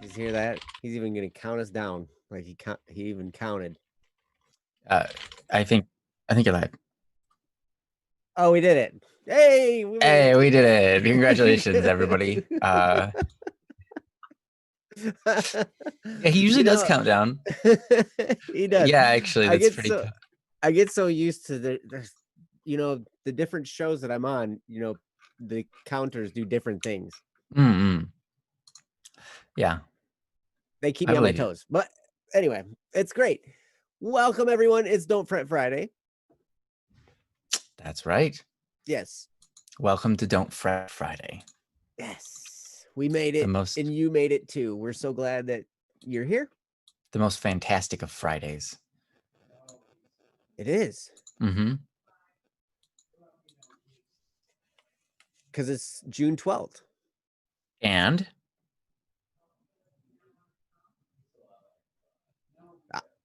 You hear that? He's even gonna count us down. Like he even counted. I think you're live. Oh, we did it. Hey, we Hey, we did it. Congratulations, everybody. Yeah, he usually does count down. He does. Yeah, actually, that's pretty good. I get so used to there's the different shows that I'm on, the counters do different things. Yeah. They keep me on my toes. But anyway, it's great. Welcome, everyone. It's Don't Fret Friday. That's right. Yes. Welcome to Don't Fret Friday. Yes. We made it, and you made it too. We're so glad that you're here. The most fantastic of Fridays. It is. Mm-hmm. Because it's June 12th. And?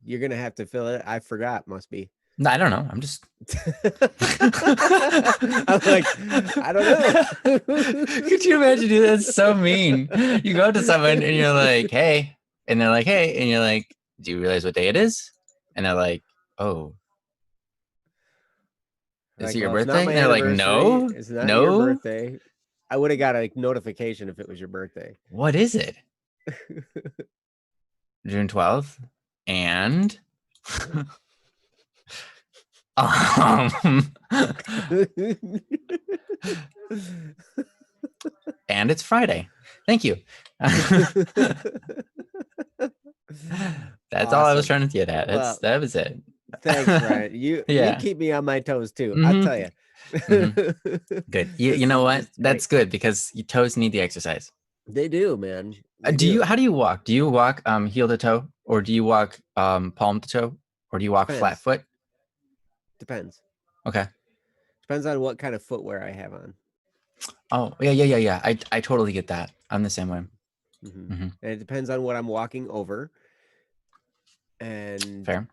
You're going to have to fill it. I forgot, must be. No, I don't know. I'm just. I'm like, I don't know. Could you imagine doing that? That's so mean. You go to someone and you're like, hey. And they're like, hey. And you're like, do you realize what day it is? And they're like, oh. Is it your birthday? And they're like, no. It's not your birthday. I would have got a notification if it was your birthday. What is it? June 12th. And and it's Friday. Thank you. That's awesome. All I was trying to get at. That was it. Thanks, Ryan. You keep me on my toes too. I'll tell you. Good. You know what? That's good because your toes need the exercise. They do, man. How do you walk? Do you walk heel to toe, or do you walk palm to toe, or do you walk flat foot? Depends. Okay. Depends on what kind of footwear I have on. Oh, yeah. I totally get that. I'm the same way. And it depends on what I'm walking over. And fair.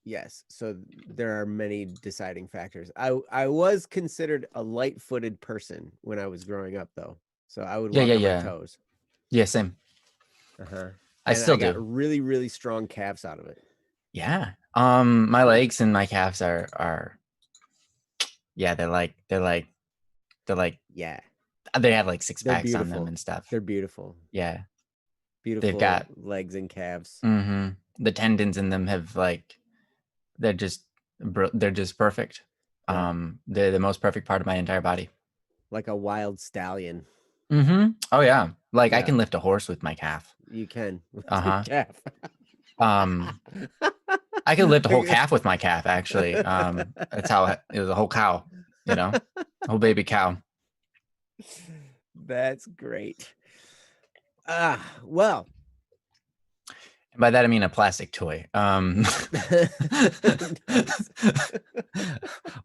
Yes. So there are many deciding factors. I was considered a light-footed person when I was growing up, though. So I would walk on my toes. Yeah, same. I still got really, really strong calves out of it. Yeah. My legs and my calves are yeah, they're like yeah. They have like six packs on them and stuff. They're beautiful. Yeah. Beautiful. They've got legs and calves. The tendons in them have they're just perfect. Yeah. They're the most perfect part of my entire body. Like a wild stallion. Oh yeah. Like I can lift a horse with my calf. You can. Calf. I could lift a whole calf with my calf, actually. That's how it was, a whole cow, a whole baby cow. That's great. Well. And by that I mean a plastic toy. One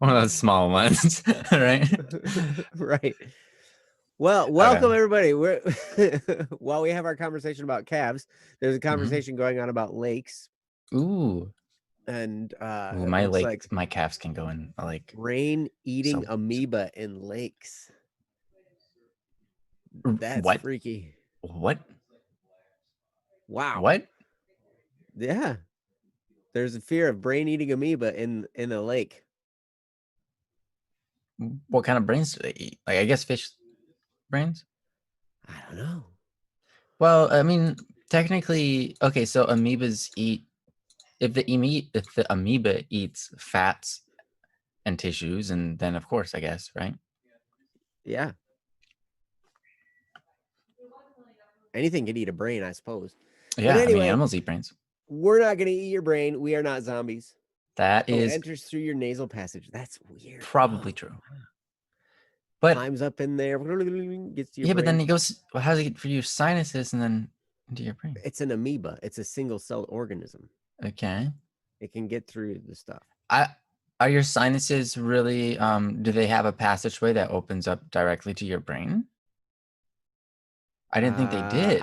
of those small ones, right? Right. Well, welcome everybody. We're while we have our conversation about calves, there's a conversation going on about lakes. Ooh. And my calves can go in like brain-eating amoeba in lakes. That's freaky. What? Wow. What? Yeah. There's a fear of brain-eating amoeba in a lake. What kind of brains do they eat? Like, I guess fish brains? I don't know. Well, I mean, technically, okay, so amoebas eat if the amoeba eats fats and tissues, and then of course, I guess, right? Yeah. Anything can eat a brain, I suppose. Yeah, anyway, I mean, animals eat brains. We're not going to eat your brain. We are not zombies. That is enters through your nasal passage. That's weird. Probably true. But climbs up in there, gets to your brain. But then it goes. Well, how does it get for your sinuses and then into your brain? It's an amoeba. It's a single-celled organism. Okay. It can get through the stuff. Are your sinuses really? Do they have a passageway that opens up directly to your brain? I didn't think they did.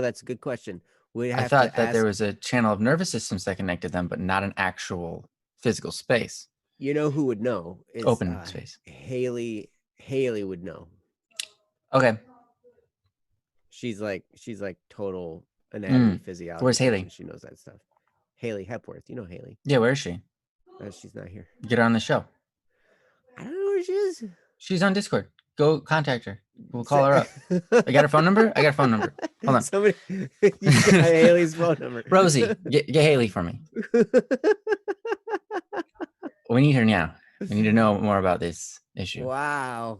That's a good question. I thought that there was a channel of nervous systems that connected them, but not an actual physical space. You know who would know? Is, open space. Haley would know. Okay. She's like total anatomy, physiology. Where's Haley? She knows that stuff. Haley Hepworth. You know Haley. Yeah, where is she? She's not here. Get her on the show. I don't know where she is. She's on Discord. Go contact her. We'll call her up. I got her phone number. Hold on. Somebody, you got Haley's phone number. Rosie, get Haley for me. We need her now. We need to know more about this issue. Wow.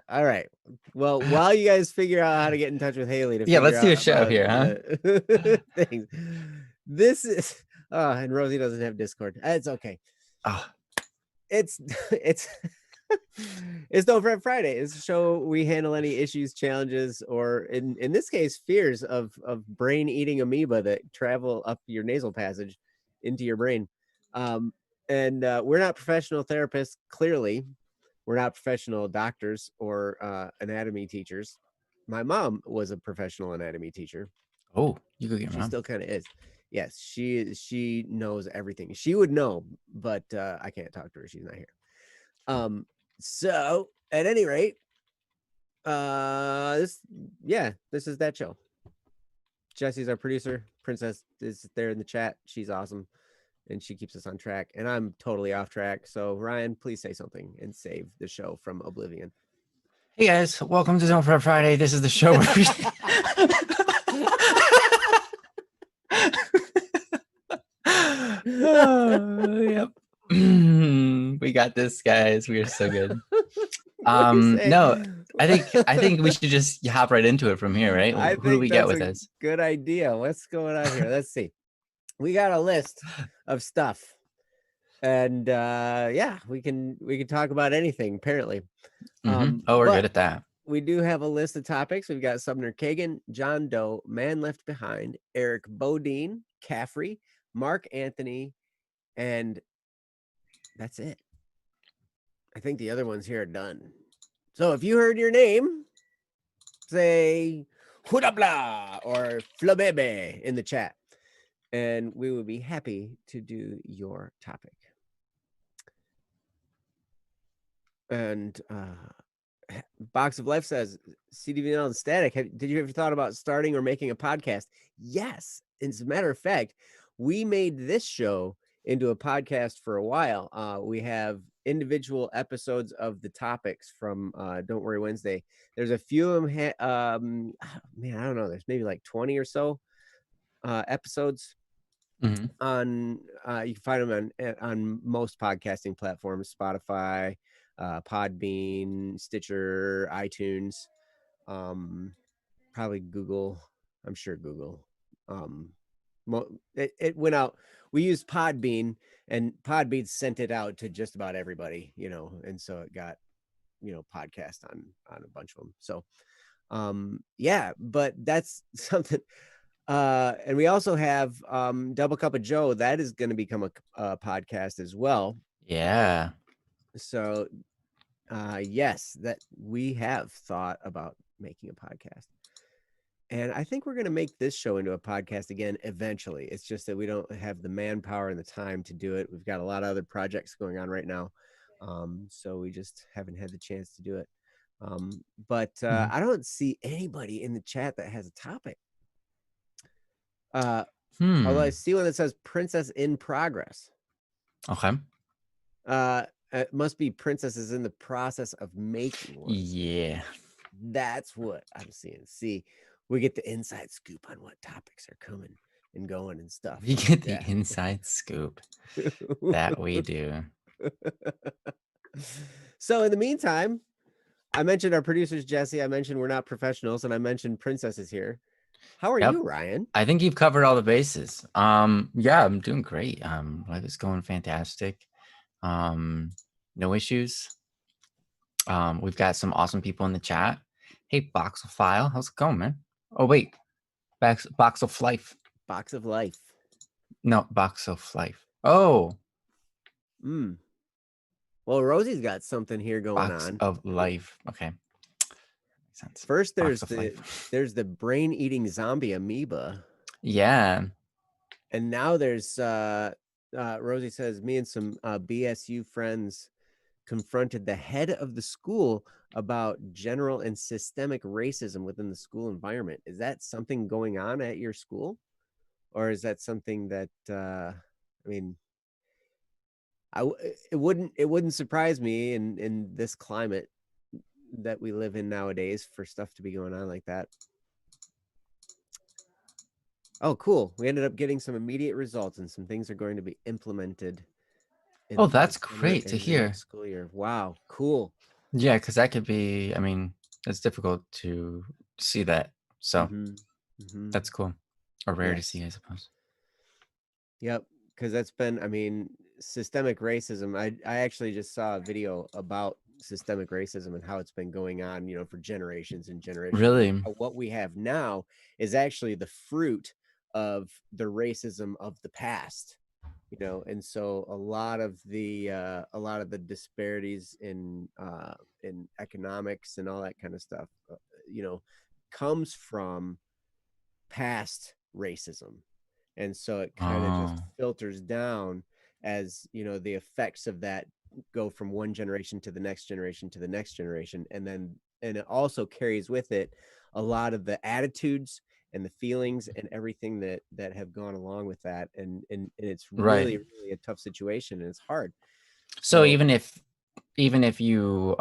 All right. Well, while you guys figure out how to get in touch with Haley, let's do a show here, huh? Things. This is and Rosie doesn't have Discord. It's okay. Oh. It's it's No Prep Friday. It's a show we handle any issues, challenges, or in this case, fears of brain eating amoeba that travel up your nasal passage into your brain. And we're not professional therapists. Clearly, we're not professional doctors or anatomy teachers. My mom was a professional anatomy teacher. Oh, you go get She mom. still kind of is. Yes, she knows everything. She would know, but I can't talk to her. She's not here. So at any rate, this is that show. Jesse's our producer. Princess is there in the chat. She's awesome, and she keeps us on track. And I'm totally off track. So Ryan, please say something and save the show from oblivion. Hey guys, welcome to No Prep Friday. This is the show where yep. We got this, guys. We are so good. No, I think we should just hop right into it from here, right? Who do we get with us? Good idea. What's going on here? Let's see. We got a list of stuff, and we can talk about anything apparently. We're good at that. We do have a list of topics. We've got Sumner Kagan, John Doe, Man Left Behind, Eric Bodine, Caffrey, Mark Anthony, and that's it. I think the other ones here are done. So if you heard your name, say Hudabla or Flabebe in the chat, and we would be happy to do your topic. And Box of Life says, CDVL and Static, did you ever thought about starting or making a podcast? Yes. As a matter of fact, we made this show into a podcast for a while. We have individual episodes of the topics from Don't Worry Wednesday. There's a few of them. I don't know. There's maybe like 20 or so episodes on. You can find them on most podcasting platforms: Spotify, Podbean, Stitcher, iTunes, probably Google. I'm sure Google. It went out. We used Podbean, and Podbean sent it out to just about everybody, and so it got, podcast on a bunch of them. So, but that's something. And we also have Double Cup of Joe. That is going to become a podcast as well. Yeah. So, yes, that we have thought about making a podcast. And I think we're going to make this show into a podcast again eventually. It's just that we don't have the manpower and the time to do it. We've got a lot of other projects going on right now. So we just haven't had the chance to do it. But I don't see anybody in the chat that has a topic. Although I see one that says Princess in Progress. Okay. It must be Princess is in the process of making one. Yeah. That's what I'm seeing. See, we get the inside scoop on what topics are coming and going and stuff. We get the inside scoop. That we do. So in the meantime, I mentioned our producers, Jesse. I mentioned we're not professionals, and I mentioned Princess is here. How are you, Ryan? I think you've covered all the bases. Yeah, I'm doing great. Life is going fantastic. No issues. We've got some awesome people in the chat. Hey, Boxophile, how's it going, man? Oh wait, Box of Life. Box of Life. No, Box of Life. Oh. Well, Rosie's got something here going Box on. of Life. Okay. Makes sense. First, there's the brain-eating zombie amoeba. Yeah. And now there's Rosie says, me and some BSU friends confronted the head of the school about general and systemic racism within the school environment. Is that something going on at your school, or is that something that I mean, it wouldn't surprise me in this climate that we live in nowadays for stuff to be going on like that. Oh, cool. We ended up getting some immediate results, and some things are going to be implemented in Oh, the that's summer great to and the next hear. school year. Wow, cool. Yeah, because that could be, I mean, it's difficult to see that. So Mm-hmm. Mm-hmm. that's cool. Or rare to Yes. see, I suppose. Yep. Because that's been, I mean, systemic racism. I actually just saw a video about systemic racism and how it's been going on, for generations and generations. And Really? how what we have now is actually the fruit of the racism of the past. And so a lot of the disparities in economics and all that kind of stuff, you know, comes from past racism. And so it kind of just Oh, filters down as, the effects of that go from one generation to the next generation to the next generation. And it also carries with it a lot of the attitudes and the feelings and everything that have gone along with that. And it's right. really, really a tough situation, and it's hard. So So even if you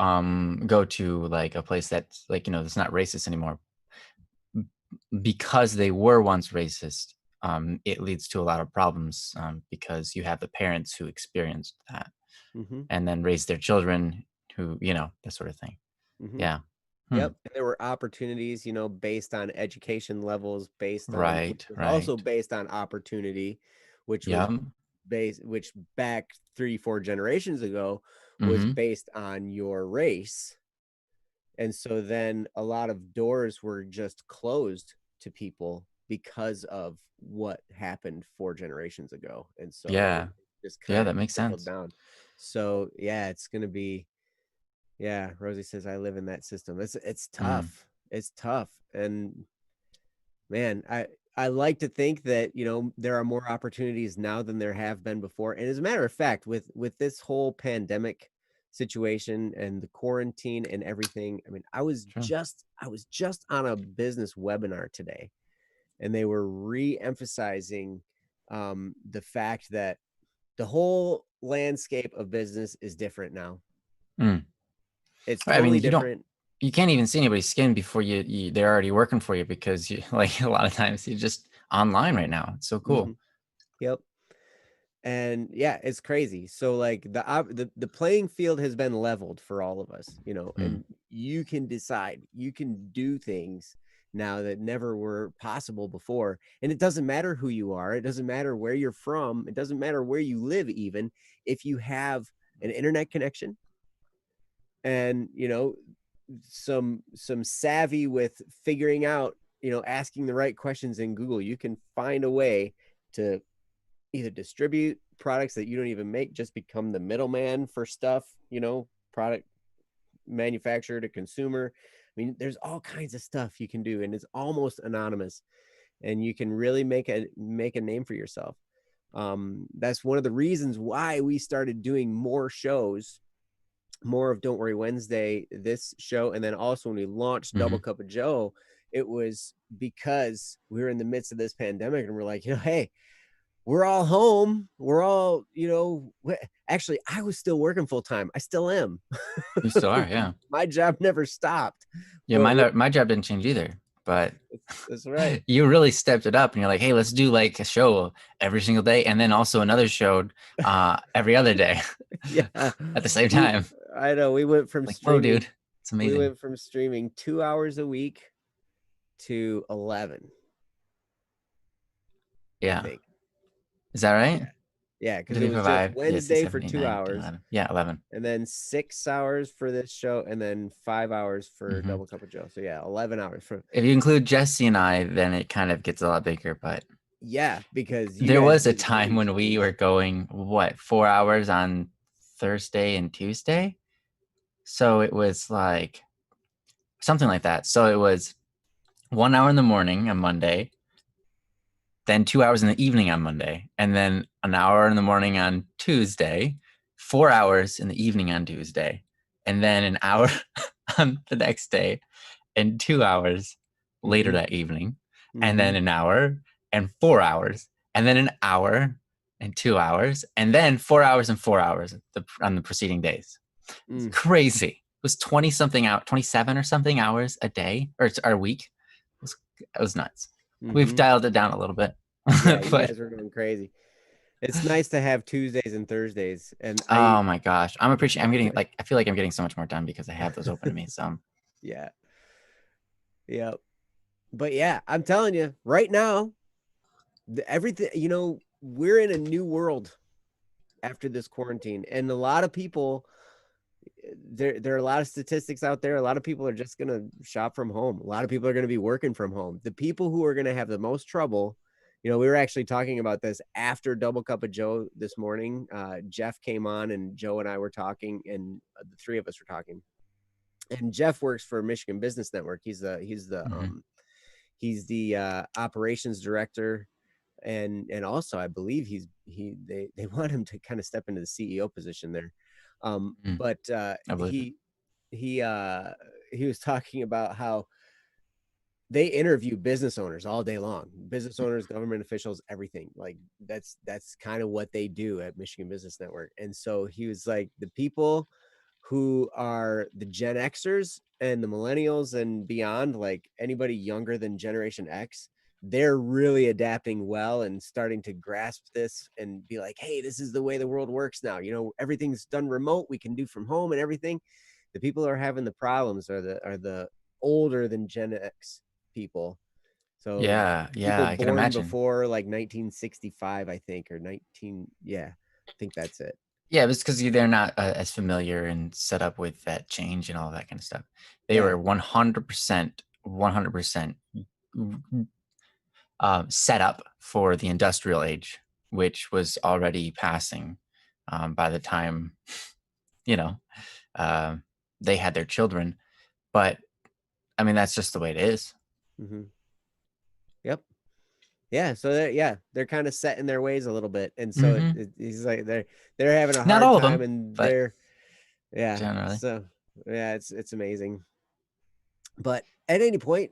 go to like a place that's like, that's not racist anymore, because they were once racist, it leads to a lot of problems, because you have the parents who experienced that mhm, and then raise their children who, that sort of thing. mhm. Yeah. Hmm. Yep. And there were opportunities, based on education levels, based on which Right. was also Right. based on opportunity, which was Yeah. which back 3-4 generations ago was Mm-hmm. based on your race. And so then a lot of doors were just closed to people because of what happened 4 generations ago. And so it Yeah. just Yeah. kind of That makes trickled sense. down. So yeah, it's gonna be, yeah, Rosie says I live in that system. It's Mm. tough. It's tough. And man, I like to think that, there are more opportunities now than there have been before. And as a matter of fact, with this whole pandemic situation and the quarantine and everything, I mean, True. I was just on a business webinar today, and they were re-emphasizing the fact that the whole landscape of business is different now. Mm. It's I mean, totally different. you can't even see anybody's skin before they're already working for you, because you like a lot of times you're just online right now. It's so cool. Mhm. Yep. And yeah, it's crazy. So like the playing field has been leveled for all of us, Mm. and you can decide, you can do things now that never were possible before. And it doesn't matter who you are, it doesn't matter where you're from, it doesn't matter where you live. Even if you have an internet connection and, some savvy with figuring out, asking the right questions in Google, you can find a way to either distribute products that you don't even make, just become the middleman for stuff, product manufacturer to consumer. I mean, there's all kinds of stuff you can do, and it's almost anonymous, and you can really make a name for yourself. That's one of the reasons why we started doing more shows, more of Don't Worry Wednesday, this show, and then also when we launched Double Hmm. Cup of Joe, it was because we were in the midst of this pandemic, and we're like, hey, we're all home. We're all, actually, I was still working full time. I still am. You still are, yeah. My job never stopped. Yeah, But my job didn't change either, but that's right. you really stepped it up, and you're like, hey, let's do like a show every single day, and then also another show every other day Yeah. at the same We, time. I know we went from Like, whoa, dude, streaming, it's amazing. 2 hours a week to 11, I Yeah, think. is that right? Yeah. Yeah. Cause it Three, was four, just five, yeah, six, Wednesday for seven, eight, 2 nine, 10, hours, 11. Yeah, 11. and then 6 hours for this show, and then 5 hours for Hmm. Double Cup of Joe. So yeah, 11 hours for, If you include Jesse and I, then it kind of gets a lot bigger. But yeah, because you there guys was a did time morning when we were shows. going, what, 4 hours on Thursday and Tuesday? So it was like something like that. So it was 1 hour in the morning on Monday, then 2 hours in the evening on Monday, and then an hour in the morning on Tuesday, 4 hours in the evening on Tuesday, and then an hour on the next day, and 2 hours later Mhm. that evening, and then an hour and 4 hours, and then an hour and 2 hours, and then 4 hours and 4 hours on the preceding days. It's Mm. crazy. It was 20 something out, 27 or something hours a day or a week. It was nuts. We've Mhm. dialed it down a little bit. Yeah, you But guys were going crazy. It's nice to have Tuesdays and Thursdays, and oh my gosh, I'm getting like, I feel like I'm getting so much more done because I have those open to me. So yeah, yeah. But yeah, I'm telling you, right now, everything, we're in a new world after this quarantine, and a lot of people, there are a lot of statistics out there. A lot of people are just gonna shop from home. A lot of people are gonna be working from home. The people who are gonna have the most trouble, we were actually talking about this after Double Cup of Joe this morning. Jeff came on, and Joe and I were talking, and the three of us were talking. And Jeff works for Michigan Business Network. mhm. He's the operations director, and also I believe they want him to kind of step into the CEO position there. Mm, But I believe it. he was talking about how they interview business owners all day long, business owners, government officials, everything. Like that's kind of what they do at Michigan Business Network. And so he was like, the people who are the Gen Xers and the millennials and beyond, like anybody younger than Generation X, they're really adapting well and starting to grasp this and be like, hey, this is the way the world works now. Everything's done remote, we can do from home and everything. The people who are having the problems are the older than Gen X people. So Yeah, people I can born imagine. before like 1965, I think, or 19, yeah, I think that's it. Yeah, it's because they're not as familiar and set up with that change and all that kind of stuff. They Yeah. were 100%, 100% set up for the industrial age, which was already passing by the time, you know, uh, they had their children. But I mean, that's just the way it is. Hmm. Yep. Yeah. So they're kind of set in their ways a little bit, and so Hmm. he's like they're having a Not hard all of time, them, and but yeah. generally. So yeah, it's amazing. But at any point,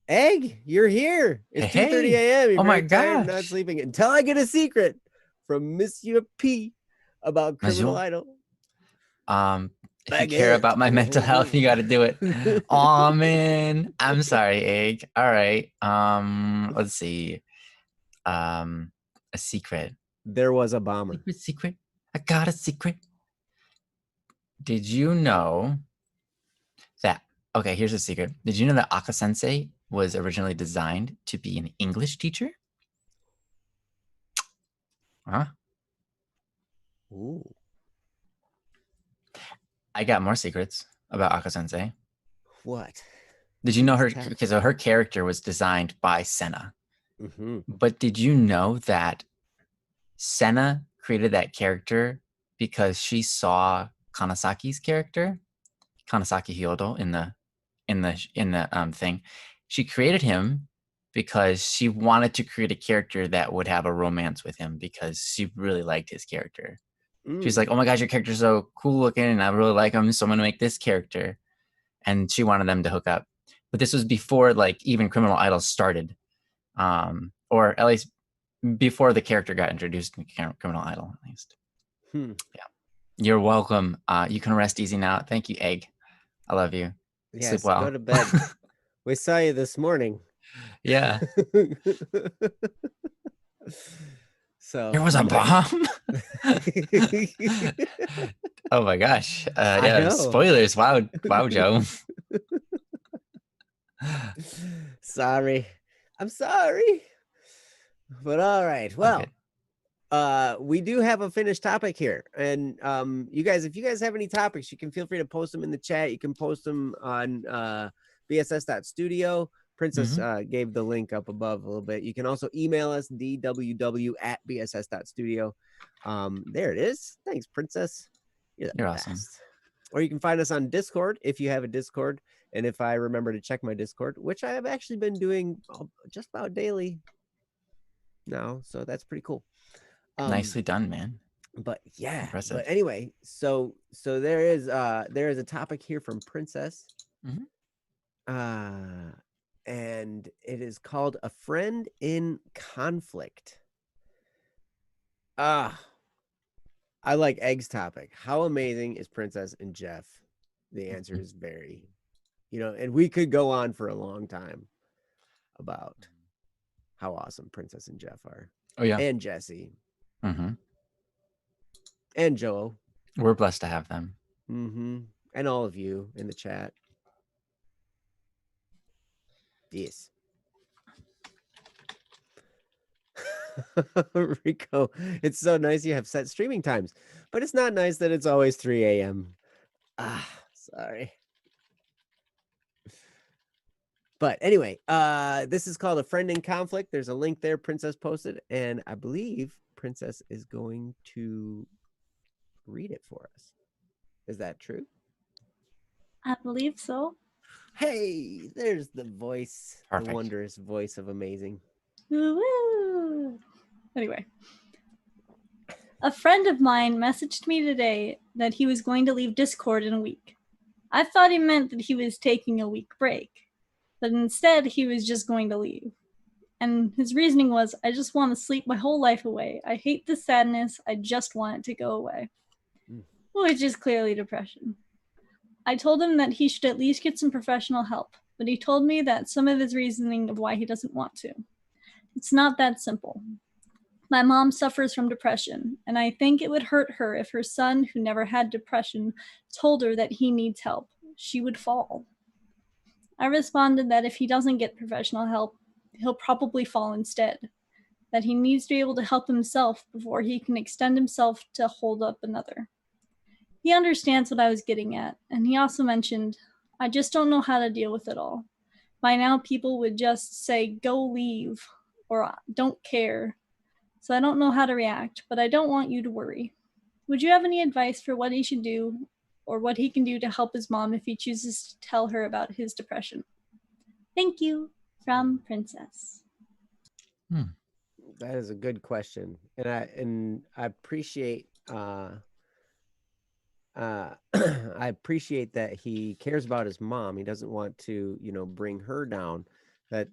Egg, you're here. It's Hey, 2:30 hey. a.m. You're Oh my very tired and not gosh. sleeping until I get a secret from Monsieur P about Criminal Bonjour. Idol. Um, if you care Baguette. about my mental health, you got to do it. Oh man, I'm sorry, Egg. All right. Let's see. Um, a secret. There was a bomber. Secret. I got a secret. Did you know that? Okay, here's a secret. Did you know that Aka Sensei was originally designed to be an English teacher? Huh? Ooh, I got more secrets about Aka Sensei. what? Did you know Please her? tell. Because her character was designed by Senna. Mm-hmm. But did you know that Senna created that character because she saw Kanasaki's character, Kanasaki Hyodo, in the thing? She created him because she wanted to create a character that would have a romance with him because she really liked his character. She's Mm. like, "Oh my gosh, your character's so cool looking, and I really like him, so I'm gonna make this character." And she wanted them to hook up. But this was before like even Criminal Idol started, or at least before the character got introduced in Criminal Idol, at least. Hmm. Yeah. You're welcome. You can rest easy now. Thank you, Egg. I love you. Sleep Yes, go well. to bed. We saw you this morning. Yeah. So There was a night. bomb. Oh my gosh. I Yeah. know. Spoilers. Wow. Wow, Joe. Sorry. I'm sorry. But all right. All good. Well, we do have a finished topic here, and you guys, if you guys have any topics, you can feel free to post them in the chat. You can post them on bss.studio. Princess Mm-hmm. gave the link up above a little bit. You can also email us dww@bss.studio. There it is. Thanks, Princess. You're the You're awesome. best. Or you can find us on Discord if you have a Discord, and if I remember to check my Discord, which I have actually been doing just about daily now, so that's pretty cool. Nicely done, man. But yeah, but Impressive. anyway, so there is a topic here from Princess. Mhm. Uh and it is called A Friend in Conflict. Ah, I like Egg's topic. How amazing is Princess and Jeff? The answer Mhm. is very, and we could go on for a long time about how awesome Princess and Jeff are, Oh yeah. and Jesse, Hmm. and Joe, We're blessed to have them. and all of you in the chat. Yes. Rico, it's so nice you have set streaming times, but it's not nice that it's always 3 a.m. Ah, sorry. But anyway, this is called A Friend in Conflict. There's a link there Princess posted, and I believe Princess is going to read it for us. Is that true? I believe so. Hey, there's the voice, the Perfect. wondrous voice of amazing. Woo-woo. Anyway, a friend of mine messaged me today that he was going to leave Discord in a week. I thought he meant that he was taking a week break, but instead he was just going to leave. And his reasoning was, I just want to sleep my whole life away. I hate the sadness. I just want it to go away. Which is clearly depression. I told him that he should at least get some professional help, but he told me that some of his reasoning of why he doesn't want to. It's not that simple. My mom suffers from depression, and I think it would hurt her if her son, who never had depression, told her that he needs help. She would fall. I responded that if he doesn't get professional help, he'll probably fall instead. That he needs to be able to help himself before he can extend himself to hold up another. He understands what I was getting at, and he also mentioned, I just don't know how to deal with it all. By now, people would just say, go leave, or don't care. So I don't know how to react, but I don't want you to worry. Would you have any advice for what he should do, or what he can do to help his mom if he chooses to tell her about his depression? Thank you, from Princess. That is a good question, and I appreciate I appreciate that he cares about his mom. He doesn't want to, bring her down. That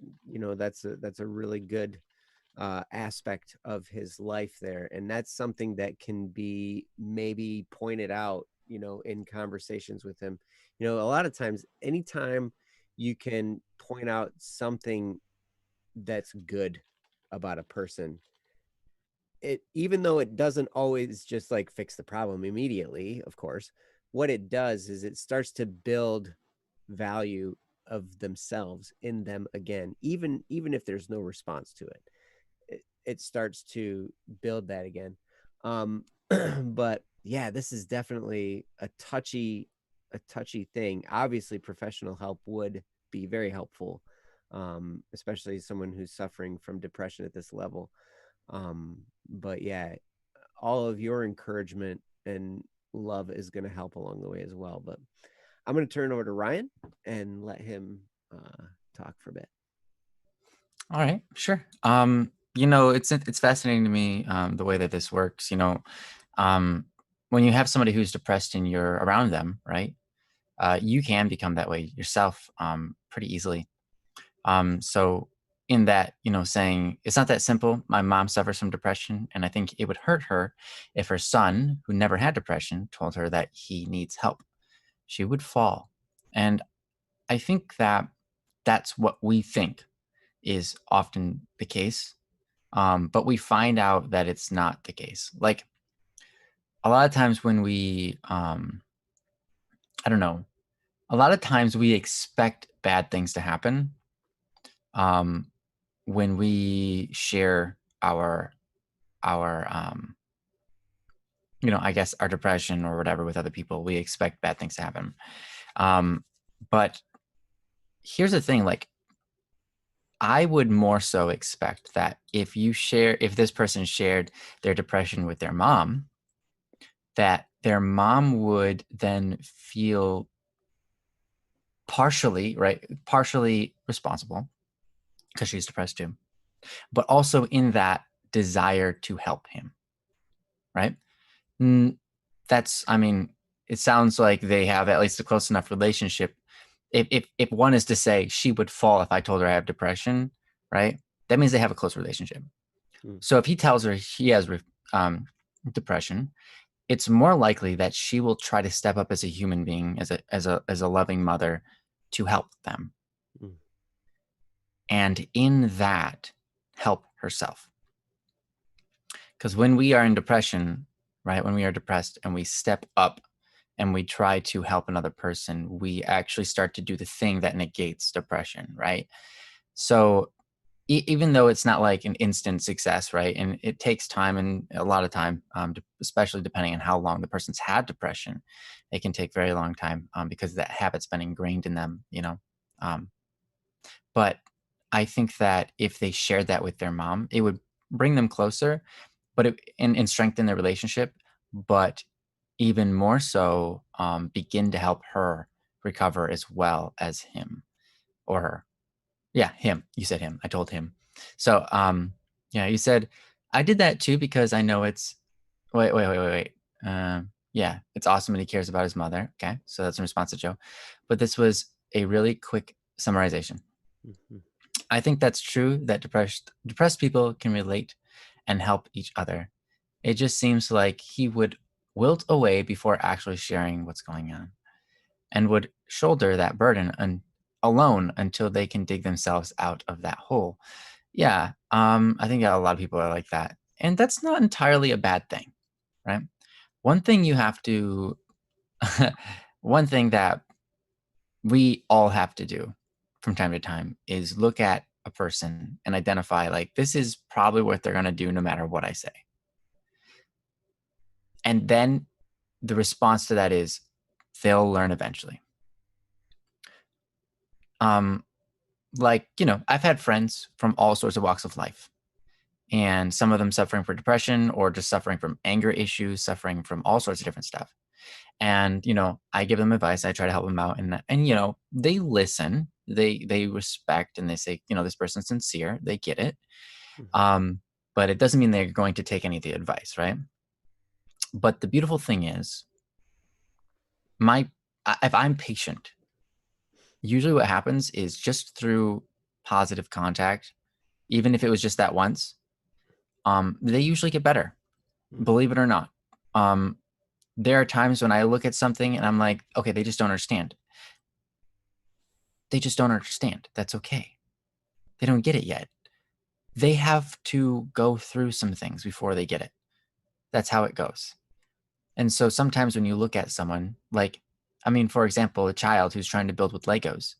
that's a really good aspect of his life there, and that's something that can be maybe pointed out, in conversations with him. A lot of times, anytime you can point out something that's good about a person, it, even though it doesn't always just like fix the problem immediately, of course, what it does is it starts to build value of themselves in them again, even if there's no response to it starts to build that again. But yeah, this is definitely a touchy thing. Obviously professional help would be very helpful, especially someone who's suffering from depression at this level. But yeah, all of your encouragement and love is going to help along the way as well. But I'm going to turn over to Ryan and let him talk for a bit. All right, sure. It's fascinating to me, the way that this works. When you have somebody who's depressed and you're around them, right? You can become that way yourself, pretty easily. So in that, saying it's not that simple. My mom suffers from depression, and I think it would hurt her if her son, who never had depression, told her that he needs help. She would fall. And I think that that's what we think is often the case. But we find out that it's not the case. Like a lot of times when I don't know, a lot of times we expect bad things to happen, when we share our I guess our depression or whatever with other people. We expect bad things to happen. But here's the thing, like, I would more so expect that if this person shared their depression with their mom, that their mom would then feel partially responsible because she's depressed too, but also in that desire to help him, right? I mean, it sounds like they have at least a close enough relationship. If one is to say she would fall if I told her I have depression, right? That means they have a close relationship. So if he tells her he has depression, it's more likely that she will try to step up as a human being, as a loving mother, to help them, and in that help herself. Because when we are in depression, right, when we are depressed and we step up and we try to help another person, we actually start to do the thing that negates depression, right? So even though it's not like an instant success, right, and it takes time, and a lot of time, especially depending on how long the person's had depression, it can take very long time, because that habit's been ingrained in them, but I think that if they shared that with their mom, it would bring them closer, but and strengthen their relationship, but even more so, begin to help her recover as well as him or her. Yeah, him. You said him. I told him. So, yeah, you said, I did that too because I know it's, wait. Yeah, it's awesome and he cares about his mother. Okay, so that's in response to Joe. But this was a really quick summarization. I think that's true that depressed people can relate and help each other. It just seems like he would wilt away before actually sharing what's going on, and would shoulder that burden alone until they can dig themselves out of that hole. Yeah, I think a lot of people are like that, and that's not entirely a bad thing, right? One thing you have to, one thing that we all have to do from time to time is look at a person and identify, like, this is probably what they're going to do no matter what I say. And then the response to that is they'll learn eventually. Like, I've had friends from all sorts of walks of life, and some of them suffering from depression or just suffering from anger issues, suffering from all sorts of different stuff. And, I give them advice. I try to help them out, and they listen, they respect, and they say, this person's sincere. They get it. But it doesn't mean they're going to take any of the advice, right? But the beautiful thing is, if I'm patient, usually what happens is just through positive contact, even if it was just that once, they usually get better, believe it or not. There are times when I look at something and I'm like, okay, they just don't understand. They just don't understand. That's okay. They don't get it yet. They have to go through some things before they get it. That's how it goes. And so sometimes when you look at someone, like, for example, a child who's trying to build with Legos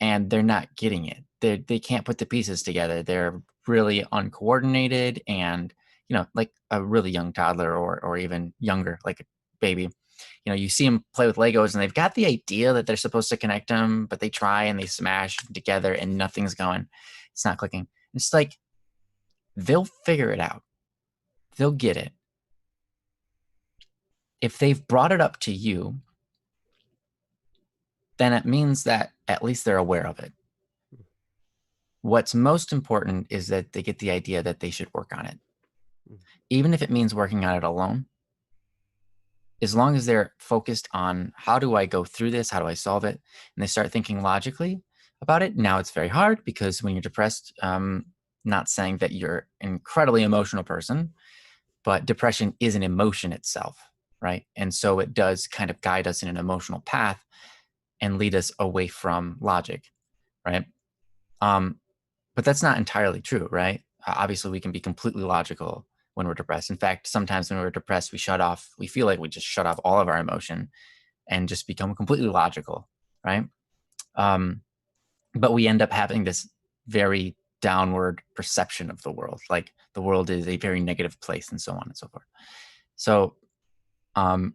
and they're not getting it. They can't put the pieces together. They're really uncoordinated, and, like a really young toddler or even younger, like a baby, you see them play with Legos and they've got the idea that they're supposed to connect them, but they try and they smash together and nothing's going. It's not clicking. It's like, they'll figure it out. They'll get it. If they've brought it up to you, then it means that at least they're aware of it. What's most important is that they get the idea that they should work on it. Even if it means working on it alone, as long as they're focused on, how do I go through this? How do I solve it? And they start thinking logically about it. Now it's very hard because when you're depressed, not saying that you're an incredibly emotional person, but depression is an emotion itself, right? And so it does kind of guide us in an emotional path and lead us away from logic, right? But that's not entirely true, right? Obviously, we can be completely logical when we're depressed. In fact, sometimes when we're depressed, we feel like we just shut off all of our emotion and just become completely logical, right? But we end up having this very downward perception of the world, like the world is a very negative place, and so on and so forth. So all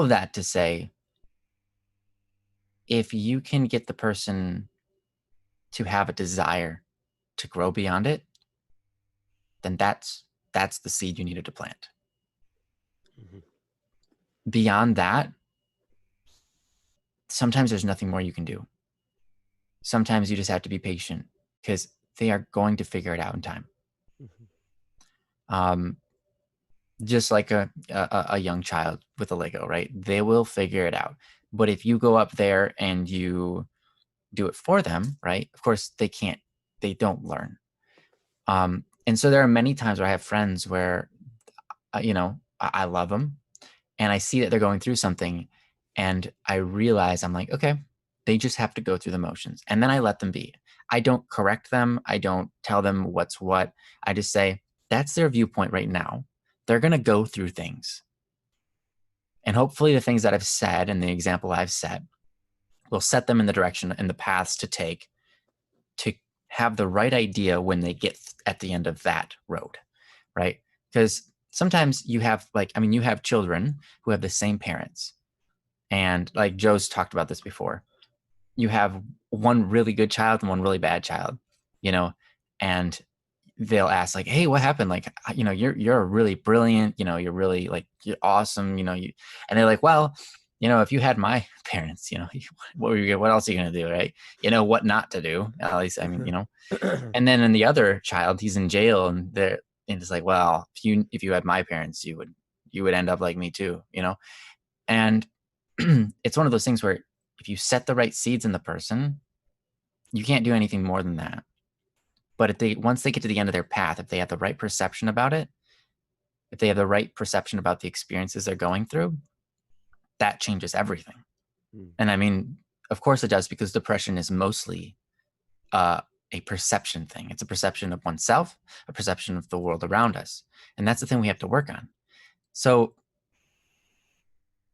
of that to say, if you can get the person to have a desire to grow beyond it, then that's the seed you needed to plant. Beyond that, sometimes there's nothing more you can do. Sometimes you just have to be patient, because they are going to figure it out in time. just like a young child with a Lego, right? They will figure it out. But if you go up there and you do it for them, right? Of course, they don't learn. And so there are many times where I have friends where, I love them and I see that they're going through something and I realize I'm like, okay, they just have to go through the motions. And then I let them be. I don't correct them. I don't tell them what's what. I just say, that's their viewpoint right now. They're going to go through things. And hopefully the things that I've said and the example I've set will set them in the direction and the paths to take to have the right idea when they get at the end of that road, right? Because sometimes you have you have children who have the same parents. And like Joe's talked about this before, you have one really good child and one really bad child, and they'll ask like, hey, what happened? Like, you're really brilliant, you're really like, you're awesome, and they're like, well, if you had my parents, what else are you going to do? Right. What not to do, at least, and then in the other child, he's in jail and it's like, well, if you had my parents, you would end up like me too, and it's one of those things where if you set the right seeds in the person, you can't do anything more than that. But once they get to the end of their path, if they have the right perception about it, if they have the right perception about the experiences they're going through, that changes everything. And of course it does, because depression is mostly a perception thing. It's a perception of oneself, a perception of the world around us. And that's the thing we have to work on. So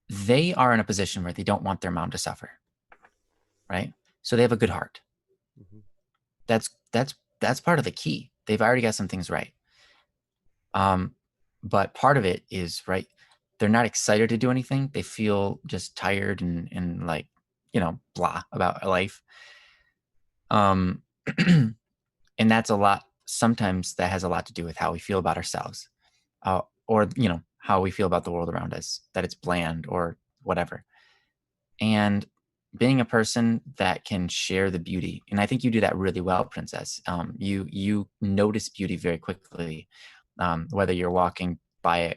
they are in a position where they don't want their mom to suffer, right? So they have a good heart. Mm-hmm. That's part of the key. They've already got some things right. But part of it is, right, they're not excited to do anything. They feel just tired and like, blah about life. And that's a lot. Sometimes that has a lot to do with how we feel about ourselves, or, how we feel about the world around us, that it's bland or whatever. And being a person that can share the beauty, and I think you do that really well, Princess. You notice beauty very quickly, whether you're walking by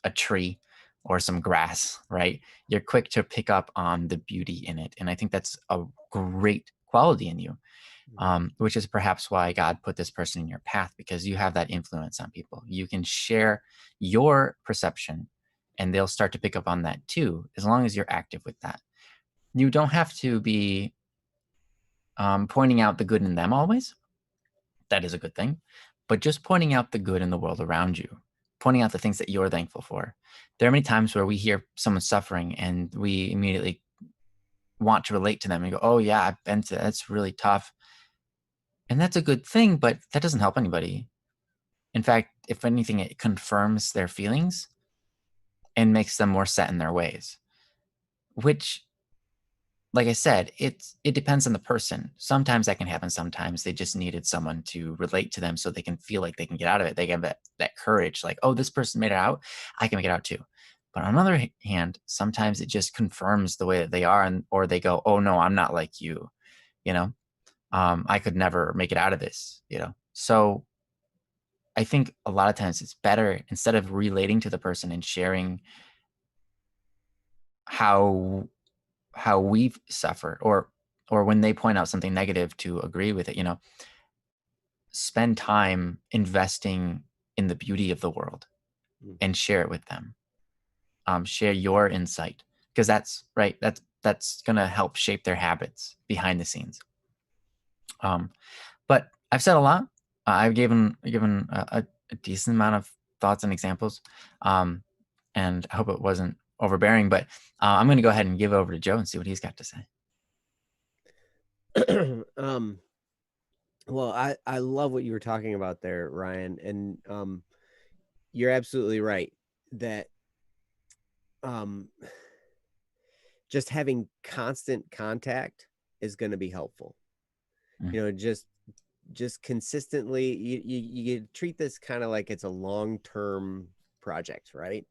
a tree or some grass, right? You're quick to pick up on the beauty in it. And I think that's a great quality in you, which is perhaps why God put this person in your path, because you have that influence on people. You can share your perception and they'll start to pick up on that too, as long as you're active with that. You don't have to be pointing out the good in them always. That is a good thing. But just pointing out the good in the world around you, pointing out the things that you're thankful for. There are many times where we hear someone suffering and we immediately want to relate to them and go, oh yeah, I've been to that. That's really tough. And that's a good thing, but that doesn't help anybody. In fact, if anything, it confirms their feelings and makes them more set in their ways, which, like I said, it depends on the person. Sometimes that can happen. Sometimes they just needed someone to relate to them so they can feel like they can get out of it. They have that courage, like, oh, this person made it out, I can make it out too. But on the other hand, sometimes it just confirms the way that they are, or they go, oh no, I'm not like you, I could never make it out of this, So I think a lot of times it's better, instead of relating to the person and sharing how we suffer, or when they point out something negative, to agree with it, spend time investing in the beauty of the world and share it with them. Share your insight, because that's right. That's going to help shape their habits behind the scenes. But I've said a lot. I've given a decent amount of thoughts and examples. And I hope it wasn't overbearing, but I'm going to go ahead and give over to Joe and see what he's got to say. Well, I love what you were talking about there, Ryan. And you're absolutely right that just having constant contact is going to be helpful. Just consistently, you treat this kind of like it's a long-term project, right?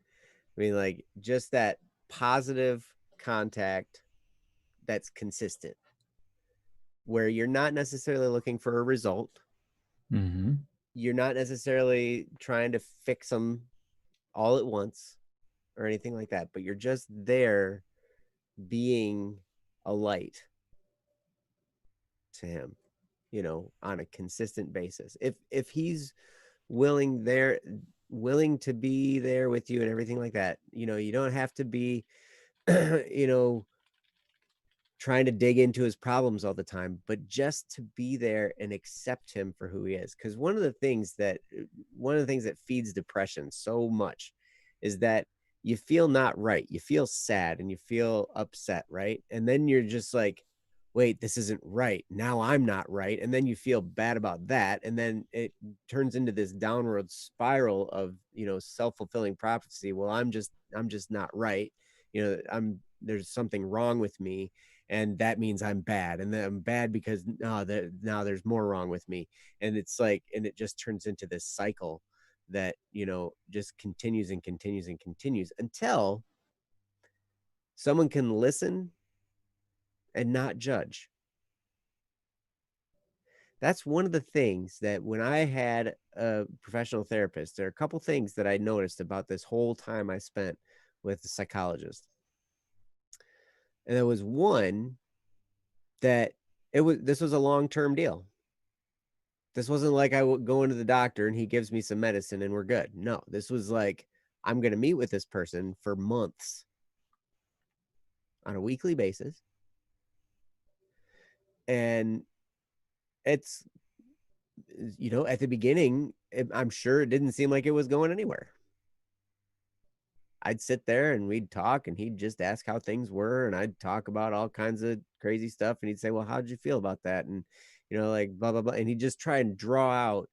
Like just that positive contact that's consistent, where you're not necessarily looking for a result. Mm-hmm. You're not necessarily trying to fix them all at once or anything like that, but you're just there being a light to him, you know, on a consistent basis. If he's willing to be there with you and everything like that, you know, you don't have to be you know, trying to dig into his problems all the time, but just to be there and accept him for who he is. Because one of the things that feeds depression so much is that you feel not right, you feel sad and you feel upset, right? And then you're just like, wait, this isn't right, now I'm not right, and then you feel bad about that, and then it turns into this downward spiral of, you know, self-fulfilling prophecy. Well, I'm just not right, you know, there's something wrong with me, and that means I'm bad, and then I'm bad because now there's more wrong with me, and it's like, and it just turns into this cycle that, you know, just continues and continues and continues until someone can listen and not judge. That's one of the things that when I had a professional therapist, there are a couple things that I noticed about this whole time I spent with the psychologist. And there was one that this was a long-term deal. This wasn't like I would go into the doctor and he gives me some medicine and we're good. No, this was like, I'm going to meet with this person for months on a weekly basis. And it's, you know, at the beginning, I'm sure it didn't seem like it was going anywhere. I'd sit there and we'd talk and he'd just ask how things were. And I'd talk about all kinds of crazy stuff. And he'd say, well, how'd you feel about that? And, you know, like blah, blah, blah. And he'd just try and draw out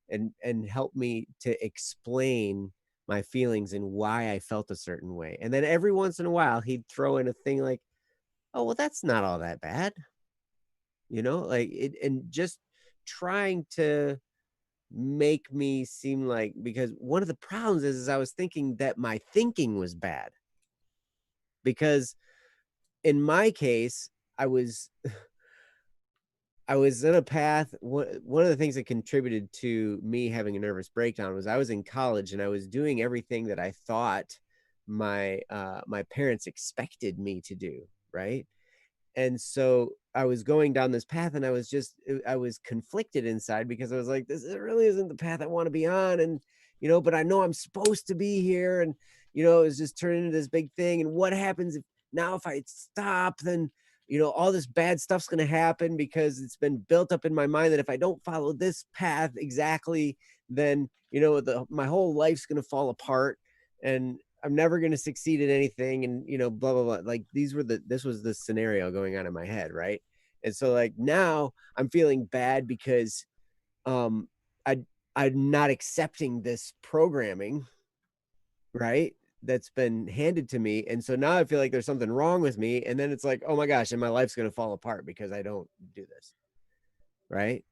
and help me to explain my feelings and why I felt a certain way. And then every once in a while, he'd throw in a thing like, oh, well, that's not all that bad. You know, like it, and just trying to make me seem like, because one of the problems is I was thinking that my thinking was bad, because in my case, I was in a path. One of the things that contributed to me having a nervous breakdown was I was in college and I was doing everything that I thought my parents expected me to do, right? And so I was going down this path and I was conflicted inside, because I was like, this really isn't the path I want to be on. And, you know, but I know I'm supposed to be here. And, you know, it's just turning into this big thing. And what happens if I stop, then, you know, all this bad stuff's going to happen, because it's been built up in my mind that if I don't follow this path exactly, then, you know, my whole life's going to fall apart. And I'm never going to succeed at anything. And, you know, blah, blah, blah. Like this was the scenario going on in my head. Right. And so like now I'm feeling bad because um I I'm not accepting this programming, right? That's been handed to me. And so now I feel like there's something wrong with me. And then it's like, oh my gosh, and my life's going to fall apart because I don't do this. Right.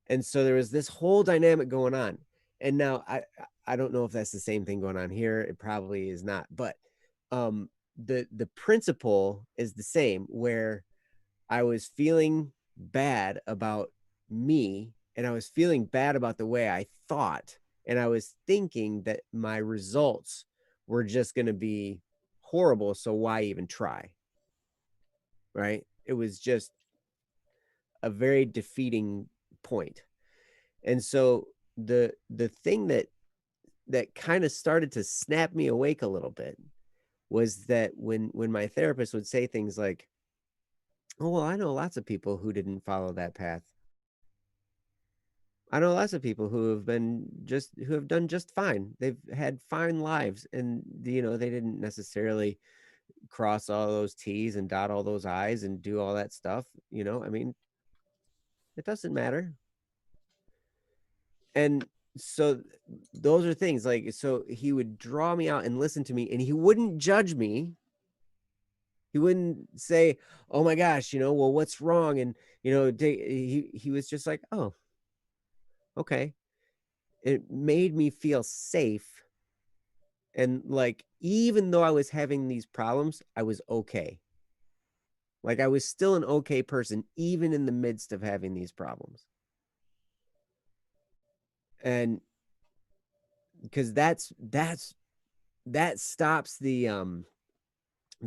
And so there was this whole dynamic going on. And now I don't know if that's the same thing going on here. It probably is not, but the principle is the same, where I was feeling bad about me and I was feeling bad about the way I thought, and I was thinking that my results were just going to be horrible, so why even try? Right? It was just a very defeating point. And so the thing that kind of started to snap me awake a little bit was that when my therapist would say things like, oh, well, I know lots of people who didn't follow that path. I know lots of people who have done just fine. They've had fine lives, and you know, they didn't necessarily cross all those T's and dot all those I's and do all that stuff. You know, I mean, it doesn't matter. And so those are things like, so he would draw me out and listen to me, and he wouldn't judge me. He wouldn't say, oh my gosh, you know, well, what's wrong? And, you know, he was just like, oh, okay. It made me feel safe. And like, even though I was having these problems, I was okay. Like, I was still an okay person, even in the midst of having these problems. And because that's that stops the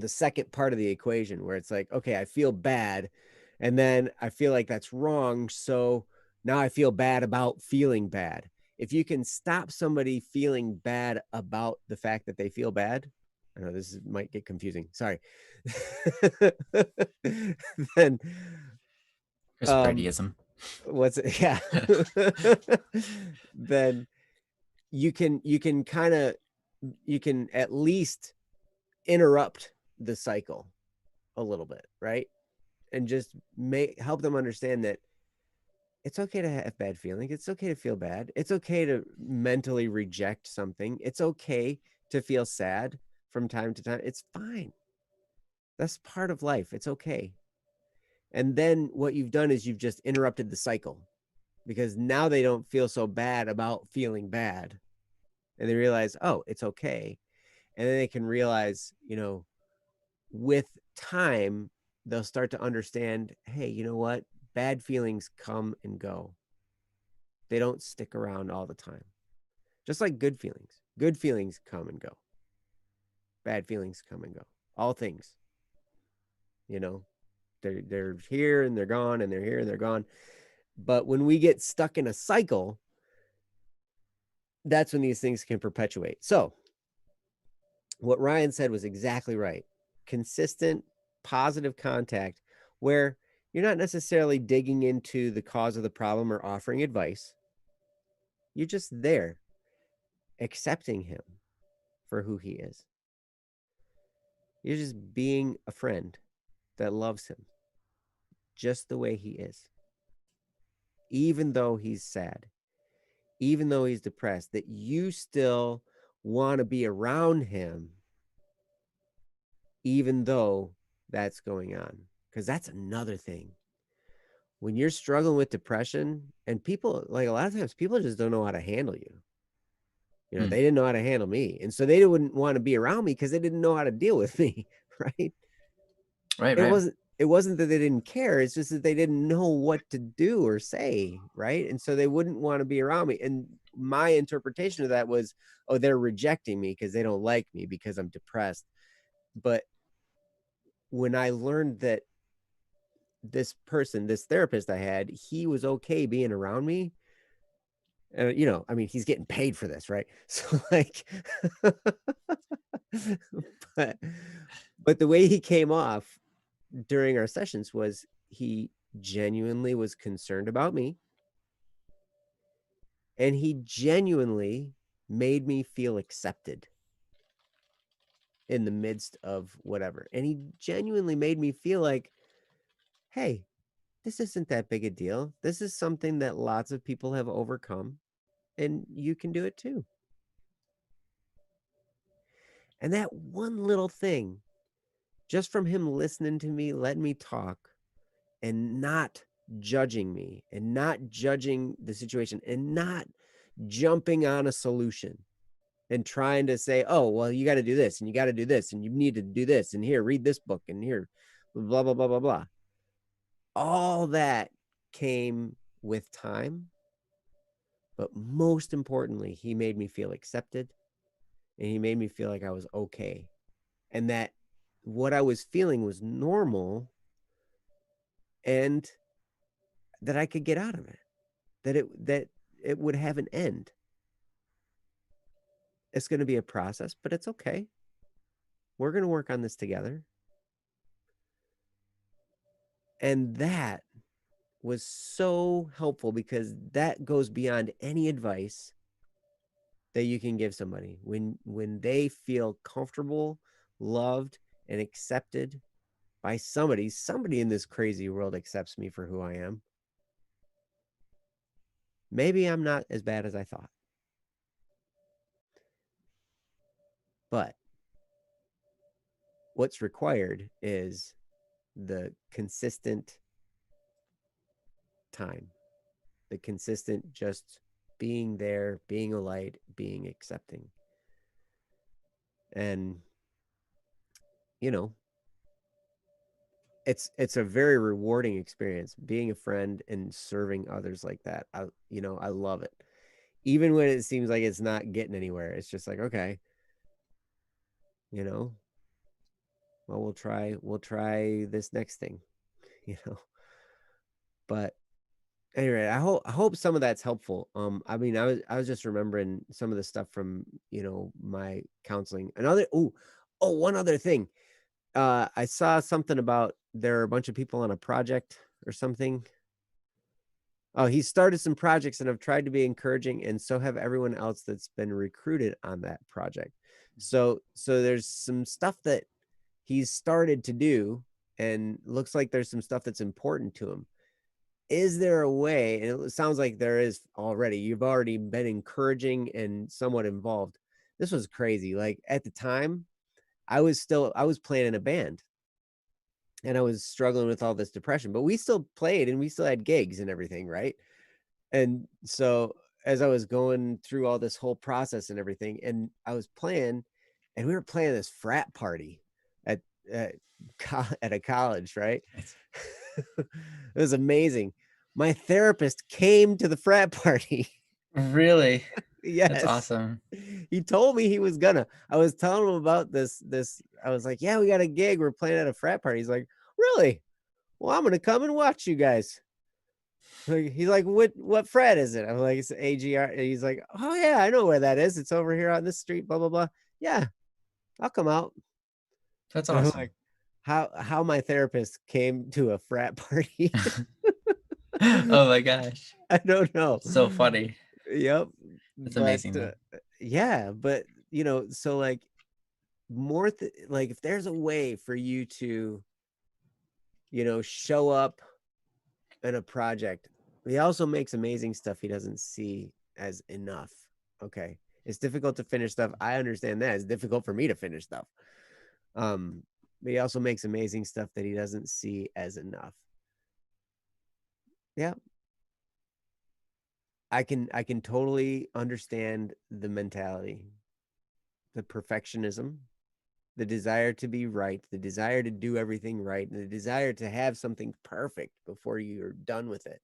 second part of the equation where it's like, okay, I feel bad, and then I feel like that's wrong, so now I feel bad about feeling bad. If you can stop somebody feeling bad about the fact that they feel bad, I know this might get confusing, sorry. Then Chris um Bradyism. what's it? Yeah. Then you can kind of, you can at least interrupt the cycle a little bit, right? And just help them understand that it's okay to have bad feelings. It's okay to feel bad. It's okay to mentally reject something. It's okay to feel sad from time to time. It's fine. That's part of life. It's okay. And then what you've done is you've just interrupted the cycle, because now they don't feel so bad about feeling bad. And they realize, oh, it's okay. And then they can realize, with time, they'll start to understand, hey, you know what? Bad feelings come and go. They don't stick around all the time. Just like good feelings. Good feelings come and go. Bad feelings come and go. All things. They're here and they're gone, and they're here and they're gone. But when we get stuck in a cycle, that's when these things can perpetuate. So what Ryan said was exactly right. Consistent, positive contact where you're not necessarily digging into the cause of the problem or offering advice. You're just there, accepting him for who he is. You're just being a friend that loves him just the way he is. Even though he's sad, even though he's depressed, that you still want to be around him, even though that's going on. Because that's another thing. When you're struggling with depression, and people, like, a lot of times people just don't know how to handle you. They didn't know how to handle me. And so they wouldn't want to be around me because they didn't know how to deal with me. Right. Right. It wasn't that they didn't care. It's just that they didn't know what to do or say. Right. And so they wouldn't want to be around me. And my interpretation of that was, oh, they're rejecting me because they don't like me because I'm depressed. But when I learned that this therapist I had, he was okay being around me. I mean, he's getting paid for this, right? So like, but the way he came off during our sessions was he genuinely was concerned about me, and he genuinely made me feel accepted in the midst of whatever. And he genuinely made me feel like, hey, this isn't that big a deal. This is something that lots of people have overcome, and you can do it too. And that one little thing, just from him listening to me, letting me talk, and not judging me, and not judging the situation, and not jumping on a solution and trying to say, oh, well, you got to do this, and you got to do this, and you need to do this, and here, read this book, and here, blah, blah, blah, blah, blah. All that came with time. But most importantly, he made me feel accepted, and he made me feel like I was okay, and that what I was feeling was normal, and that I could get out of it, that it would have an end. It's going to be a process, but it's okay. We're going to work on this together. And that was so helpful, because that goes beyond any advice that you can give somebody. When they feel comfortable, loved, and accepted by somebody in this crazy world accepts me for who I am. Maybe I'm not as bad as I thought. But what's required is the consistent time, the consistent just being there, being a light, being accepting. And, it's a very rewarding experience being a friend and serving others like that. I love it. Even when it seems like it's not getting anywhere, it's just like, okay, you know, well, we'll try this next thing, you know. But anyway, I hope some of that's helpful. I mean, I was just remembering some of the stuff from, you know, my counseling. One other thing. I saw something about there are a bunch of people on a project or something. Oh, he started some projects and have tried to be encouraging, and so have everyone else that's been recruited on that project. So there's some stuff that he's started to do, and looks like there's some stuff that's important to him. Is there a way, and it sounds like there is already, you've already been encouraging and somewhat involved. This was crazy. Like at the time, I was playing in a band and I was struggling with all this depression, but we still played and we still had gigs and everything, right? And so as I was going through all this whole process and everything, and I was playing, and we were playing this frat party at at, at a college, right? It was amazing. My therapist came to the frat party. Really? Yes. That's awesome. He told me he was gonna. I was telling him about this. I was like, yeah, we got a gig. We're playing at a frat party. He's like, really? Well, I'm gonna come and watch you guys. He's like, what frat is it? I'm like, it's AGR. He's like, oh yeah, I know where that is. It's over here on this street, blah, blah, blah. Yeah, I'll come out. That's And I'm awesome. like, how my therapist came to a frat party. Oh my gosh. I don't know. So funny. Yep. That's But amazing. yeah, but you know, so like like if there's a way for you to, you know, show up in a project, he also makes amazing stuff he doesn't see as enough. Okay. It's difficult to finish stuff. I understand that. It's difficult for me to finish stuff. But he also makes amazing stuff that he doesn't see as enough. Yeah. I can totally understand the mentality, the perfectionism, the desire to be right, the desire to do everything right, and the desire to have something perfect before you're done with it.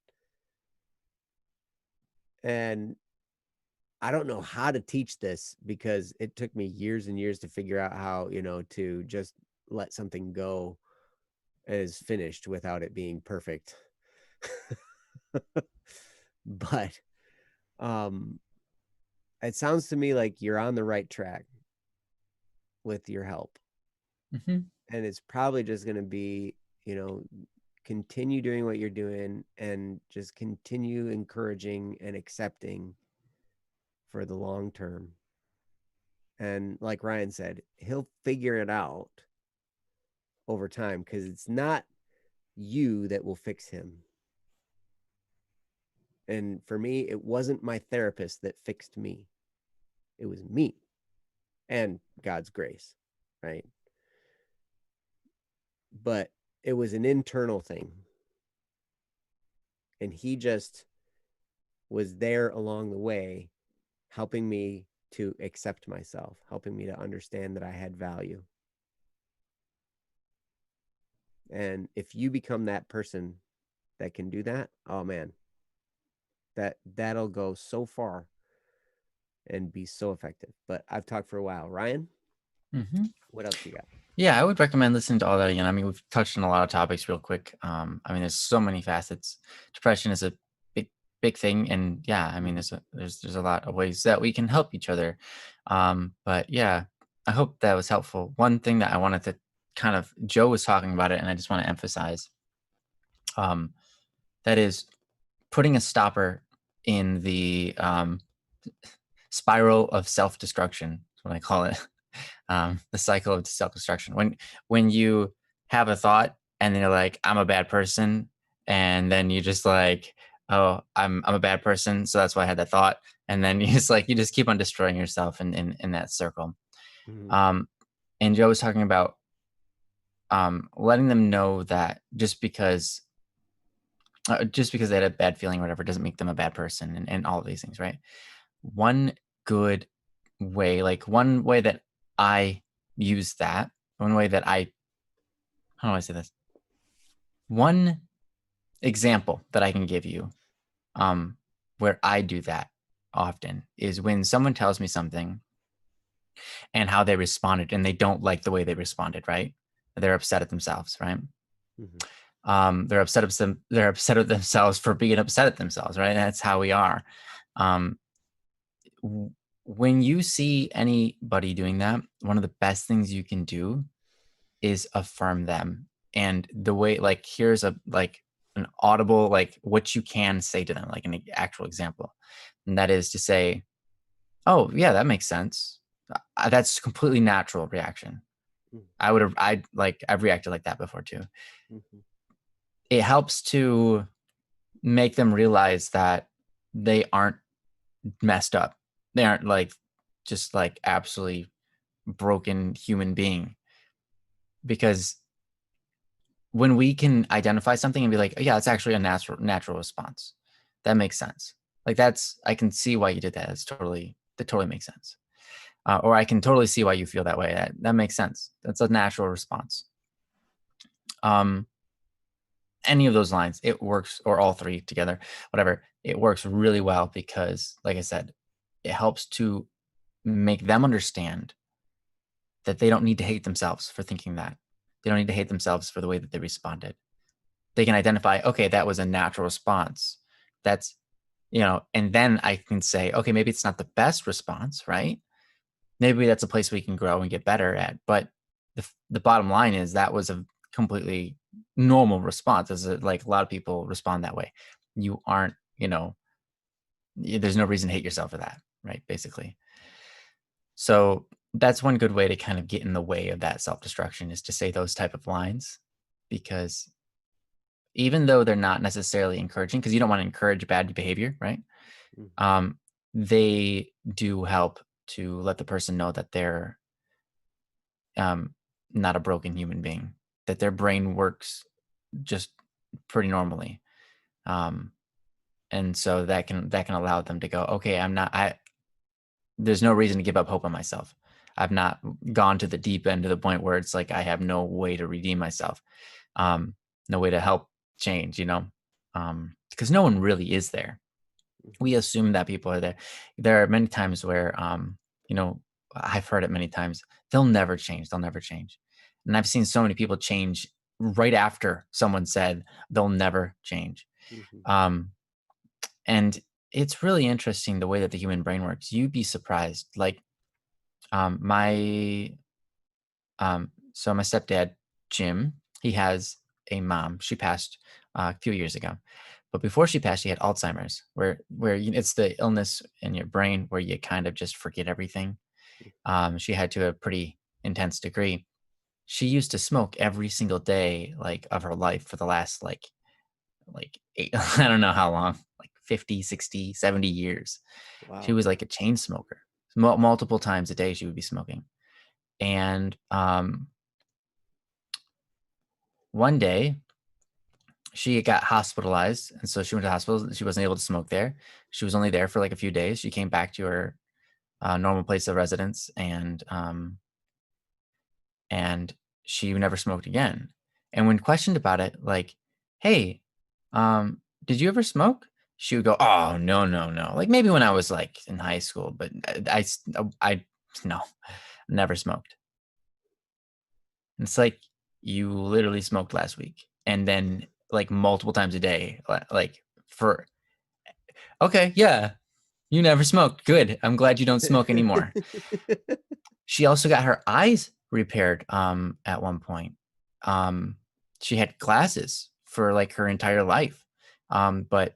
And I don't know how to teach this because it took me years and years to figure out how, you know, to just let something go as finished without it being perfect. But it sounds to me like you're on the right track with your help. Mm-hmm. And it's probably just going to be, you know, continue doing what you're doing and just continue encouraging and accepting for the long term. And like Ryan said, he'll figure it out over time because it's not you that will fix him. And for me, it wasn't my therapist that fixed me. It was me and God's grace, right? But it was an internal thing. And he just was there along the way, helping me to accept myself, helping me to understand that I had value. And if you become that person that can do that, oh man, that'll go so far and be so effective. But I've talked for a while. Ryan, what else you got? Yeah, I would recommend listening to all that again. I mean, we've touched on a lot of topics real quick. I mean, there's so many facets. Depression is a big thing, and yeah, I mean, there's a lot of ways that we can help each other. But yeah, I hope that was helpful. One thing that I wanted to kind of, Joe was talking about it, and I just want to emphasize, that is putting a stopper in the spiral of self-destruction. That's what I call it. The cycle of self-destruction. When you have a thought and then you're like, I'm a bad person, and then you just like, oh, I'm a bad person, so that's why I had that thought, and then you just keep on destroying yourself in that circle. Mm-hmm. And Joe was talking about letting them know that just because they had a bad feeling or whatever doesn't make them a bad person, and all of these things, right? One good way, like one way that I use that, one way that how do I say this? One example that I can give you where I do that often is when someone tells me something and how they responded, and they don't like the way they responded, right? They're upset at themselves, right? They're upset at themselves for being upset at themselves, right? That's how we are. Um, when you see anybody doing that, one of the best things you can do is affirm them. And the way, like, here's an audible, like, what you can say to them, like an actual example. And that is to say, oh yeah, that makes sense. That's a completely natural reaction. I've reacted like that before too. It helps to make them realize that they aren't messed up. They aren't like just like absolutely broken human being. Because when we can identify something and be like, oh, yeah, it's actually a natural response. That makes sense. Like I can see why you did that. That totally makes sense. Or I can totally see why you feel that way. That makes sense. That's a natural response. Any of those lines, it works, or all three together, whatever. It works really well because, like I said, it helps to make them understand that they don't need to hate themselves for thinking that. They don't need to hate themselves for the way that they responded. They can identify, okay, that was a natural response. That's, and then I can say, okay, maybe it's not the best response, right? Maybe that's a place we can grow and get better at. But the bottom line is that was a completely normal response. Like a lot of people respond that way. You aren't, there's no reason to hate yourself for that, right? Basically. So that's one good way to kind of get in the way of that self-destruction, is to say those type of lines, because even though they're not necessarily encouraging, because you don't want to encourage bad behavior, right? They do help to let the person know that they're not a broken human being, that their brain works just pretty normally. And so that can allow them to go, okay, there's no reason to give up hope on myself. I've not gone to the deep end to the point where it's like I have no way to redeem myself, no way to help change, because no one really is there. We assume that people are there. There are many times where, I've heard it many times, they'll never change. They'll never change. And I've seen so many people change right after someone said they'll never change. And it's really interesting the way that the human brain works. You'd be surprised. Like, my stepdad, Jim, he has a mom. She passed a few years ago. But before she passed, she had Alzheimer's, where it's the illness in your brain where you kind of just forget everything. She had to a pretty intense degree. She used to smoke every single day, like, of her life for the last like 8, I don't know how long, like 50, 60, 70 years. Wow. She was like a chain smoker. Multiple times a day she would be smoking. And one day she got hospitalized, and so she went to hospital. She wasn't able to smoke there. She was only there for like a few days. She came back to her normal place of residence, and she never smoked again. And when questioned about it, like, hey, did you ever smoke? She would go, oh, no. Like maybe when I was like in high school, but I no, never smoked. And it's like, you literally smoked last week, and then like multiple times a day, like okay, yeah, you never smoked. Good. I'm glad you don't smoke anymore. She also got her eyes repaired at one point. She had glasses for like her entire life. But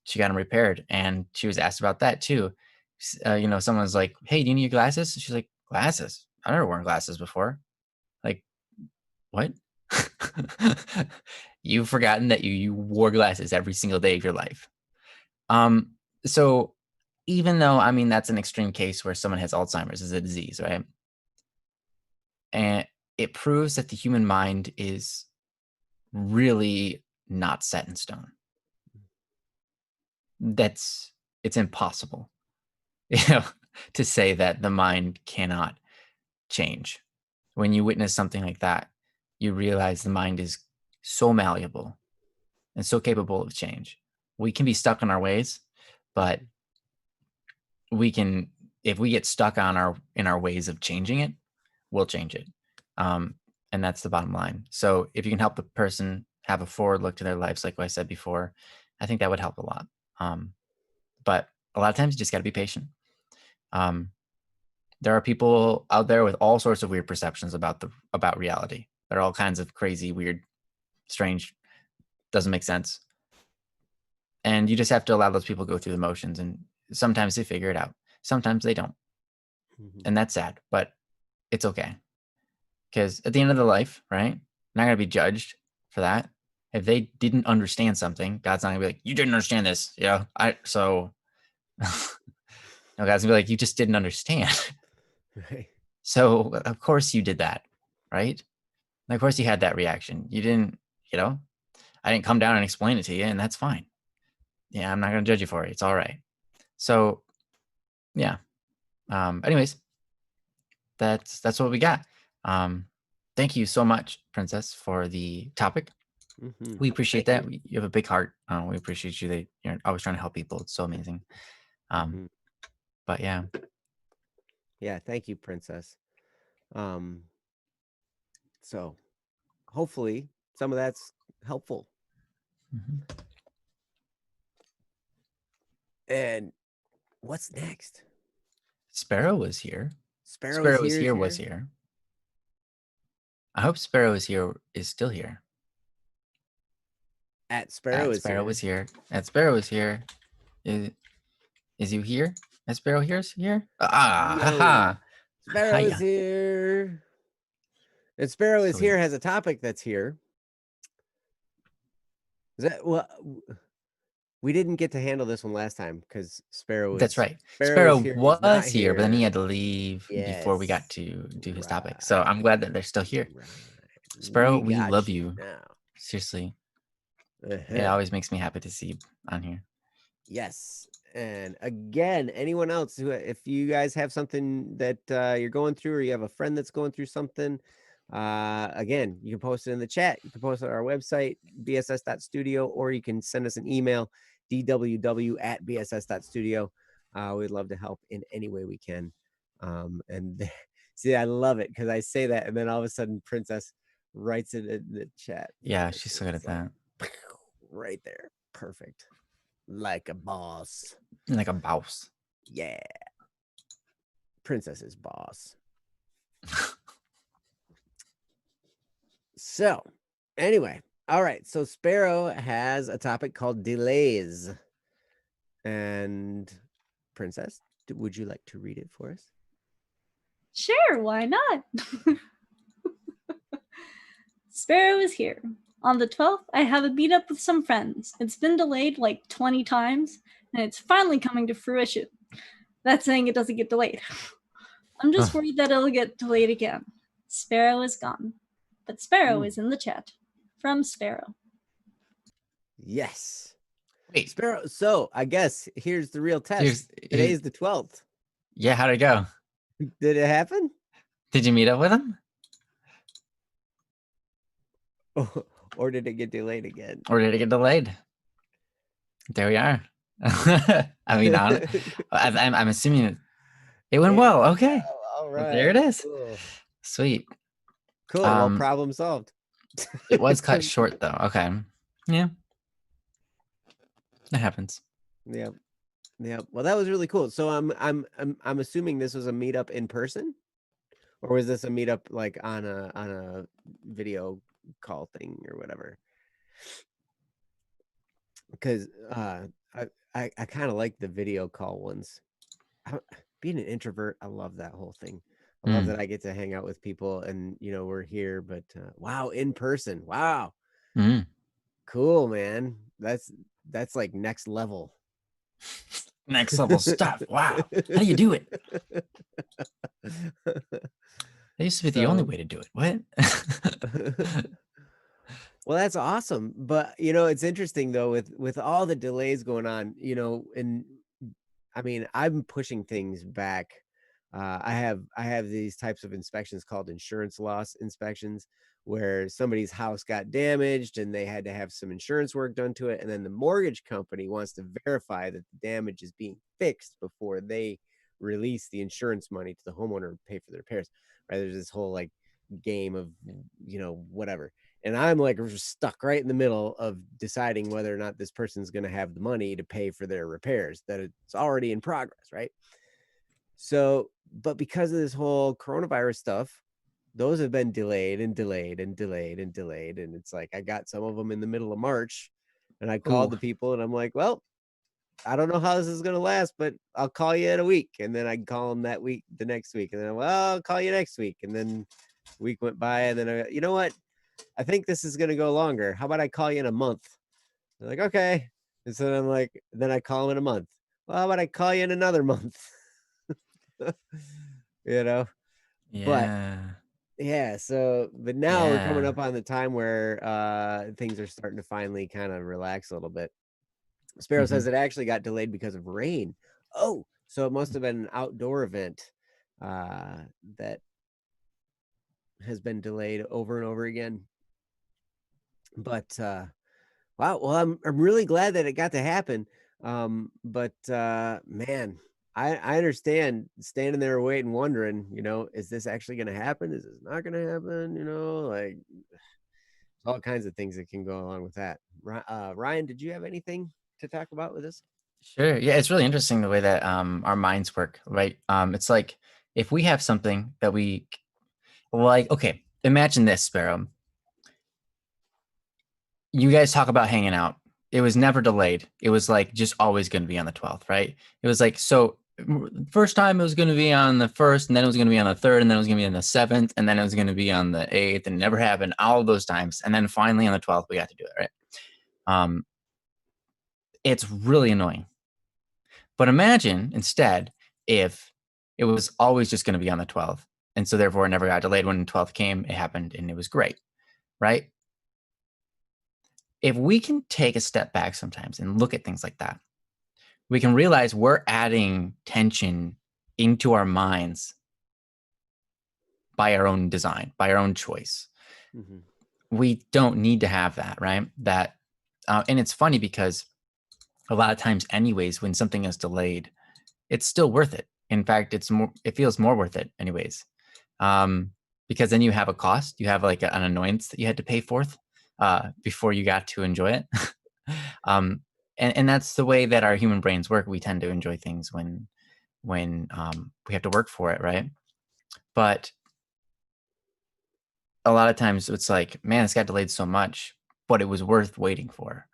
she got them repaired, and she was asked about that too. Someone's like, hey, do you need your glasses? She's like, glasses? I've never worn glasses before. Like, what? You've forgotten that you wore glasses every single day of your life. So even though, I mean, that's an extreme case where someone has Alzheimer's as a disease, right? And it proves that the human mind is really not set in stone. It's impossible, to say that the mind cannot change. When you witness something like that, you realize the mind is so malleable and so capable of change. We can be stuck in our ways, but we can if we get stuck on in our ways of changing it, we'll change it. And that's the bottom line. So if you can help the person have a forward look to their lives, like I said before, I think that would help a lot. But a lot of times you just got to be patient. There are people out there with all sorts of weird perceptions about reality. There are all kinds of crazy, weird, strange, doesn't make sense. And you just have to allow those people go through the motions, and sometimes they figure it out. Sometimes they don't. And that's sad, but it's okay. Because at the end of the life, right? Not going to be judged for that. If they didn't understand something, God's not going to be like, you didn't understand this. No, God's going to be like, you just didn't understand. Right. So of course you did that, right? And of course you had that reaction. You didn't, I didn't come down and explain it to you, and that's fine. Yeah, I'm not going to judge you for it. It's all right. So yeah. Anyways, that's what we got. Thank you so much, Princess, for the topic. We appreciate that. You have a big heart. We appreciate you that you're always trying to help people. It's so amazing. But yeah. Yeah, thank you, Princess. So hopefully some of that's helpful. And what's next? Sparrow was here. Sparrow was here. I hope Sparrow is still here. Sparrow was here. Sparrow is here. Is you here? Sparrow here's here? Haha. Sparrow is here. And Sparrow is here has a topic that's here. Is that we didn't get to handle this one last time because Sparrow was. That's right. Sparrow was here, but then he had to leave before we got to do his topic. So I'm glad that they're still here. Right. Sparrow, we love you. Seriously. It always makes me happy to see you on here. Yes. And again, anyone else who, if you guys have something that you're going through, or you have a friend that's going through something, again, you can post it in the chat. You can post it on our website, bss.studio, or you can send us an email, dww@bss.studio. We'd love to help in any way we can. And see, I love it because I say that, and then all of a sudden Princess writes it in the chat. Yeah, she's so good at that. Right there. Perfect. Like a boss. Like a boss. Yeah. Princess is boss. So, anyway. All right. So, Sparrow has a topic called delays. And, Princess, would you like to read it for us? Sure. Why not? Sparrow is here. On the 12th, I have a meetup with some friends. It's been delayed like 20 times, and it's finally coming to fruition. That's saying it doesn't get delayed. I'm just worried that it'll get delayed again. Sparrow is gone, but Sparrow is in the chat. From Sparrow. Yes. Wait. Sparrow. So, I guess here's the real test. Today is the 12th. Yeah, how'd it go? Did it happen? Did you meet up with him? Or did it get delayed again? There we are. I mean, I'm assuming it went well. Okay. All right. There it is. Cool. Sweet. Cool. Well, problem solved. It was cut short though. Okay. Yeah. It happens. Yeah. Well, that was really cool. So I'm assuming this was a meetup in person, or was this a meetup like on a video call thing or whatever? Because I kind of like the video call ones. Being an introvert, I love that whole thing. I love that I get to hang out with people, and we're here. But wow, in person, wow, cool, man. That's like next level. Next level stuff. Wow, how do you do it? That used to be the only way to do it. What? Well, that's awesome. But it's interesting though with all the delays going on, and I mean, I'm pushing things back. I have these types of inspections called insurance loss inspections, where somebody's house got damaged and they had to have some insurance work done to it, and then the mortgage company wants to verify that the damage is being fixed before they release the insurance money to the homeowner to pay for the repairs. Right? There's this whole like game of, whatever. And I'm like stuck right in the middle of deciding whether or not this person's going to have the money to pay for their repairs that it's already in progress. Right. So, but because of this whole coronavirus stuff, those have been delayed and delayed and delayed and delayed. And it's like, I got some of them in the middle of March and I called the people and I'm like, well, I don't know how this is going to last, but I'll call you in a week. And then I call them that week, the next week. And then, well, I'll call you next week. And then a week went by and then you know what? I think this is going to go longer. How about I call you in a month? They're like, okay. And so I'm like, then I call them in a month. Well, how about I call you in another month? Yeah. But yeah. So, but now we're coming up on the time where things are starting to finally kind of relax a little bit. Sparrow says it actually got delayed because of rain. Oh, so it must have been an outdoor event that has been delayed over and over again. But wow, well, I'm really glad that it got to happen. But man, I understand standing there waiting, wondering, is this actually going to happen? Is this not going to happen? Like all kinds of things that can go along with that. Ryan, did you have anything to talk about with this? Sure. Yeah, it's really interesting the way that our minds work, right? It's like if we have something that we like, okay, imagine this, Sparrow. You guys talk about hanging out. It was never delayed. It was like just always going to be on the 12th, right? It was like, so first time it was going to be on the 1st, and then it was going to be on the 3rd, and then it was going to be on the 7th, and then it was going to be on the 8th, and it never happened all of those times. And then finally on the 12th, we got to do it, right? It's really annoying. But imagine instead if it was always just going to be on the 12th. And so therefore it never got delayed. When the 12th came, it happened and it was great, right? If we can take a step back sometimes and look at things like that, we can realize we're adding tension into our minds by our own design, by our own choice. We don't need to have that, right? And it's funny because a lot of times anyways, when something is delayed, it's still worth it. In fact, it feels more worth it anyways. Because then you have a cost, you have like an annoyance that you had to pay forth before you got to enjoy it. And that's the way that our human brains work. We tend to enjoy things when we have to work for it, right? But a lot of times it's like, man, this got delayed so much, but it was worth waiting for.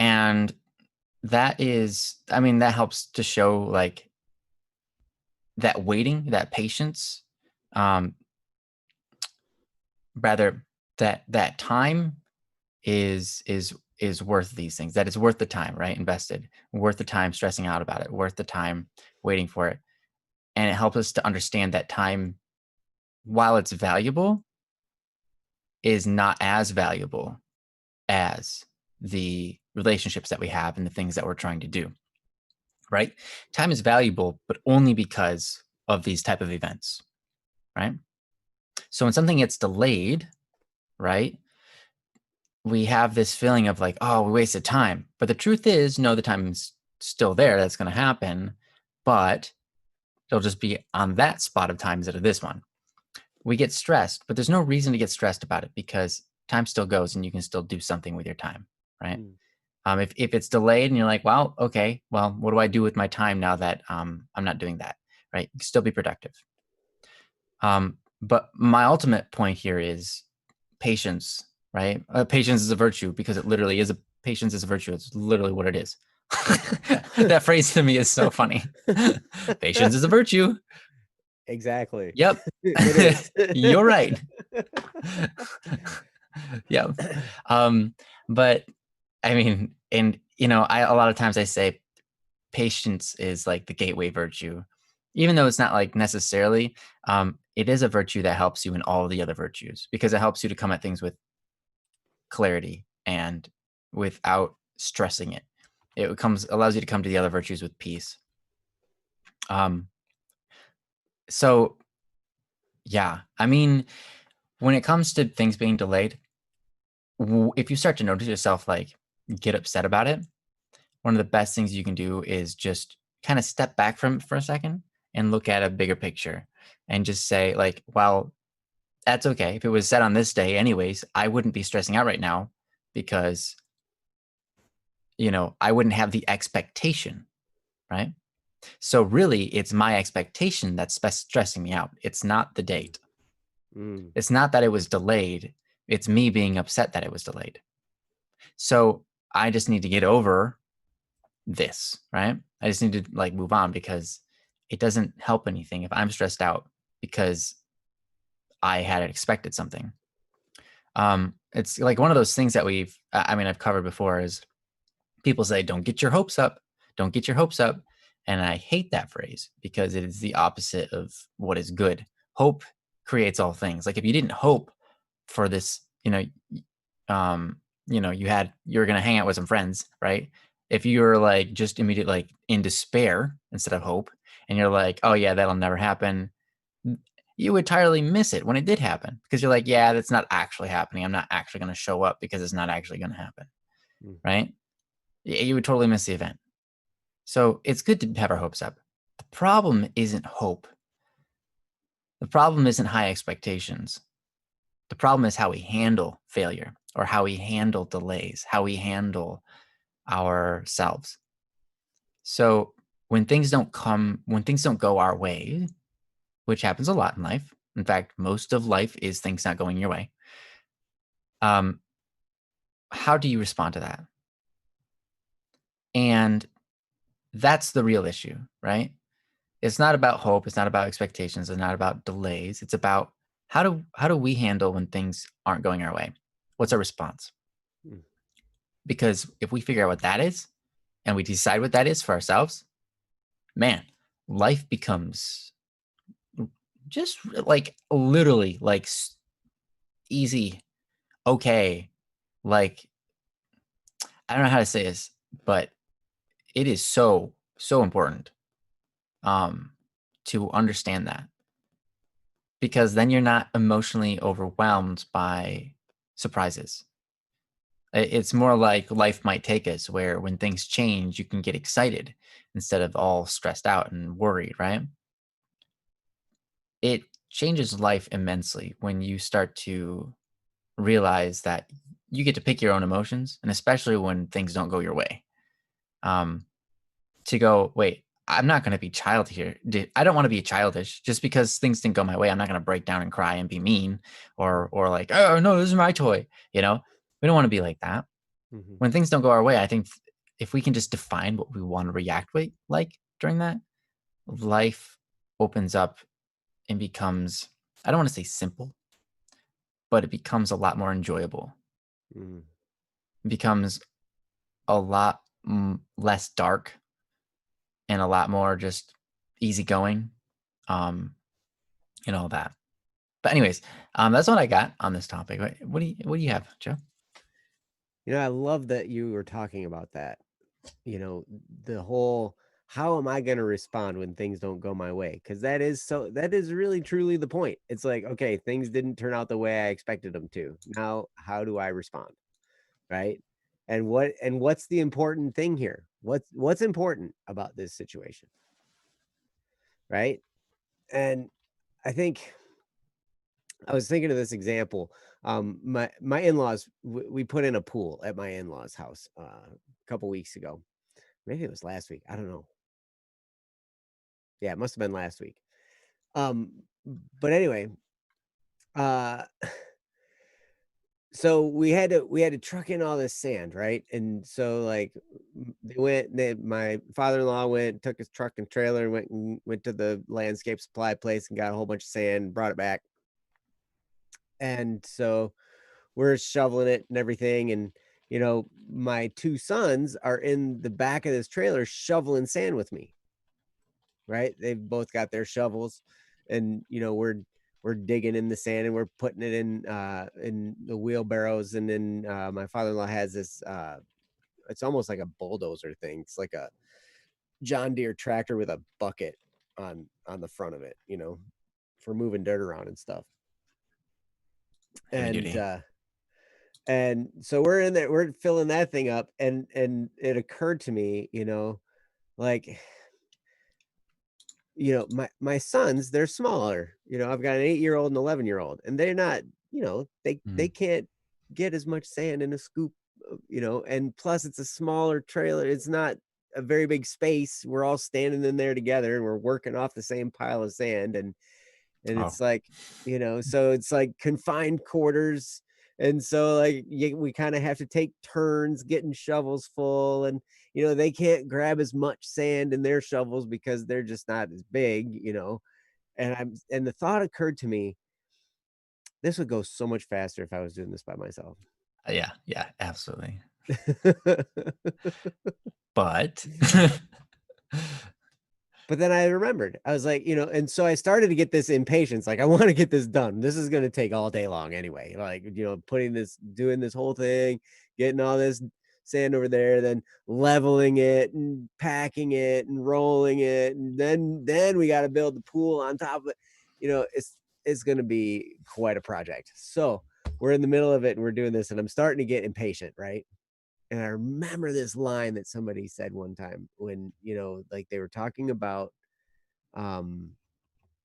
And that helps to show like that waiting, that patience, rather that time is worth these things. That is worth the time, right? Invested, worth the time stressing out about it, worth the time waiting for it. And it helps us to understand that time, while it's valuable, is not as valuable as the relationships that we have and the things that we're trying to do, right? Time is valuable, but only because of these type of events, right? So when something gets delayed, right, we have this feeling of like, oh, we wasted time. But the truth is, no, the time's still there. That's going to happen, but it'll just be on that spot of time instead of this one. We get stressed, but there's no reason to get stressed about it because time still goes and you can still do something with your time, right? If it's delayed and you're like, well, okay, well, what do I do with my time now that I'm not doing that, right? You can still be productive. But my ultimate point here is patience, right? Patience is a virtue because it literally is patience is a virtue. It's literally what it is. That phrase to me is so funny. Patience is a virtue. Exactly. Yep. You're right. Yeah. But I mean, and a lot of times I say patience is like the gateway virtue, even though it's not like necessarily, it is a virtue that helps you in all the other virtues because it helps you to come at things with clarity and without stressing it. It allows you to come to the other virtues with peace. So yeah, I mean, when it comes to things being delayed, if you start to notice yourself like get upset about it, one of the best things you can do is just kind of step back from it for a second and look at a bigger picture and just say like, well, that's okay. If it was set on this day anyways, I wouldn't be stressing out right now because, I wouldn't have the expectation, right? So really, it's my expectation that's stressing me out. It's not the date. Mm. It's not that it was delayed. It's me being upset that it was delayed. So I just need to get over this, right? I just need to like move on because it doesn't help anything if I'm stressed out because I had expected something. It's like one of those things that I've covered before is people say, don't get your hopes up. Don't get your hopes up. And I hate that phrase because it is the opposite of what is good. Hope creates all things. Like if you didn't hope for this, you were going to hang out with some friends, right? If you were like just immediately like in despair instead of hope, and you're like, oh yeah, that'll never happen, you would entirely miss it when it did happen because you're like, yeah, that's not actually happening. I'm not actually going to show up because it's not actually going to happen, right? You would totally miss the event. So it's good to have our hopes up. The problem isn't hope. The problem isn't high expectations. The problem is how we handle failure or how we handle delays, how we handle ourselves. So when things don't go our way, which happens a lot in life. In fact, most of life is things not going your way. How do you respond to that? And that's the real issue, right? It's not about hope. It's not about expectations. It's not about delays. It's about how do we handle when things aren't going our way? What's our response? Because if we figure out what that is and we decide what that is for ourselves, man, life becomes just like literally like easy, okay. Like, I don't know how to say this, but it is so important to understand that, because then you're not emotionally overwhelmed by surprises. It's more like life might take us, where when things change, you can get excited instead of all stressed out and worried, right? It changes life immensely when you start to realize that you get to pick your own emotions, and especially when things don't go your way. To go, wait, I'm not going to be child here. I don't want to be childish. Just because things didn't go my way, I'm not going to break down and cry and be mean or like, oh no, this is my toy. We don't want to be like that. Mm-hmm. When things don't go our way, I think if we can just define what we want to react with, like during that, life opens up and becomes, I don't want to say simple, but it becomes a lot more enjoyable. Mm. It becomes a lot less dark and a lot more just easygoing, and all that. But anyways, that's what I got on this topic. What do you have, Joe? I love that you were talking about that. The whole, how am I going to respond when things don't go my way? Because that is really truly the point. It's like, okay, things didn't turn out the way I expected them to. Now, how do I respond? Right. And what's the important thing here? What's important about this situation? Right. And I think I was thinking of this example. My in-laws, we put in a pool at my in-laws' house a couple weeks ago. Maybe it was last week. I don't know. Yeah, it must have been last week. But anyway, so we had to truck in all this sand, right? And so like my father-in-law took his truck and trailer and went to the landscape supply place and got a whole bunch of sand, brought it back. And so we're shoveling it and everything. And, my two sons are in the back of this trailer shoveling sand with me. Right. They've both got their shovels, and, we're digging in the sand and we're putting it in the wheelbarrows. And then my father-in-law has this, it's almost like a bulldozer thing. It's like a John Deere tractor with a bucket on the front of it, for moving dirt around and stuff. And so we're in there, we're filling that thing up, and it occurred to me, like, you know, my sons, they're smaller. You know, I've got an 8-year-old and 11-year-old, and they're not, you know, they can't get as much sand in a scoop, you know, and plus it's a smaller trailer. It's not a very big space. We're all standing in there together and we're working off the same pile of sand, and Oh, it's like, you know, so it's like confined quarters. And so like we kind of have to take turns getting shovels full, and you know, they can't grab as much sand in their shovels because they're just not as big, you know. And the thought occurred to me, this would go so much faster if I was doing this by myself. yeah, yeah, absolutely. But But then I remembered, I was like, you know, and so I started to get this impatience. Like, I want to get this done. This is going to take all day long anyway. Like, you know, doing this whole thing, getting all this sand over there, then leveling it and packing it and rolling it. And then we got to build the pool on top of it. You know, it's going to be quite a project. So we're in the middle of it and we're doing this, and I'm starting to get impatient, right? And I remember this line that somebody said one time when, you know, like they were talking about um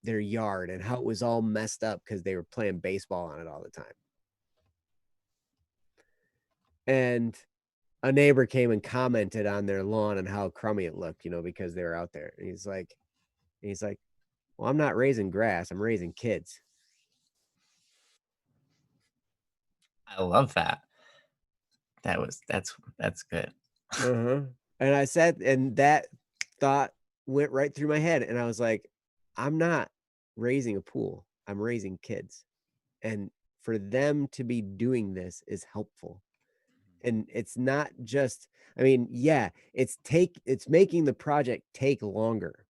their yard and how it was all messed up because they were playing baseball on it all the time. And a neighbor came and commented on their lawn and how crummy it looked, you know, because they were out there. And he's like, well, I'm not raising grass, I'm raising kids. I love that. That's good. Uh-huh. And I said, and that thought went right through my head. And I was like, I'm not raising a pool, I'm raising kids. And for them to be doing this is helpful. And it's not just, I mean, yeah, it's making the project take longer,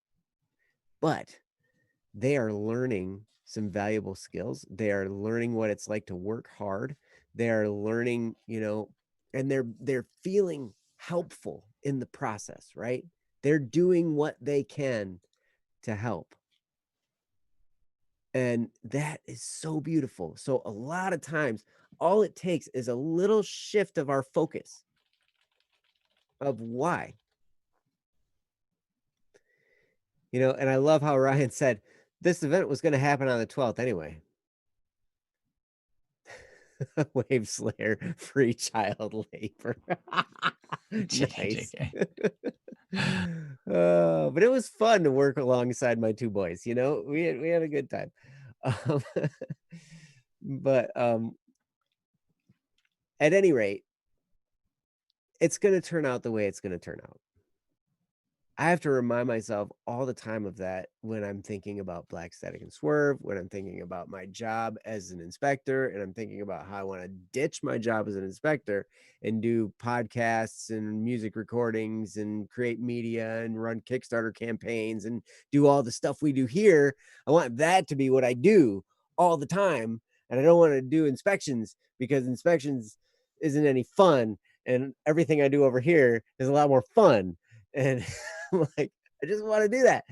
but they are learning some valuable skills. They are learning what it's like to work hard. They are learning, you know, and they're feeling helpful in the process, right? They're doing what they can to help. And that is so beautiful. So a lot of times, all it takes is a little shift of our focus of why. You know, and I love how Ryan said this event was going to happen on the 12th anyway. Wave Slayer, free child labor. Nice. But it was fun to work alongside my two boys. You know, we had a good time. Um, but at any rate, it's going to turn out the way it's going to turn out. I have to remind myself all the time of that when I'm thinking about Black Static and Swerve, when I'm thinking about my job as an inspector, and I'm thinking about how I want to ditch my job as an inspector and do podcasts and music recordings and create media and run Kickstarter campaigns and do all the stuff we do here. I want that to be what I do all the time. And I don't want to do inspections because inspections isn't any fun. And everything I do over here is a lot more fun. And I'm like, I just want to do that.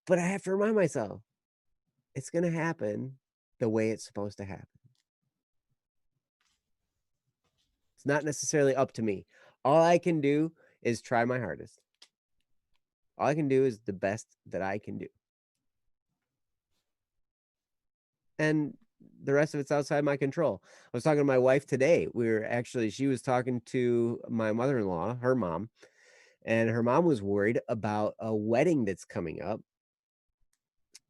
But I have to remind myself, it's going to happen the way it's supposed to happen. It's not necessarily up to me. All I can do is try my hardest. All I can do is the best that I can do. And the rest of it's outside my control. I was talking to my wife today. She was talking to my mother-in-law, her mom, and her mom was worried about a wedding that's coming up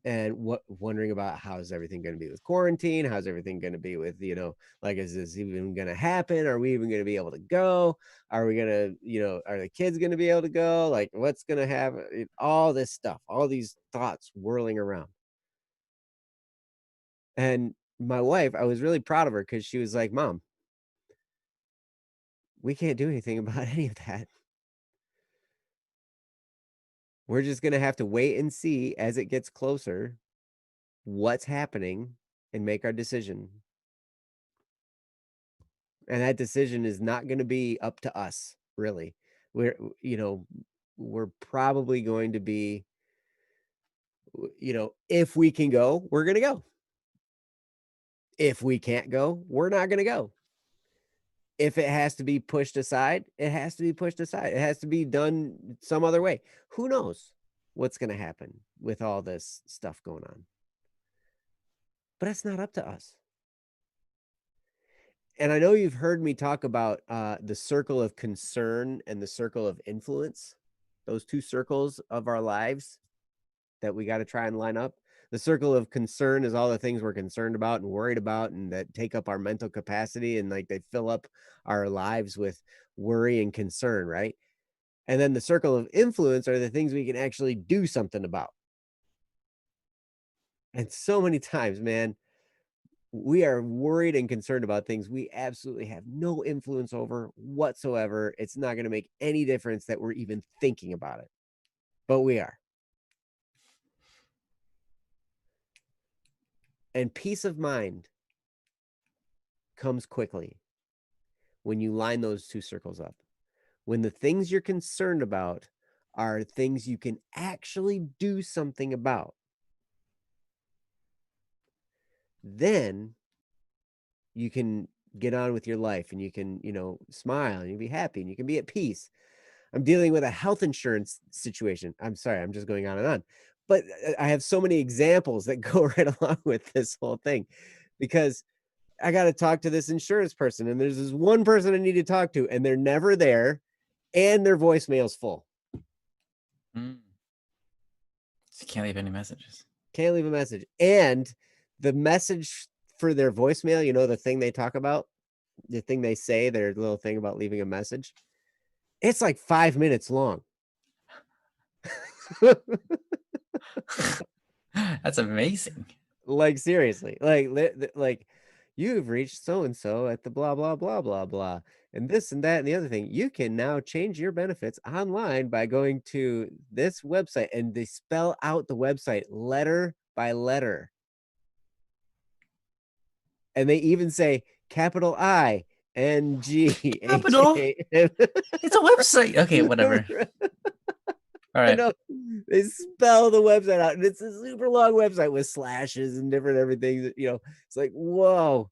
and wondering about how's everything going to be with quarantine, how's everything going to be with, you know, like, is this even going to happen? Are we even going to be able to go? Are we going to, you know, are the kids going to be able to go? Like, what's going to happen? All this stuff, all these thoughts whirling around. And my wife, I was really proud of her because she was like, Mom, we can't do anything about any of that. We're just going to have to wait and see as it gets closer what's happening and make our decision. And that decision is not going to be up to us, really. We're probably going to be, you know, if we can go, we're going to go. If we can't go, we're not going to go. If it has to be pushed aside, it has to be pushed aside. It has to be done some other way. Who knows? what's going to happen with all this stuff going on. But it's not up to us. And I know you've heard me talk about the circle of concern and the circle of influence, those two circles of our lives that we got to try and line up. The circle of concern is all the things we're concerned about and worried about and that take up our mental capacity, and like they fill up our lives with worry and concern, right? And then the circle of influence are the things we can actually do something about. And so many times, man, we are worried and concerned about things we absolutely have no influence over whatsoever. It's not going to make any difference that we're even thinking about it, but we are. And peace of mind comes quickly when you line those two circles up. When the things you're concerned about are things you can actually do something about, then you can get on with your life and you can, smile and you can be happy and you can be at peace. I'm dealing with a health insurance situation. I'm sorry, I'm just going on and on. But I have so many examples that go right along with this whole thing, because I got to talk to this insurance person, and there's this one person I need to talk to, and they're never there, and their voicemail's full. So you can't leave any messages. Can't leave a message. And the message for their voicemail, the thing they talk about, the thing they say, their little thing about leaving a message, it's like 5 minutes long. That's amazing. Like, seriously, like you've reached so-and-so at the blah, blah, blah, blah, blah, and this and that and the other thing. You can now change your benefits online by going to this website, and they spell out the website letter by letter. And they even say capital I-N-G. Capital? It's a website. Okay, whatever. All right. I know they spell the website out, and it's a super long website with slashes and different everything. It's like, whoa.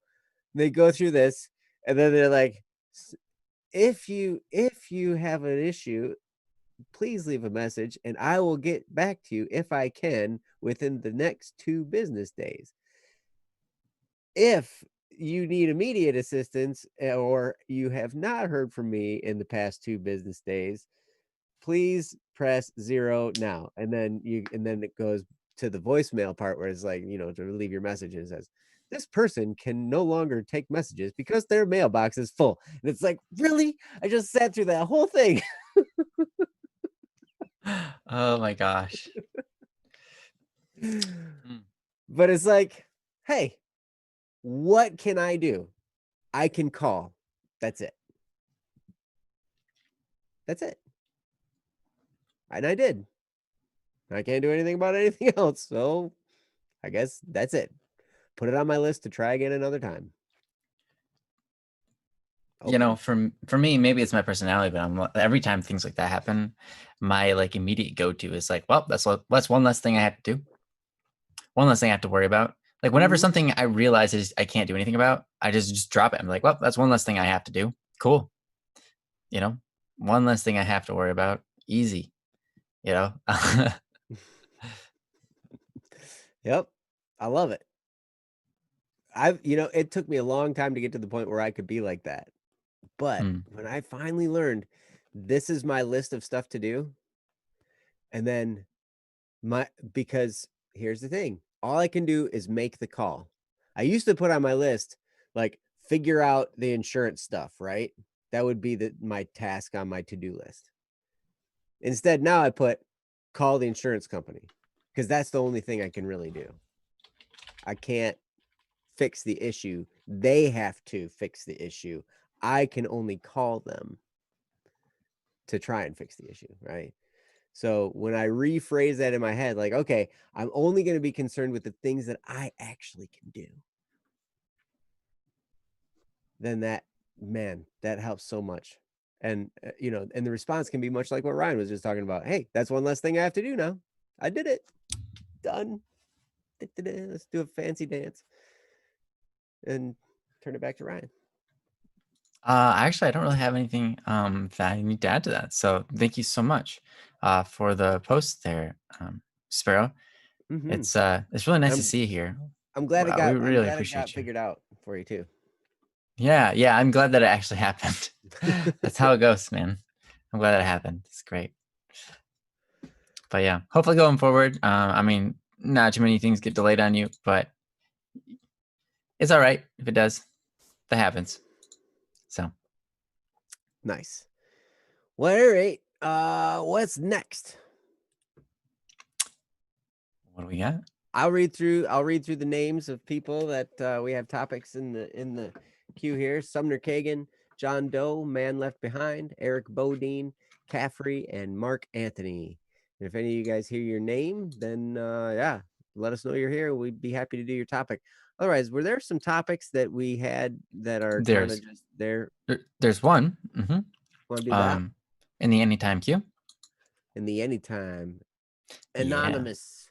They go through this, and then they're like, if you have an issue, please leave a message, and I will get back to you if I can within the next 2 business days. If you need immediate assistance, or you have not heard from me in the past 2 business days, please press 0 now. And then it goes to the voicemail part where it's like, to leave your message, and it says, this person can no longer take messages because their mailbox is full. And it's like, really? I just sat through that whole thing. Oh my gosh. But it's like, hey, what can I do? I can call. That's it. That's it. And I did. I can't do anything about anything else. So I guess that's it. Put it on my list to try again another time. For me, maybe it's my personality, but every time things like that happen, my immediate go-to is like, well, that's one less thing I have to do. One less thing I have to worry about. Like whenever something I realize is I can't do anything about, I just drop it. I'm like, well, that's one less thing I have to do. Cool. One less thing I have to worry about. Easy. Yep. I love it. It took me a long time to get to the point where I could be like that. But when I finally learned this is my list of stuff to do, and then because here's the thing, all I can do is make the call. I used to put on my list, like, figure out the insurance stuff, right? That would be my task on my to-do list. Instead, now I put call the insurance company, because that's the only thing I can really do. I can't fix the issue. They have to fix the issue. I can only call them to try and fix the issue, right? So when I rephrase that in my head, like, okay, I'm only going to be concerned with the things that I actually can do, then that helps so much. And, and the response can be much like what Ryan was just talking about. Hey, that's one less thing I have to do now. I did it. Done. Let's do a fancy dance and turn it back to Ryan. Actually, I don't really have anything that I need to add to that. So thank you so much. for the post there, Sparrow. Mhm. It's really nice to I'm- see you here. I'm glad it Wow, got. we really I'm glad appreciate it got you. figured out for you too. Yeah, I'm glad that it actually happened. That's how it goes, man. I'm glad it happened. It's great. But yeah, hopefully going forward, I mean, not too many things get delayed on you, but it's all right if it does. That happens. So Nice. Well, all right. What's next? what do we got? I'll read through the names of people that we have topics in the queue here. Sumner Kagan, John Doe, Man Left Behind, Eric Bodine, Caffrey, and Mark Anthony. And if any of you guys hear your name, then yeah, let us know you're here. We'd be happy to do your topic. Otherwise, were there some topics that we had that are kind of just there? There's one. Want to do that In the anytime queue. in the anytime? Yeah. Anonymous.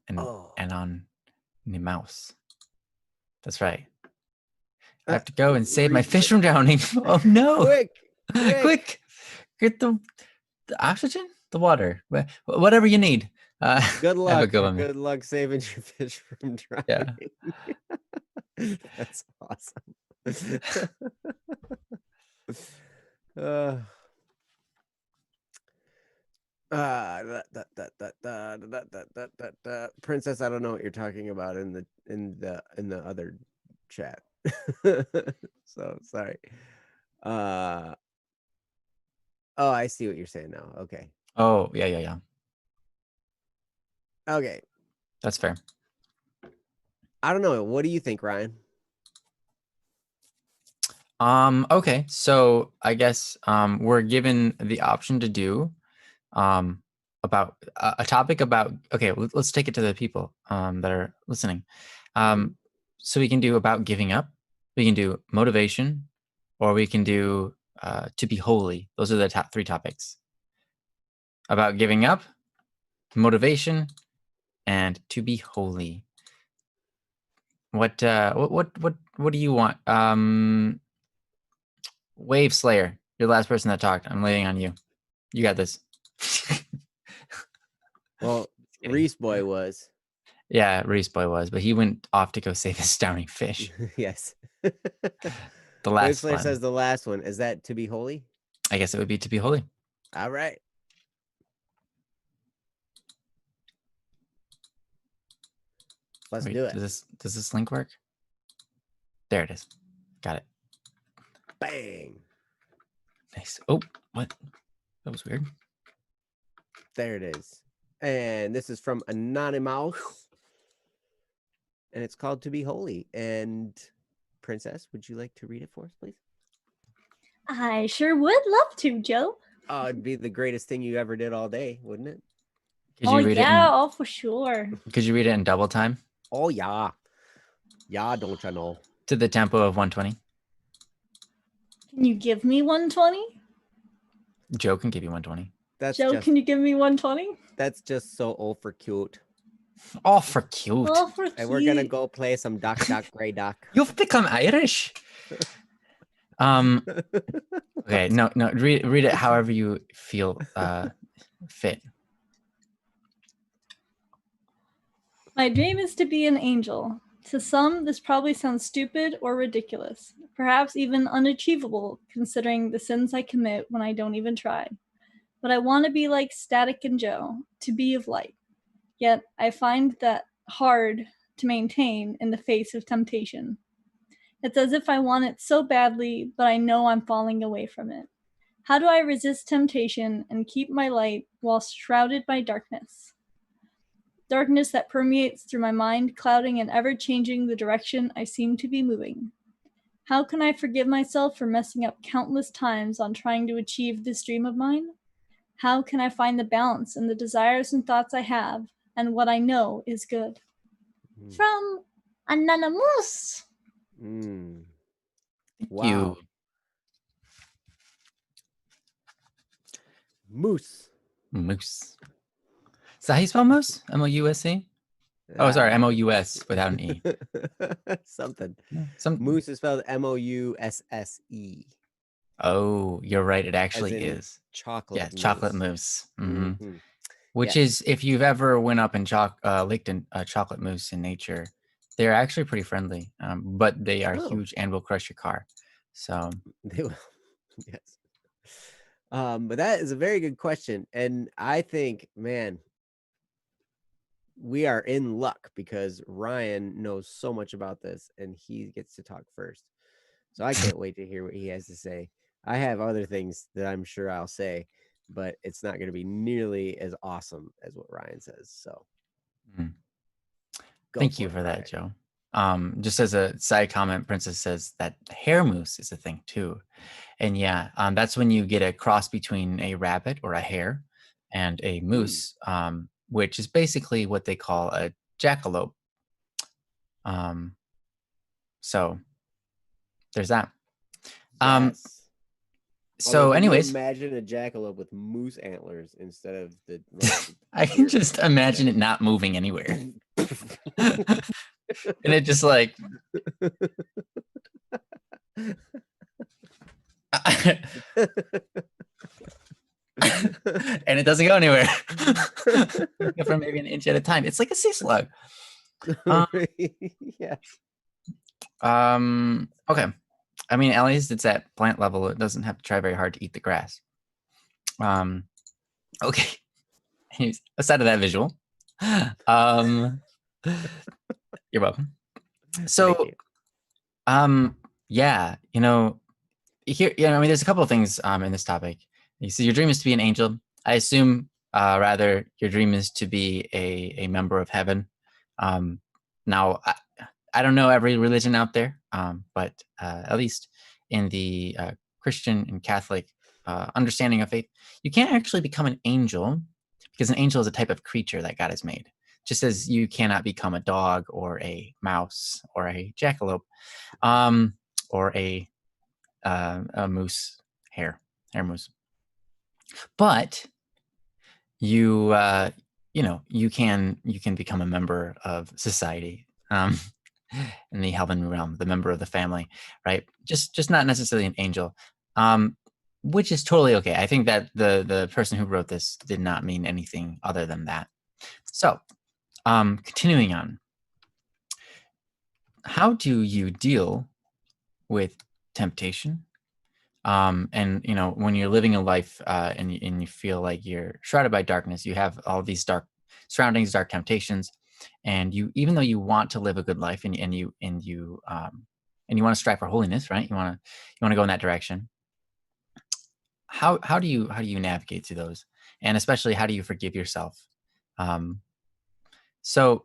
And on the mouse. That's right. I have to go and save my fish from drowning. Oh no! Quick! Get the oxygen, the water, whatever you need. Good luck. Have a good one, man. Good luck saving your fish from drowning. Yeah. That's awesome. uh, Princess, I don't know what you're talking about in the other chat. So sorry. Oh, I see what you're saying now. Okay. Oh, yeah. Okay. That's fair. I don't know. What do you think, Ryan? Okay, so I guess we're given the option to do about a topic about, okay, let's take it to the people that are listening. So we can do about giving up, we can do motivation, or we can do to be holy. Those are the top 3 topics. About giving up, motivation, and to be holy. What do you want? Wave Slayer, you're the last person that talked. I'm waiting on you. You got this. Well, Reese Boy was. Yeah, Reese Boy was, but he went off to go save his drowning fish. Yes. The last Wave Slayer one. says the last one. Is that to be holy? I guess it would be to be holy. All right. Let's do it. Does this link work? There it is. Got it. Bang. Nice. Oh, what? That was weird. There it is. And this is from Anonymous. And it's called To Be Holy. And Princess, would you like to read it for us, please? I sure would love to, Joe. Oh, it'd be the greatest thing you ever did all day, wouldn't it? Could you read it oh, for sure. Could you read it in double time? Oh, yeah. Yeah, don't you know? To the tempo of 120. Can you give me 120? Joe can give you 120. Joe, can you give me 120? That's just so old for cute. Oh, for cute. Oh, for cute. And we're gonna go play some Duck Grey Duck. You've become Irish. Okay, no, read it however you feel fit. My dream is to be an angel. To some, this probably sounds stupid or ridiculous, perhaps even unachievable considering the sins I commit when I don't even try. But I want to be like Static and Joe, to be of light. Yet I find that hard to maintain in the face of temptation. It's as if I want it so badly, but I know I'm falling away from it. How do I resist temptation and keep my light while shrouded by darkness? Darkness that permeates through my mind, clouding and ever changing the direction I seem to be moving. How can I forgive myself for messing up countless times on trying to achieve this dream of mine? How can I find the balance in the desires and thoughts I have and what I know is good? From Anonymous. Wow. You. Moose. Is that how you spell moose? M-O-U-S-E? Oh, sorry, M-O-U-S without an E. Something. Some Moose is spelled M-O-U-S-S-E. Oh, you're right. It as actually in is. chocolate Yeah, chocolate mousse. mousse. Mhm. Which Yes. is, if you've ever went up and licked a chocolate mousse in nature, they're actually pretty friendly, but they are Oh, huge and will crush your car. So they will. Yes. But that is a very good question. And I think, man, we are in luck because Ryan knows so much about this and he gets to talk first. So I can't wait to hear what he has to say. I have other things that I'm sure I'll say, but it's not going to be nearly as awesome as what Ryan says. So mm, go thank for you it, for Ryan. that, Joe. Just as a side comment, Princess says that hair mousse is a thing too. And yeah, that's when you get a cross between a rabbit or a hare and a moose, which is basically what they call a jackalope. So there's that. Yes. Although, So can you anyways, imagine a jackalope with moose antlers instead of the I can just imagine it not moving anywhere. And it just like and it doesn't go anywhere. For maybe an inch at a time. It's like a sea slug. Yes. Okay. I mean, at least it's at plant level. It doesn't have to try very hard to eat the grass. Okay. Anyways, aside of that visual, you're welcome. So, Thank yeah, here, I mean, there's a couple of things in this topic. You see, your dream is to be an angel. I assume, rather, your dream is to be a member of heaven. Now, I don't know every religion out there, but at least in the Christian and Catholic understanding of faith, you can't actually become an angel because an angel is a type of creature that God has made. Just as you cannot become a dog or a mouse or a jackalope or a moose, hair moose. But you you can become a member of society, in the heaven realm, the member of the family, right? Just not necessarily an angel, which is totally okay. I think that the person who wrote this did not mean anything other than that. So continuing on, how do you deal with temptation? And when you're living a life and you feel like you're shrouded by darkness, you have all these dark surroundings, dark temptations, and you, even though you want to live a good life and you want to strive for holiness, right? You want to go in that direction. How do you navigate through those, and especially how do you forgive yourself? So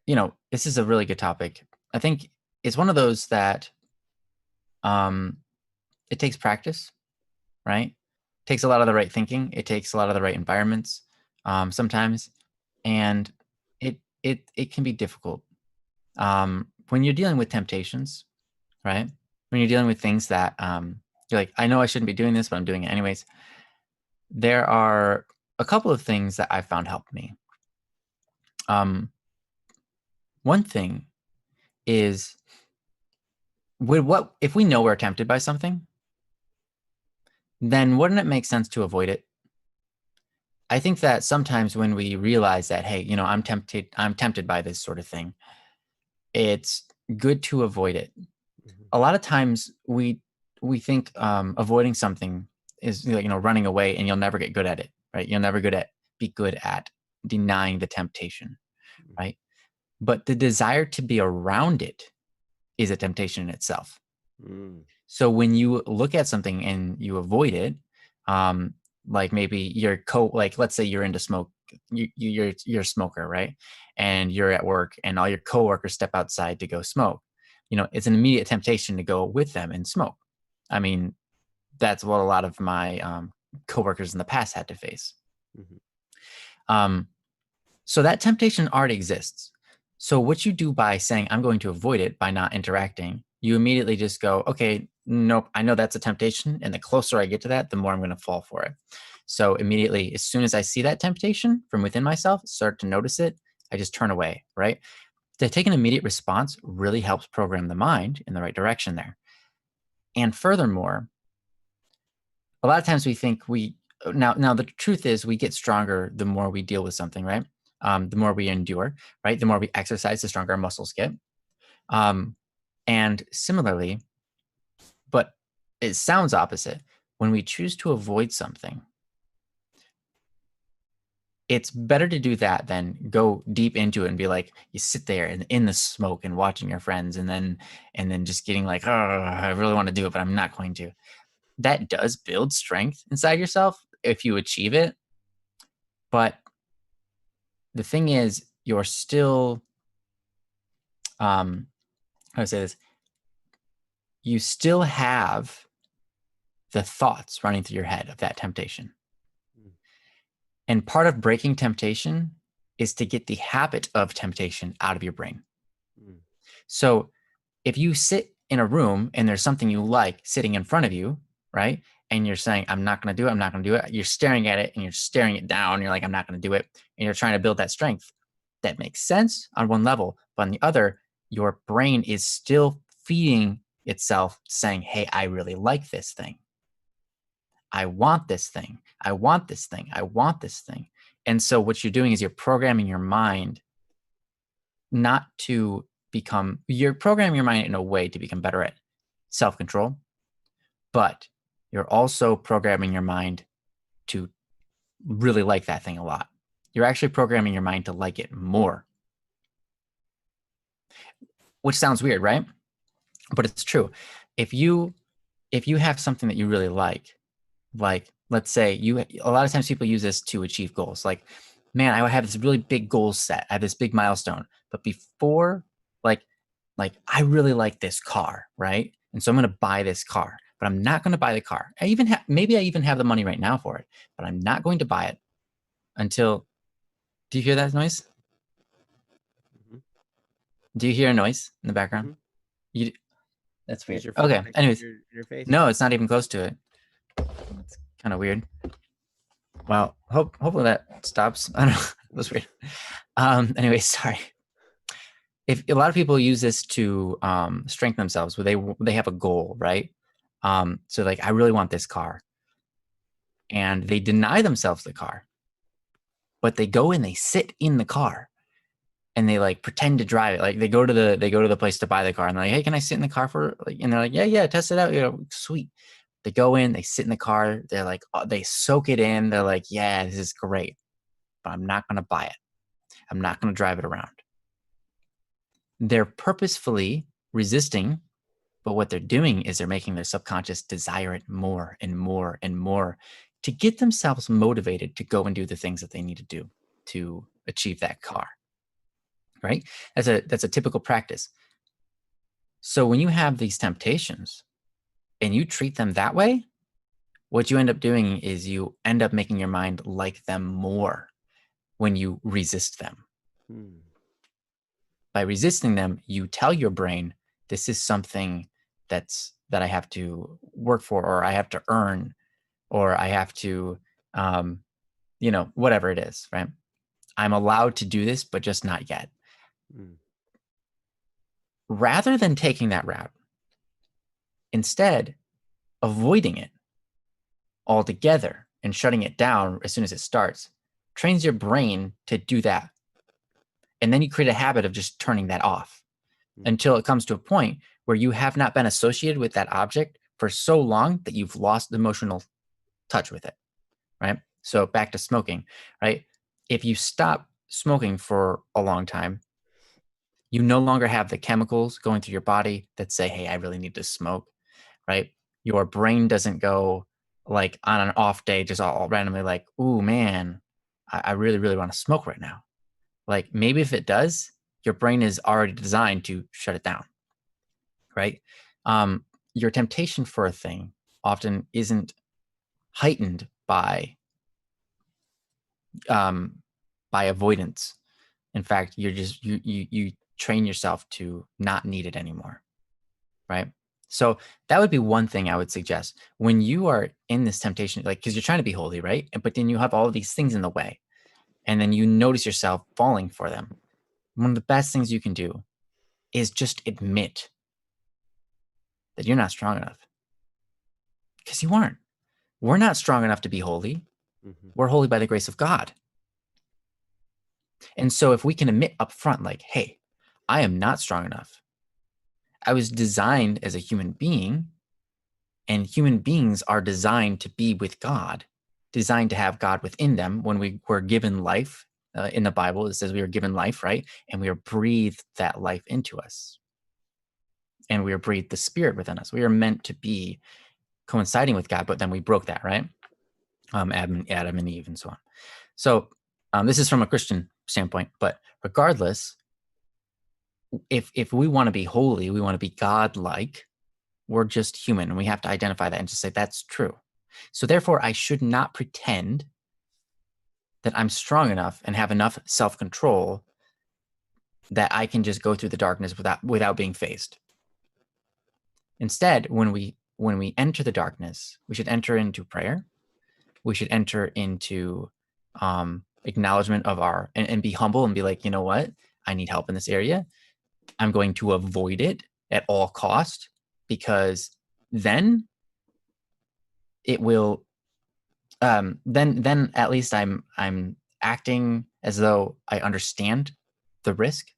this is a really good topic. I think it's one of those that it takes practice, right? It takes a lot of the right thinking. It takes a lot of the right environments sometimes, and it can be difficult when you're dealing with temptations, right? When you're dealing with things that you're like, I know I shouldn't be doing this, but I'm doing it anyways. There are a couple of things that I found helped me. One thing is, if we know we're tempted by something, then wouldn't it make sense to avoid it? I think that sometimes when we realize that, hey, I'm tempted by this sort of thing, it's good to avoid it. A lot of times we think avoiding something is running away, and you'll never get good at it, right? You'll never be good at denying the temptation, right? But the desire to be around it is a temptation in itself. So when you look at something and you avoid it, like maybe let's say you're into smoke, you're a smoker, right? And you're at work and all your coworkers step outside to go smoke. It's an immediate temptation to go with them and smoke. I mean, that's what a lot of my coworkers in the past had to face. So that temptation already exists. So what you do by saying, I'm going to avoid it by not interacting, you immediately just go, okay, nope, I know that's a temptation. And the closer I get to that, the more I'm going to fall for it. So immediately, as soon as I see that temptation from within myself, start to notice it, I just turn away, right? To take an immediate response really helps program the mind in the right direction there. And furthermore, a lot of times we think now the truth is we get stronger the more we deal with something, right? The more we endure, right? The more we exercise, the stronger our muscles get. And similarly, but it sounds opposite. When we choose to avoid something, it's better to do that than go deep into it and be like, you sit there in the smoke and watching your friends and then just getting like, oh, I really want to do it, but I'm not going to. That does build strength inside yourself if you achieve it. But the thing is, you're still, how do I say this? You still have the thoughts running through your head of that temptation. And part of breaking temptation is to get the habit of temptation out of your brain. So if you sit in a room and there's something you like sitting in front of you, right? And you're saying, I'm not going to do it. I'm not going to do it. You're staring at it and you're staring it down. You're like, I'm not going to do it. And you're trying to build that strength. That makes sense on one level. But on the other, your brain is still feeding itself saying, hey, I really like this thing. I want this thing. I want this thing. I want this thing. And so what you're doing is you're programming your mind you're programming your mind in a way to become better at self-control, but you're also programming your mind to really like that thing a lot. You're actually programming your mind to like it more. Which sounds weird, right? But it's true. If you have something that you really like let's say a lot of times people use this to achieve goals. Like, man, I have this really big goal set. I have this big milestone, but before like I really like this car, right? And so I'm going to buy this car, but I'm not going to buy the car. Maybe I even have the money right now for it, but I'm not going to buy it until, do you hear that noise? Mm-hmm. Do you hear a noise in the background? Mm-hmm. That's weird. Okay. Anyways, your face? No, it's not even close to it. It's kind of weird. Well, hopefully that stops. I don't know. It was weird. Anyway, sorry. If a lot of people use this to strengthen themselves, where they have a goal, right? So like, I really want this car, and they deny themselves the car, but they go and they sit in the car, and they like pretend to drive it. Like they go to the place to buy the car, and they're like, hey, can I sit in the car for like? And they're like, yeah, test it out. Sweet. They go in, they sit in the car. They're like, they soak it in. They're like, yeah, this is great, but I'm not going to buy it. I'm not going to drive it around. They're purposefully resisting, but what they're doing is they're making their subconscious desire it more and more and more to get themselves motivated to go and do the things that they need to do to achieve that car, right? That's a typical practice. So when you have these temptations and you treat them that way, what you end up doing is you end up making your mind like them more when you resist them. By resisting them, you tell your brain, this is something that I have to work for, or I have to earn, or I have to, whatever it is, right? I'm allowed to do this, but just not yet. Rather than taking that route, instead, avoiding it altogether and shutting it down as soon as it starts trains your brain to do that. And then you create a habit of just turning that off until it comes to a point where you have not been associated with that object for so long that you've lost emotional touch with it, right? So back to smoking, right? If you stop smoking for a long time, you no longer have the chemicals going through your body that say, hey, I really need to smoke, right? Your brain doesn't go like on an off day, just all randomly like, ooh, man, I really, really want to smoke right now. Like maybe if it does, your brain is already designed to shut it down, right? Your temptation for a thing often isn't heightened by avoidance. In fact, you're just you train yourself to not need it anymore, right? So that would be one thing I would suggest when you are in this temptation, like because you're trying to be holy, right? But then you have all of these things in the way, and then you notice yourself falling for them. One of the best things you can do is just admit that you're not strong enough, because you aren't. We're not strong enough to be holy. We're holy by the grace of God. And so if we can admit up front, like, hey, I am not strong enough. I was designed as a human being, and human beings are designed to be with God, designed to have God within them. When we were given life, in the Bible, it says we were given life, right? And we are breathed that life into us. And we are breathed the Spirit within us. We are meant to be coinciding with God, but then we broke that, right? Adam and Eve and so on. So this is from a Christian standpoint, but regardless, if we want to be holy, we want to be God-like, we're just human, and we have to identify that and just say that's true. So therefore, I should not pretend that I'm strong enough and have enough self-control that I can just go through the darkness without being fazed. Instead, when we enter the darkness, we should enter into prayer. We should enter into acknowledgement of and be humble and be like, you know what? I need help in this area. I'm going to avoid it at all cost, because then it will, then at least I'm acting as though I understand the risk,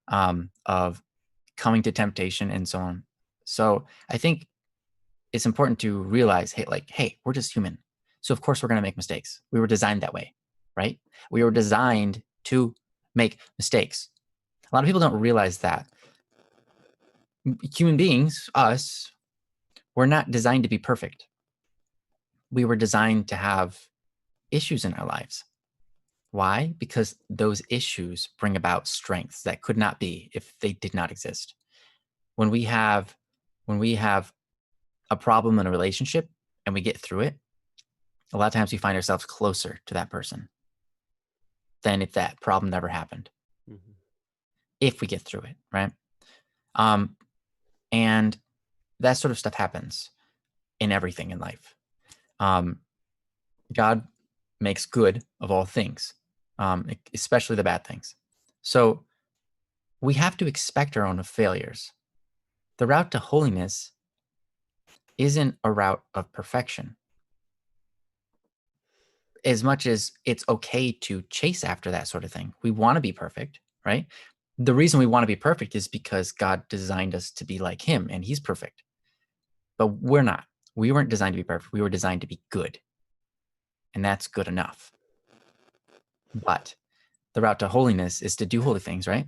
of coming to temptation and so on. So I think it's important to realize, hey, we're just human. So of course we're going to make mistakes. We were designed that way, right? We were designed to make mistakes. A lot of people don't realize that human beings, us, we're not designed to be perfect. We were designed to have issues in our lives. Why? Because those issues bring about strengths that could not be if they did not exist. When we have a problem in a relationship and we get through it, a lot of times we find ourselves closer to that person than if that problem never happened. If we get through it, right? And that sort of stuff happens in everything in life. God makes good of all things, especially the bad things. So we have to expect our own failures. The route to holiness isn't a route of perfection, as much as it's okay to chase after that sort of thing. We want to be perfect, right? The reason we want to be perfect is because God designed us to be like him, and he's perfect. But we're not. We weren't designed to be perfect. We were designed to be good. And that's good enough. But the route to holiness is to do holy things, right?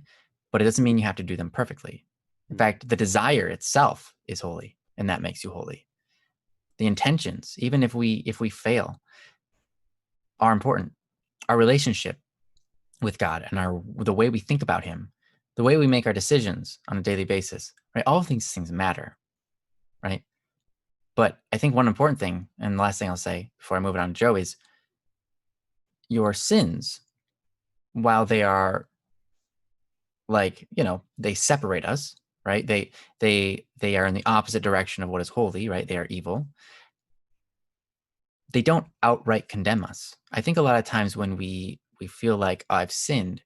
But it doesn't mean you have to do them perfectly. In fact, the desire itself is holy, and that makes you holy. The intentions, even if we fail, are important. Our relationship with God and the way we think about him, the way we make our decisions on a daily basis, right? All of these things matter, right? But I think one important thing, and the last thing I'll say before I move it on to Joe, is your sins, while they are they separate us, right? They are in the opposite direction of what is holy, right? They are evil. They don't outright condemn us. I think a lot of times when we feel like, oh, I've sinned,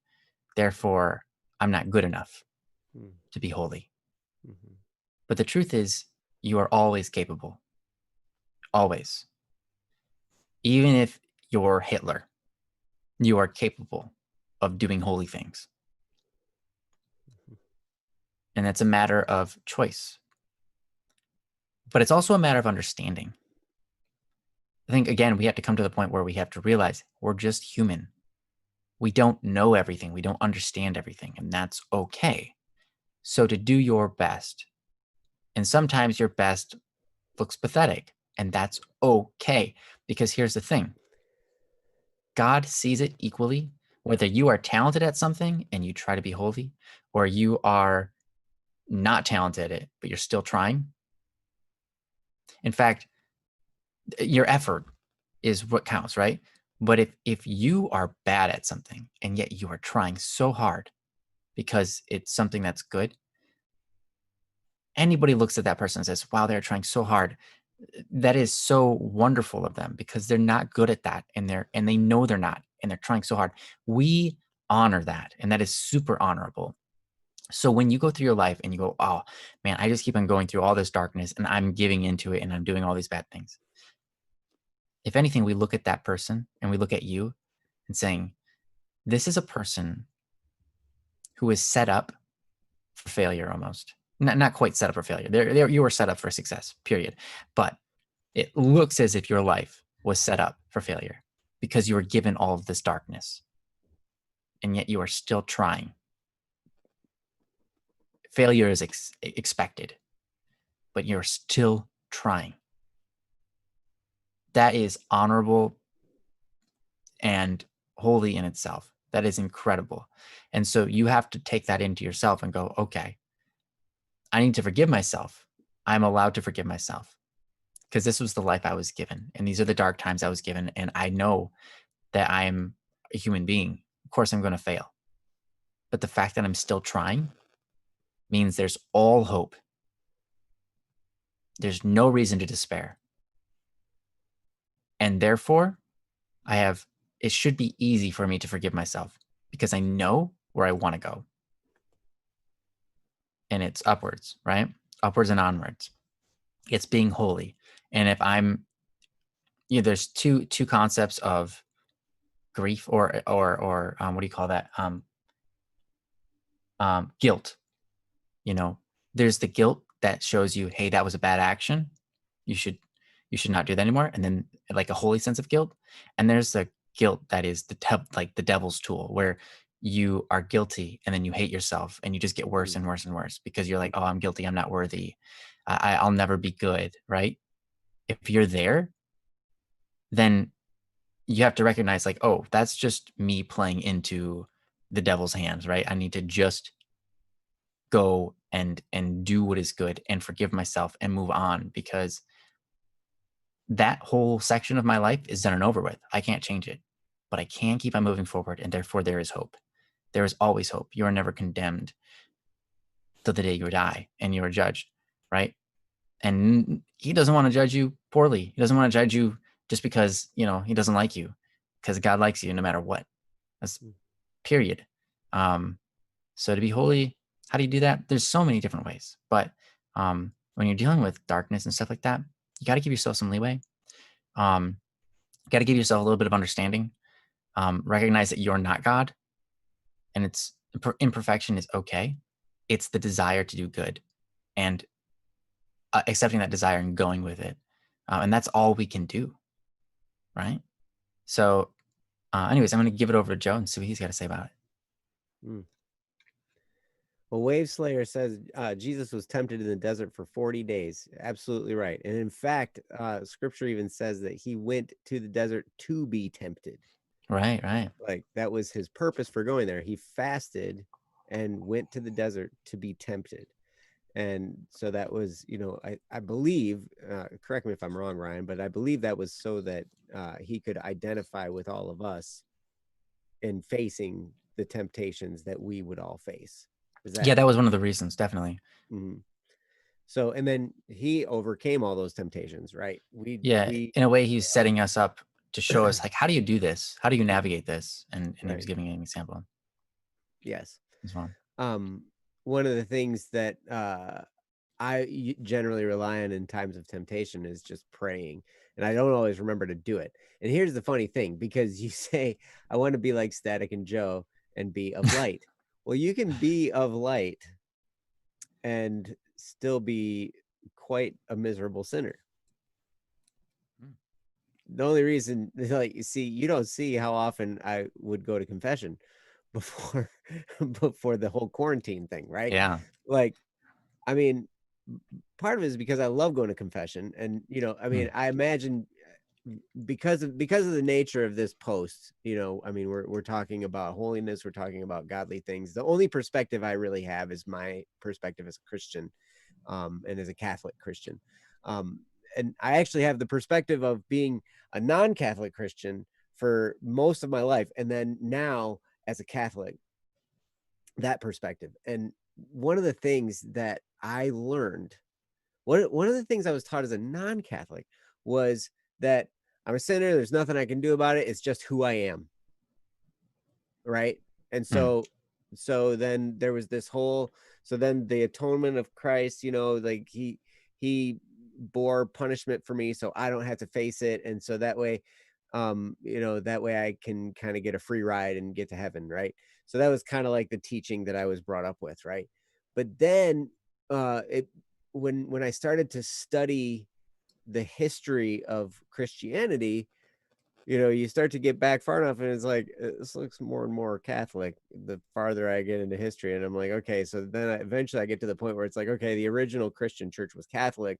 therefore I'm not good enough to be holy. But the truth is, you are always capable. Always. Even if you're Hitler, you are capable of doing holy things. And it's a matter of choice. But it's also a matter of understanding. I think, again, we have to come to the point where we have to realize we're just human. We don't know everything. We don't understand everything, and that's okay. So to do your best, and sometimes your best looks pathetic, and that's okay. Because here's the thing. God sees it equally, whether you are talented at something and you try to be holy, or you are not talented at it, but you're still trying. In fact, your effort is what counts, right? But if you are bad at something and yet you are trying so hard because it's something that's good, anybody looks at that person and says, wow, they're trying so hard. That is so wonderful of them, because they're not good at that, and they know they're not, and they're trying so hard. We honor that, and that is super honorable. So when you go through your life and you go, oh man, I just keep on going through all this darkness and I'm giving into it and I'm doing all these bad things, if anything, we look at that person and we look at you and saying, this is a person who is set up for failure almost. Not quite set up for failure. You were set up for success, period. But it looks as if your life was set up for failure because you were given all of this darkness. And yet you are still trying. Failure is expected, but you're still trying. That is honorable and holy in itself. That is incredible. And so you have to take that into yourself and go, okay, I need to forgive myself. I'm allowed to forgive myself because this was the life I was given. And these are the dark times I was given. And I know that I'm a human being. Of course, I'm going to fail. But the fact that I'm still trying means there's all hope. There's no reason to despair. And therefore, it should be easy for me to forgive myself because I know where I want to go. And it's upwards, right? Upwards and onwards. It's being holy. And if there's two concepts of grief or what do you call that? Guilt. There's the guilt that shows you, hey, that was a bad action. You should not do that anymore. And then like a holy sense of guilt. And there's the guilt that is the devil's tool, where you are guilty and then you hate yourself and you just get worse and worse and worse because you're like, oh, I'm guilty. I'm not worthy. I'll never be good. Right. If you're there, then you have to recognize like, oh, that's just me playing into the devil's hands. Right. I need to just go and do what is good and forgive myself and move on, because that whole section of my life is done and over with. I can't change it, but I can keep on moving forward. And therefore there is hope. There is always hope. You are never condemned till the day you die and you are judged, right? And he doesn't want to judge you poorly. He doesn't want to judge you just because, he doesn't like you, because God likes you no matter what. That's period. So to be holy, how do you do that? There's so many different ways, but when you're dealing with darkness and stuff like that, you got to give yourself some leeway. You got to give yourself a little bit of understanding. Recognize that you're not God, and imperfection is okay. It's the desire to do good, and accepting that desire and going with it, and that's all we can do, right? So, anyways, I'm going to give it over to Joe and see what he's got to say about it. Well, Wave Slayer says Jesus was tempted in the desert for 40 days. Absolutely right. And in fact, scripture even says that he went to the desert to be tempted. Right. Like that was his purpose for going there. He fasted and went to the desert to be tempted. And so that was, I believe, correct me if I'm wrong, Ryan, but I believe that was so that he could identify with all of us in facing the temptations that we would all face. That was one of the reasons, definitely. Mm-hmm. So, and then he overcame all those temptations, right? In a way, he's setting us up to show us, like, how do you do this? How do you navigate this? And he was giving an example. Yes. As well. One of the things that I generally rely on in times of temptation is just praying. And I don't always remember to do it. And here's the funny thing, because you say, I want to be like Static and Joe and be of light. Well, you can be of light and still be quite a miserable sinner. The only reason, like, you don't see how often I would go to confession before the whole quarantine thing, right? Yeah. Like, I mean, part of it is because I love going to confession, and I imagine because of the nature of this post, we're talking about holiness, we're talking about godly things. The only perspective I really have is my perspective as a Christian, and as a Catholic Christian, and I actually have the perspective of being a non-Catholic Christian for most of my life, and then now as a Catholic, that perspective. And one of the things that I learned, one of the things I was taught as a non-Catholic was that I'm a sinner. There's nothing I can do about it. It's just who I am. Right. And so then there was this whole, so then the atonement of Christ, like he bore punishment for me so I don't have to face it. And so that way, that way I can kind of get a free ride and get to heaven, right? So that was kind of like the teaching that I was brought up with, right? But then it when I started to study the history of Christianity, you start to get back far enough and it's like, this looks more and more Catholic the farther I get into history. And I'm like, okay, so then eventually I get to the point where it's like, okay, the original Christian church was Catholic.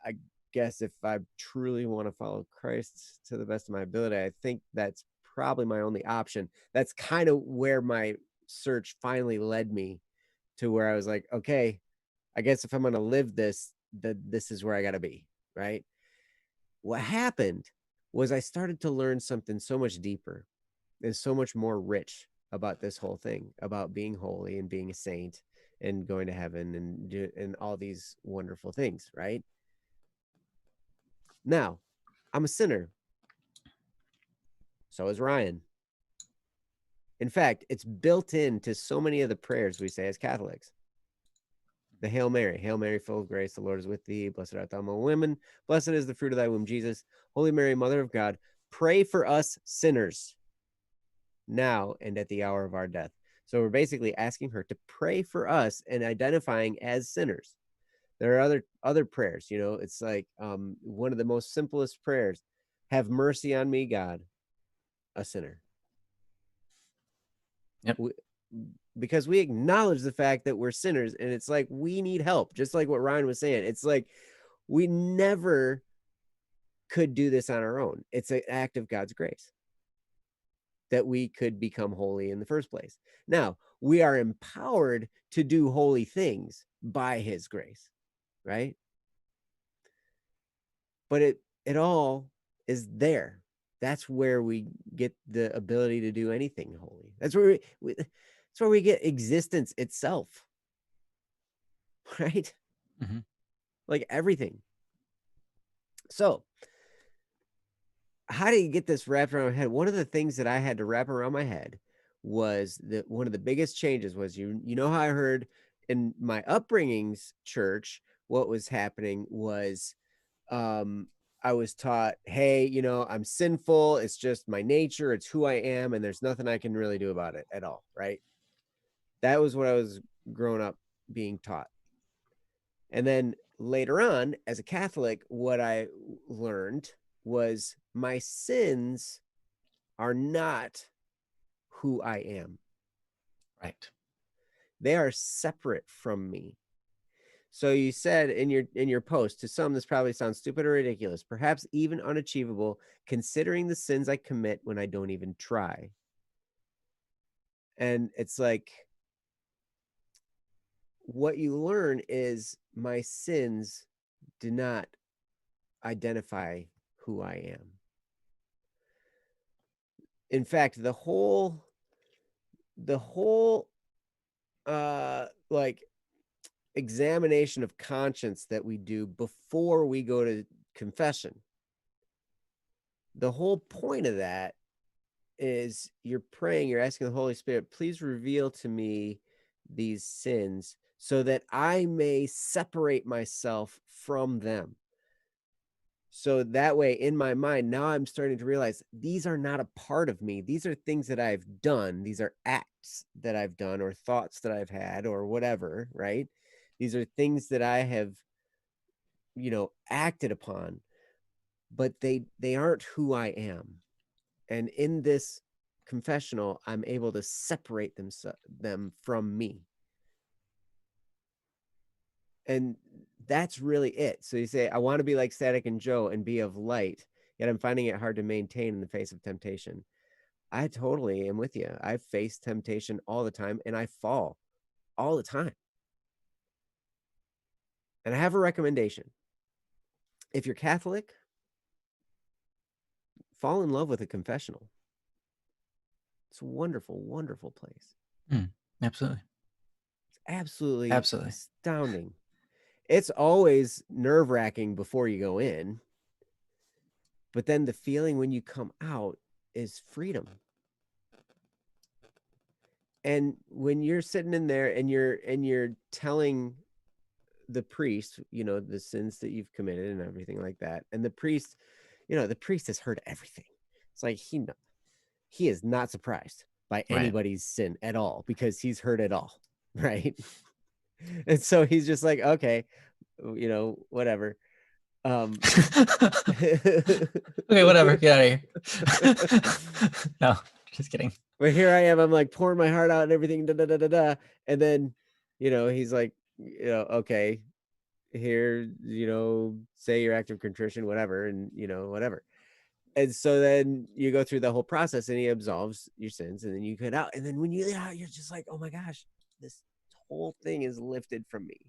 I guess if I truly want to follow Christ to the best of my ability, I think that's probably my only option. That's kind of where my search finally led me to, where I was like, okay, I guess if I'm going to live this, this is where I got to be, right? What happened was I started to learn something so much deeper and so much more rich about this whole thing, about being holy and being a saint and going to heaven and all these wonderful things, right? Now, I'm a sinner. So is Ryan. In fact, it's built into so many of the prayers we say as Catholics. The Hail Mary, full of grace, the Lord is with thee. Blessed art thou among women. Blessed is the fruit of thy womb, Jesus. Holy Mary, Mother of God, pray for us sinners now and at the hour of our death. So we're basically asking her to pray for us and identifying as sinners. There are other prayers, it's like one of the most simplest prayers. Have mercy on me, God, a sinner. Yep. Because we acknowledge the fact that we're sinners, and it's like we need help, just like what Ryan was saying. It's like we never could do this on our own. It's an act of God's grace that we could become holy in the first place. Now, we are empowered to do holy things by his grace, right? But it all is there. That's where we get the ability to do anything holy. That's where we get existence itself, right? Mm-hmm. Like everything. So how do you get this wrapped around my head? One of the things that I had to wrap around my head was that one of the biggest changes was, you know how I heard in my upbringing's church, what was happening was I was taught, hey, I'm sinful. It's just my nature. It's who I am. And there's nothing I can really do about it at all. Right. That was what I was growing up being taught. And then later on, as a Catholic, what I learned was my sins are not who I am. Right. They are separate from me. So you said in your post, to some this probably sounds stupid or ridiculous, perhaps even unachievable, considering the sins I commit when I don't even try. And it's like, what you learn is my sins do not identify who I am. In fact, the whole like examination of conscience that we do before we go to confession, the whole point of that is you're praying, you're asking the Holy Spirit, please reveal to me these sins so that I may separate myself from them. So that way, in my mind, now I'm starting to realize these are not a part of me. These are things that I've done. These are acts that I've done or thoughts that I've had or whatever, right? These are things that I have, acted upon, but they aren't who I am. And in this confessional, I'm able to separate them from me. And that's really it. So you say, I want to be like Static and Joe and be of light, yet I'm finding it hard to maintain in the face of temptation. I totally am with you. I face temptation all the time and I fall all the time. And I have a recommendation. If you're Catholic, fall in love with a confessional. It's a wonderful, wonderful place. Absolutely. It's absolutely Absolutely astounding. It's always nerve-wracking before you go in, but then the feeling when you come out is freedom. And when you're sitting in there and you're telling the priest, the sins that you've committed and everything like that. And the priest, the priest has heard everything. It's like he is not surprised by anybody's sin at all because he's heard it all, right? And so he's just like, okay, whatever. Okay, whatever. Get out of here. No, just kidding. But here I am. I'm like pouring my heart out and everything. Da, da, da, da, da. And then, he's like, okay, here, say your act of contrition, whatever, and whatever. And so then you go through the whole process, and he absolves your sins, and then you get out. And then when you get out, you're just like, oh my gosh, this whole thing is lifted from me.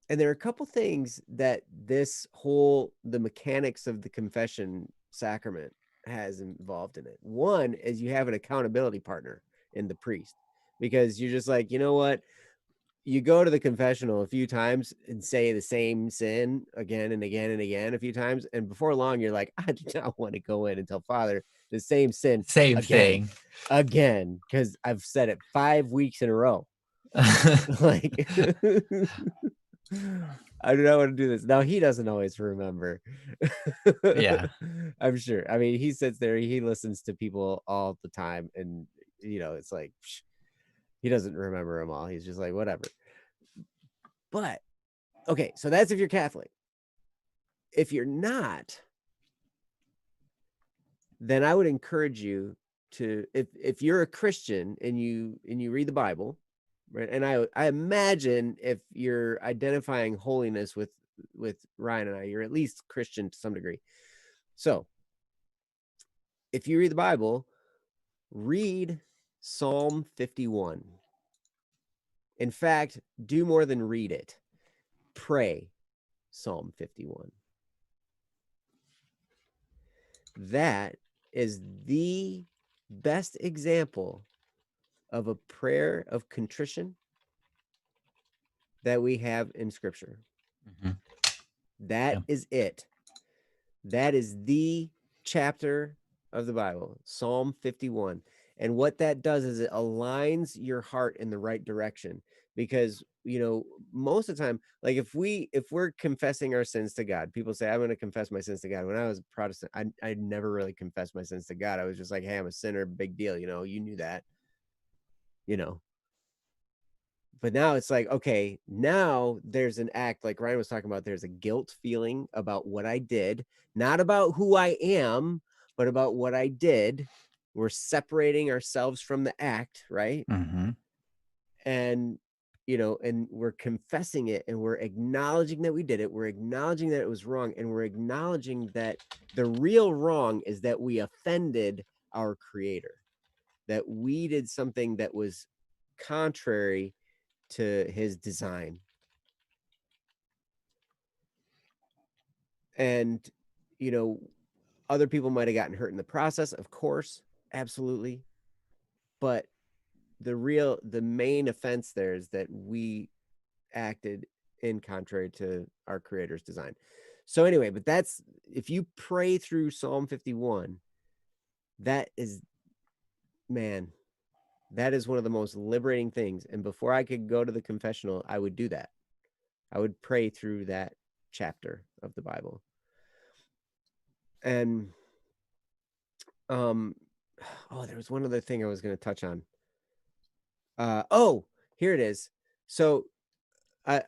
And there are a couple things that the mechanics of the confession sacrament has involved in it. One is you have an accountability partner in the priest, because you're just like, you know what? You go to the confessional a few times and say the same sin again and again and again a few times. And before long, you're like, I do not want to go in and tell Father the same sin. Same thing. Again, because I've said it 5 weeks in a row. Like, I do not want to do this. Now, he doesn't always remember. Yeah. I'm sure. I mean, he sits there, he listens to people all the time. And, it's like, he doesn't remember them all. He's just like, whatever. But, okay, so that's if you're Catholic. If you're not, then I would encourage you to, if you're a Christian and you read the Bible, right? And I imagine if you're identifying holiness with Ryan and I, you're at least Christian to some degree. So if you read the Bible, read Psalm 51. In fact, do more than read it. Pray Psalm 51. That is the best example of a prayer of contrition that we have in Scripture. Mm-hmm. That is it. That is the chapter of the Bible, Psalm 51. And what that does is it aligns your heart in the right direction, because, most of the time, like if we're confessing our sins to God, people say, I'm going to confess my sins to God. When I was a Protestant, I never really confessed my sins to God. I was just like, hey, I'm a sinner, big deal. You knew that, but now it's like, okay, now there's an act, like Ryan was talking about, there's a guilt feeling about what I did, not about who I am, but about what I did. We're separating ourselves from the act, right? Mm-hmm. And, and we're confessing it, and we're acknowledging that we did it. We're acknowledging that it was wrong. And we're acknowledging that the real wrong is that we offended our Creator, that we did something that was contrary to his design. And, other people might have gotten hurt in the process, of course, absolutely. But the main offense there is that we acted in contrary to our Creator's design. So anyway, but that's, if you pray through Psalm 51, that is one of the most liberating things. And before I could go to the confessional, I would do that. I would pray through that chapter of the Bible. And there was one other thing I was going to touch on. Here it is. So I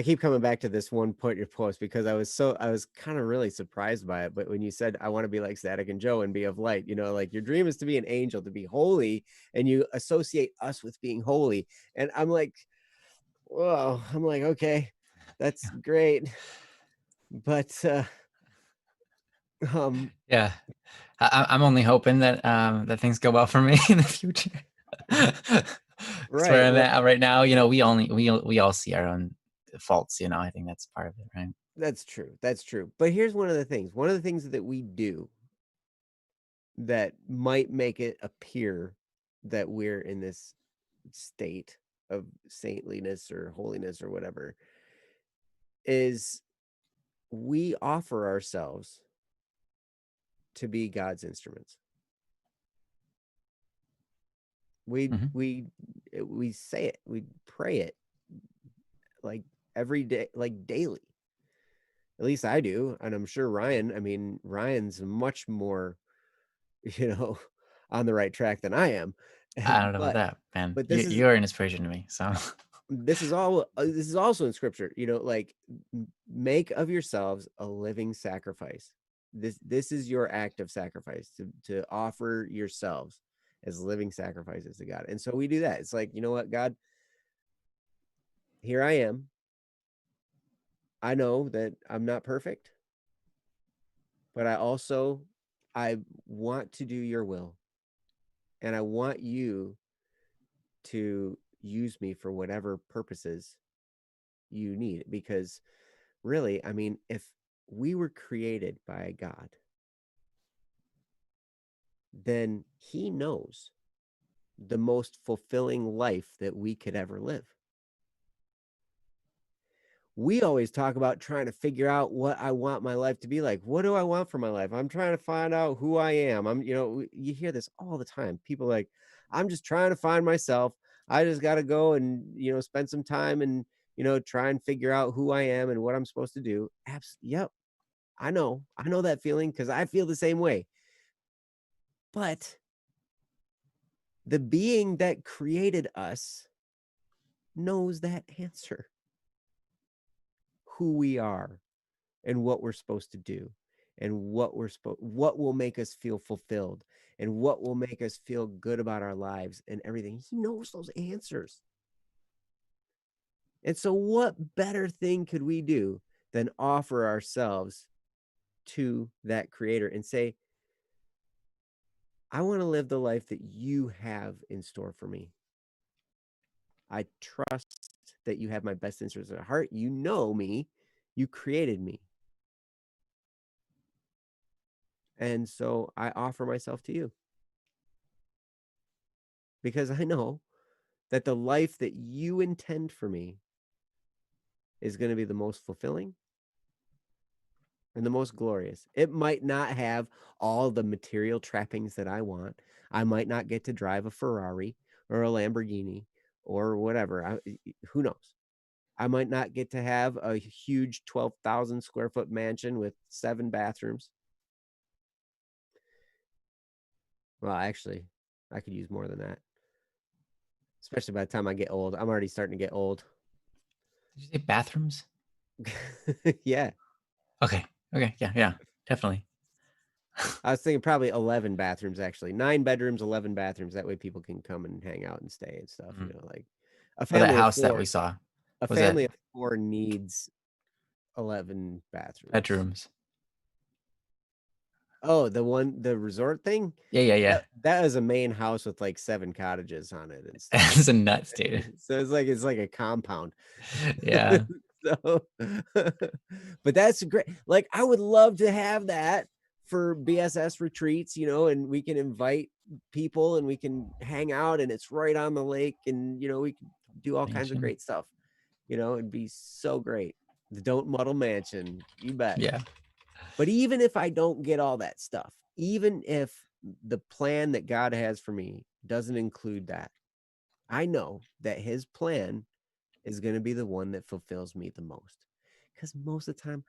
keep coming back to this one point your post, because I was kind of really surprised by it. But when you said, I want to be like Static and Joe and be of light, like your dream is to be an angel, to be holy, and you associate us with being holy. And I'm like, whoa, okay, that's great. But yeah, I'm only hoping that that things go well for me in the future. Right. Where I'm at right now, we all see our own faults. I think that's part of it, right? That's true. But here's one of the things that we do that might make it appear that we're in this state of saintliness or holiness or whatever, is we offer ourselves to be God's instruments. We we say it, we pray it like every day, like daily. At least I do. And I'm sure Ryan's much more, you know, on the right track than I am. I don't know about But that, man. but You're an inspiration to me. So this is also in scripture, like make of yourselves a living sacrifice. This is your act of sacrifice, to offer yourselves as living sacrifices to God. And so we do that. It's like, you know what, God, here I am. I know that I'm not perfect, but I want to do your will. And I want you to use me for whatever purposes you need. Because really, if we were created by a God, then he knows the most fulfilling life that we could ever live. We always talk about trying to figure out what I want my life to be like. What do I want for my life? I'm trying to find out who I am. You hear this all the time. People like, I'm just trying to find myself. I just got to go and, spend some time and, try and figure out who I am and what I'm supposed to do. Yep. I know that feeling, because I feel the same way. But the being that created us knows that answer. Who we are and what we're supposed to do and what will make us feel fulfilled and what will make us feel good about our lives and everything. He knows those answers. And so what better thing could we do than offer ourselves to that creator and say, I want to live the life that you have in store for me. I trust that you have my best interests at heart. You know me. You created me. And so I offer myself to you. Because I know that the life that you intend for me is going to be the most fulfilling and the most glorious. It might not have all the material trappings that I want. I might not get to drive a Ferrari or a Lamborghini or whatever. Who knows? I might not get to have a huge 12,000 square foot mansion with 7 bathrooms. Well, actually, I could use more than that. Especially by the time I get old. I'm already starting to get old. Did you say bathrooms? Yeah. Okay. Yeah, definitely. I was thinking probably 11 bathrooms, actually. 9 bedrooms, 11 bathrooms. That way people can come and hang out and stay and stuff. Like a family that house of 4, that we saw. A family of 4 needs 11 bathrooms. Bedrooms. Oh, the resort thing? Yeah. That is a main house with like 7 cottages on it and stuff. That's a nuts, dude. So it's like a compound. Yeah. So, but that's great. Like, I would love to have that for BSS retreats, and we can invite people and we can hang out and it's right on the lake and, we can do all kinds of great stuff. It'd be so great. The Don't Muddle Mansion, you bet. Yeah. But even if I don't get all that stuff, even if the plan that God has for me doesn't include that, I know that his plan is going to be the one that fulfills me the most. Because most of the time,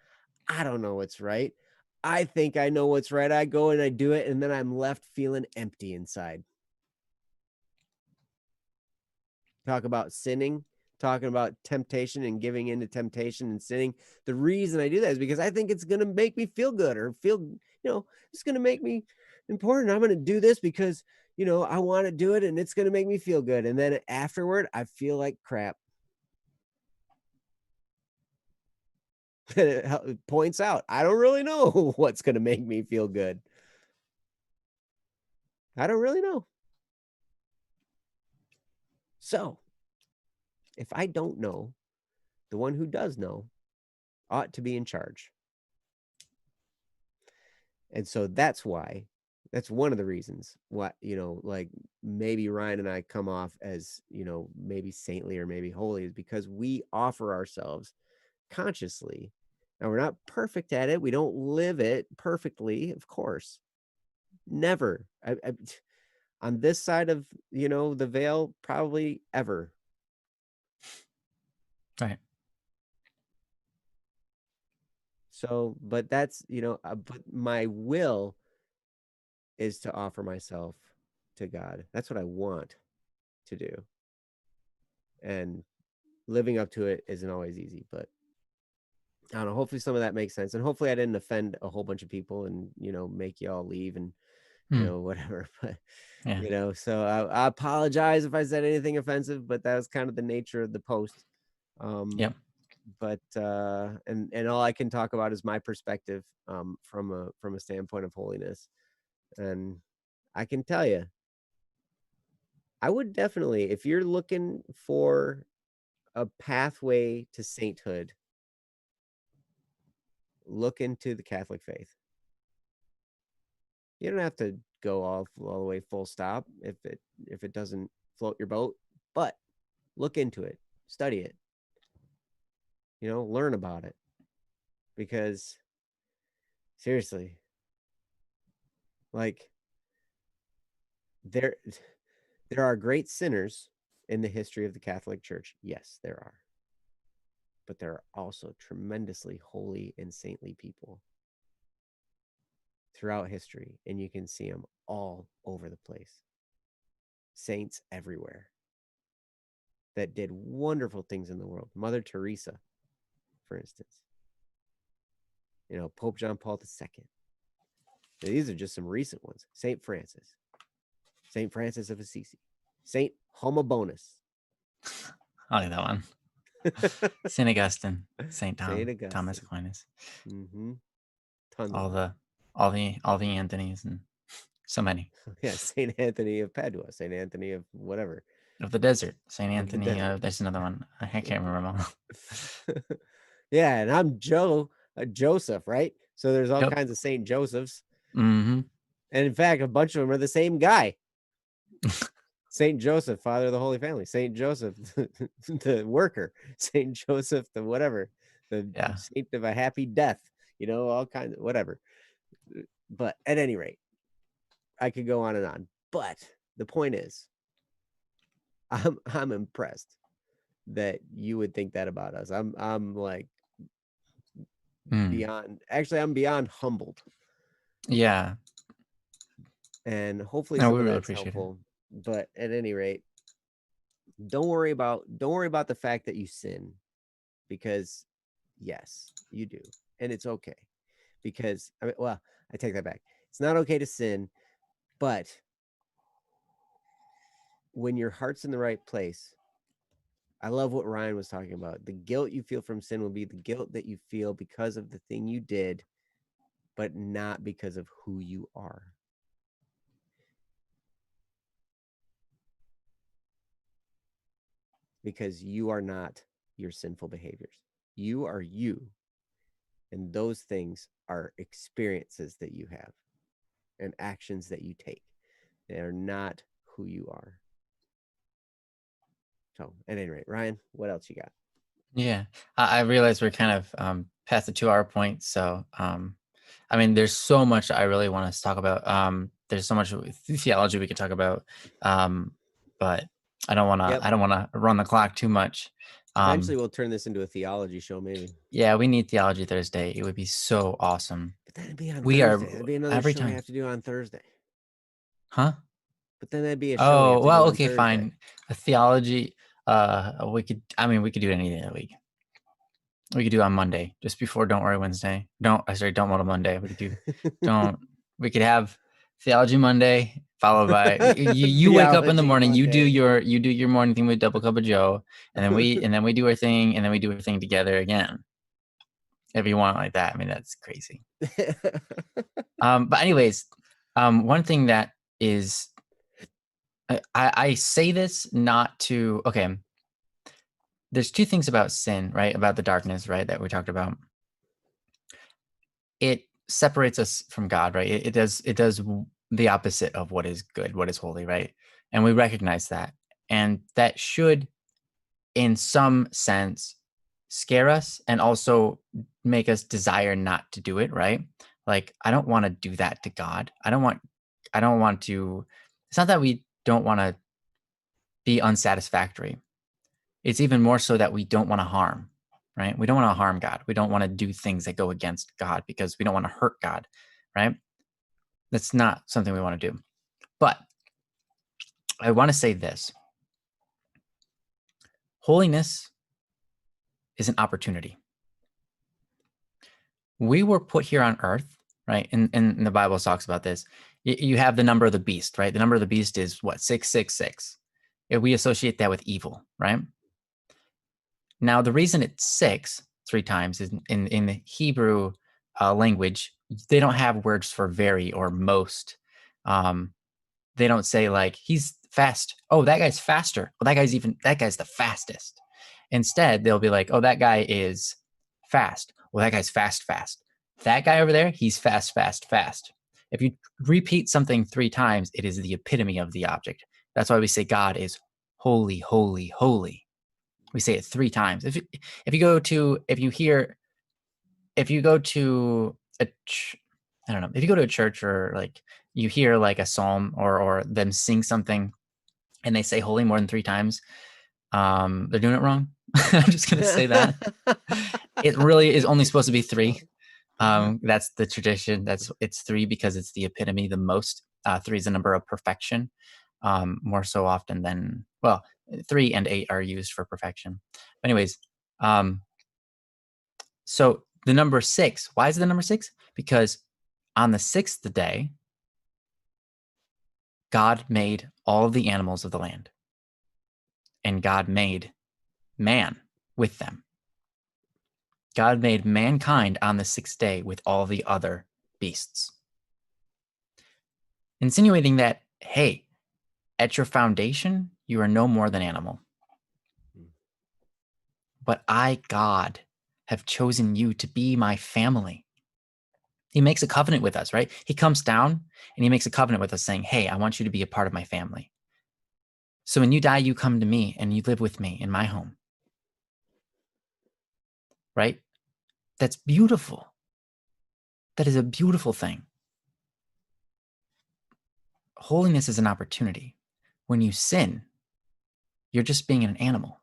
I don't know what's right. I think I know what's right. I go and I do it, and then I'm left feeling empty inside. Talk about sinning, talking about temptation and giving into temptation and sinning. The reason I do that is because I think it's going to make me feel good or feel, it's going to make me important. I'm going to do this because, I want to do it and it's going to make me feel good. And then afterward, I feel like crap. It points out, I don't really know what's going to make me feel good. I don't really know. So, if I don't know, the one who does know ought to be in charge. And so that's one of the reasons why, like maybe Ryan and I come off as, maybe saintly or maybe holy, is because we offer ourselves consciously. Now, we're not perfect at it. We don't live it perfectly, of course. Never. on this side of, the veil, probably ever. Right. So, but that's, but my will is to offer myself to God. That's what I want to do. And living up to it isn't always easy, but I don't know. Hopefully some of that makes sense. And hopefully I didn't offend a whole bunch of people and, make y'all leave and, whatever. But, Yeah. So I apologize if I said anything offensive, but that was kind of the nature of the post. Yep. But and all I can talk about is my perspective from a standpoint of holiness. And I can tell you, I would definitely, if you're looking for a pathway to sainthood, look into the Catholic faith. You don't have to go all the way full stop if it doesn't float your boat, but look into it, study it, learn about it, because seriously, like there are great sinners in the history of the Catholic Church. Yes, there are. But there are also tremendously holy and saintly people throughout history, and you can see them all over the place. Saints everywhere that did wonderful things in the world. Mother Teresa, for instance. Pope John Paul II. These are just some recent ones. St. Francis of Assisi, St. Homobonus. I like that one. St. Augustine, St. Thomas Aquinas. Mm-hmm. Tons all of the Anthonys and so many. Yeah, St. Anthony of Padua, St. Anthony of whatever. Of the desert, St. Anthony. There's another one. I can't remember them. Yeah, and I'm Joseph, right? So there's all kinds of St. Josephs. Mm-hmm. And in fact, a bunch of them are the same guy. St. Joseph, father of the Holy Family. St. Joseph, the worker. St. Joseph, the whatever. The saint of a happy death. All kinds of whatever. But at any rate, I could go on and on. But the point is, I'm impressed that you would think that about us. I'm like beyond. Actually, I'm beyond humbled. Yeah. And hopefully some of that's helpful. But at any rate, don't worry about the fact that you sin, because yes, you do, and it's okay. Because I take that back. It's not okay to sin, but when your heart's in the right place, I love what Ryan was talking about. The guilt you feel from sin will be the guilt that you feel because of the thing you did, but not because of who you are. Because you are not your sinful behaviors. You are you. And those things are experiences that you have and actions that you take. They are not who you are. So at any rate, Ryan, what else you got? Yeah, I realize we're kind of past the 2-hour point. So, I mean, there's so much I really want us to talk about. There's so much theology we could talk about, but I don't want to. Yep. I don't want to run the clock too much. Eventually, we'll turn this into a theology show, maybe. Yeah, we need Theology Thursday. It would be so awesome. But that'd be on Thursday. That'd be another show we have to do on Thursday. Huh? But then that'd be a show. Oh, well, okay, fine. A theology. We could do it any day of the week. We could do on Monday, just before Don't Worry Wednesday. Don't Model Monday. We could do we could have Theology Monday, followed by you wake up in the morning, Monday. you do your morning thing with Double Cup of Joe, and then we do our thing, and then we do our thing together again. If you want it like that. I mean, that's crazy. But anyways, one thing that is I say this not to there's two things about sin, right? About the darkness, right? That we talked about. It separates us from God, right? It does the opposite of what is good, what is holy, right? And we recognize that. And that should, in some sense, scare us and also make us desire not to do it, right? Like, I don't want to do that to God. I don't want to It's not that we don't want to be unsatisfactory. It's even more so that we don't want to harm, right? We don't want to harm God. We don't want to do things that go against God because we don't want to hurt God, right? That's not something we want to do. But I want to say this. Holiness is an opportunity. We were put here on earth, right? And the Bible talks about this. You have the number of the beast, right? The number of the beast is what? 666. We associate that with evil, right? Now, the reason it's 6 3 times is in the Hebrew language, they don't have words for very or most. They don't say like, he's fast. Oh, that guy's faster. Well, that guy's the fastest. Instead, they'll be like, oh, that guy is fast. Well, that guy's fast. That guy over there, he's fast. If you repeat something 3 times, it is the epitome of the object. That's why we say God is holy, holy, holy. We say it 3 times. If you go to a church or like you hear like a psalm or them sing something and they say holy more than 3 times, they're doing it wrong. I'm just gonna say that. It really is only supposed to be 3. That's the tradition. It's 3 because it's the epitome, the most. 3 is the number of perfection, more so often than 3 and 8 are used for perfection. But anyways, so the number 6. Why is it the number 6? Because on the 6th day, God made all of the animals of the land, and God made man with them. God made mankind on the 6th day with all the other beasts. Insinuating that, hey, at your foundation, you are no more than animal. But I, God, have chosen you to be my family. He makes a covenant with us, right? He comes down and he makes a covenant with us saying, hey, I want you to be a part of my family. So when you die, you come to me and you live with me in my home. Right? That's beautiful. That is a beautiful thing. Holiness is an opportunity. When you sin, you're just being an animal.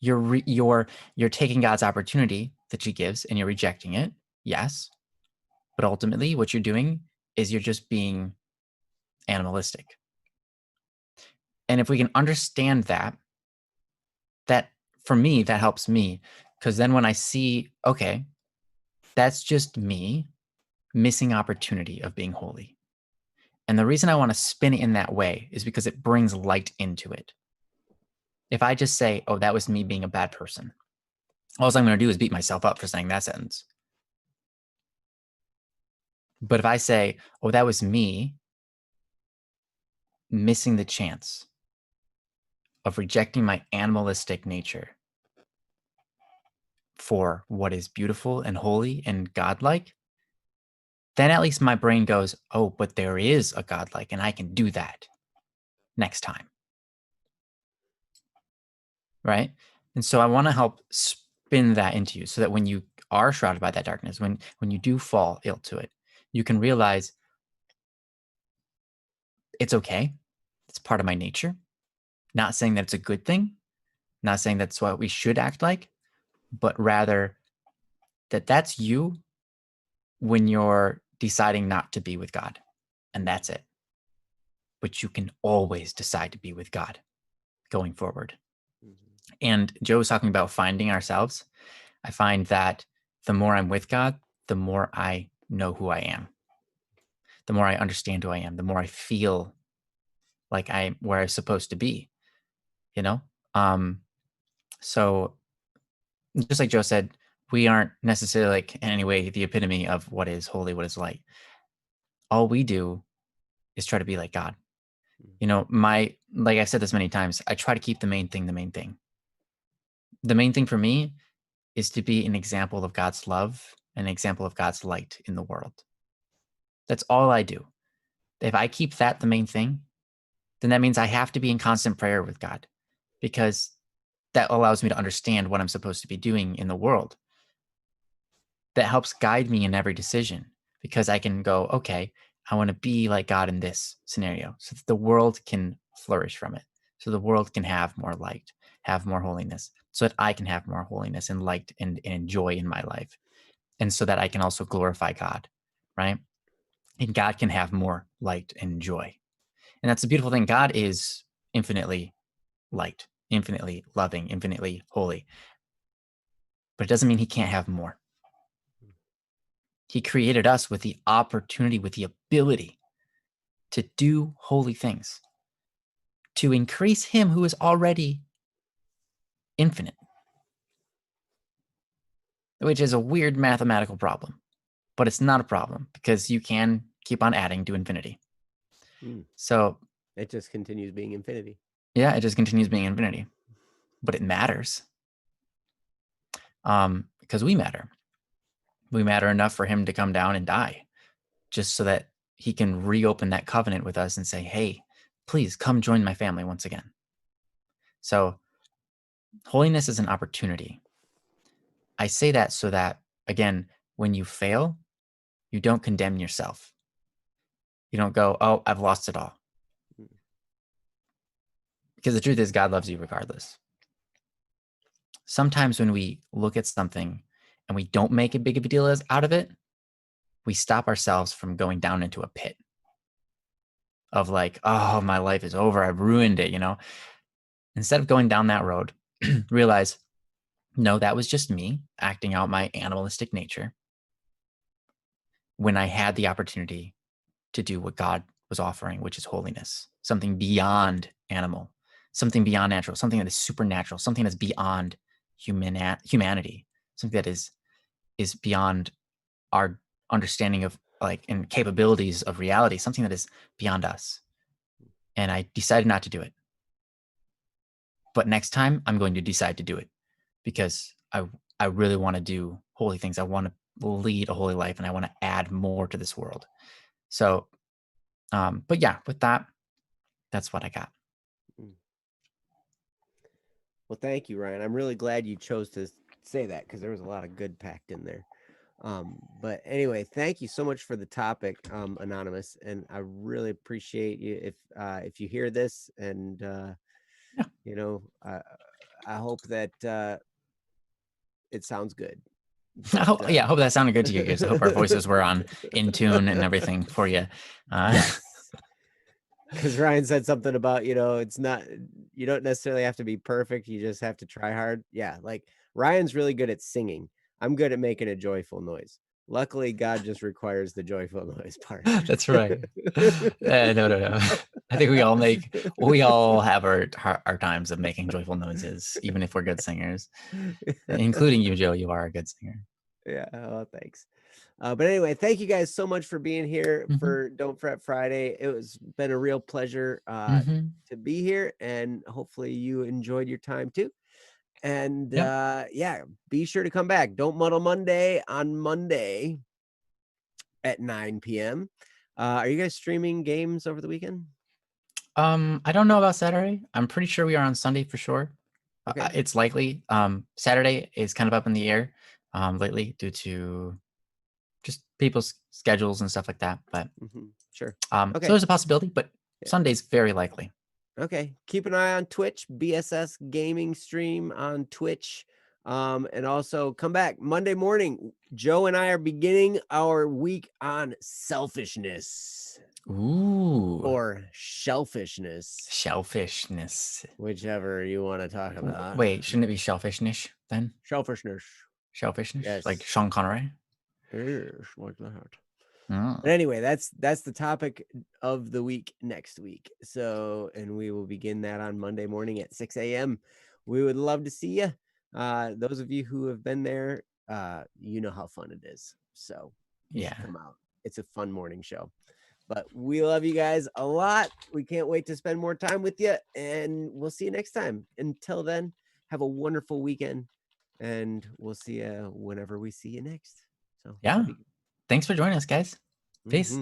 You're taking God's opportunity that he gives and you're rejecting it. Yes. But ultimately what you're doing is you're just being animalistic. And if we can understand that for me, that helps me. Because then when I see, okay, that's just me missing opportunity of being holy. And the reason I want to spin it in that way is because it brings light into it. If I just say, oh, that was me being a bad person, all I'm going to do is beat myself up for saying that sentence. But if I say, oh, that was me missing the chance of rejecting my animalistic nature for what is beautiful and holy and godlike, then at least my brain goes, oh, but there is a godlike and I can do that next time. Right? And so I want to help spin that into you so that when you are shrouded by that darkness, when you do fall ill to it, you can realize it's okay. It's part of my nature. Not saying that it's a good thing, not saying that's what we should act like, but rather that that's you when you're deciding not to be with God. And that's it. But you can always decide to be with God going forward. Mm-hmm. And Joe was talking about finding ourselves. I find that the more I'm with God, the more I know who I am. The more I understand who I am, the more I feel like I'm where I'm supposed to be, you know? So just like Joe said, we aren't necessarily like in any way the epitome of what is holy, what is light. All we do is try to be like God. You know, like I've said this many times, I try to keep the main thing the main thing. The main thing for me is to be an example of God's love, an example of God's light in the world. That's all I do. If I keep that the main thing, then that means I have to be in constant prayer with God, because that allows me to understand what I'm supposed to be doing in the world. That helps guide me in every decision, because I can go, okay, I want to be like God in this scenario so that the world can flourish from it. So the world can have more light, have more holiness, so that I can have more holiness and light and joy in my life. And so that I can also glorify God, right? And God can have more light and joy. And that's the beautiful thing. God is infinitely light, infinitely loving, infinitely holy. But it doesn't mean he can't have more. He created us with the opportunity, with the ability to do holy things, to increase him who is already infinite, which is a weird mathematical problem, but it's not a problem because you can keep on adding to infinity. So it just continues being infinity. Yeah, it just continues being infinity, but it matters because we matter. We matter enough for him to come down and die just so that he can reopen that covenant with us and say, hey, please come join my family once again. So holiness is an opportunity. I say that so that, again, when you fail, you don't condemn yourself. You don't go, oh, I've lost it all. Because the truth is, God loves you regardless. Sometimes when we look at something and we don't make a big of a deal out of it, we stop ourselves from going down into a pit of like, oh, my life is over. I've ruined it, Instead of going down that road, realize, no, that was just me acting out my animalistic nature when I had the opportunity to do what God was offering, which is holiness, something beyond animal, something beyond natural, something that is supernatural, something that's beyond humanity, something that is beyond our understanding of and capabilities of reality, something that is beyond us. And I decided not to do it. But next time I'm going to decide to do it because I really want to do holy things. I want to lead a holy life and I want to add more to this world. So, but yeah, with that, that's what I got. Well, thank you, Ryan. I'm really glad you chose to say that because there was a lot of good packed in there. But anyway, thank you so much for the topic, Anonymous, and I really appreciate you if you hear this, and I hope that it sounds good. But, I hope that sounded good to you guys. I hope our voices were in tune and everything for you. Yes. Because Ryan said something about, it's not, you don't necessarily have to be perfect. You just have to try hard. Yeah. Like Ryan's really good at singing. I'm good at making a joyful noise. Luckily, God just requires the joyful noise part. That's right. No. I think we all have our times of making joyful noises, even if we're good singers, including you, Joe. You are a good singer. Yeah. Oh, thanks. But anyway, thank you guys so much for being here for Don't Fret Friday. It was been a real pleasure to be here, and hopefully you enjoyed your time too. And be sure to come back. Don't Muddle Monday on Monday at 9 p.m. Are you guys streaming games over the weekend? I don't know about Saturday. I'm pretty sure we are on Sunday for sure. Okay. It's likely. Saturday is kind of up in the air lately due to just people's schedules and stuff like that. But sure. So there's a possibility, but Sunday's very likely. Okay. Keep an eye on Twitch, BSS Gaming stream on Twitch. And also come back Monday morning. Joe and I are beginning our week on selfishness. Ooh. Or shellfishness. Shellfishness. Whichever you want to talk about. Wait, shouldn't it be shellfishness then? Shellfishness. Shellfishness? Yes. Like Sean Connery? Yes, like that. Oh. But anyway, that's the topic of the week next week. So, and we will begin that on Monday morning at 6 a.m. We would love to see you. Those of you who have been there, you know how fun it is. So you should come out. It's a fun morning show. But we love you guys a lot. We can't wait to spend more time with you, and we'll see you next time. Until then, have a wonderful weekend, and we'll see you whenever we see you next. So yeah. Thanks for joining us, guys. Peace.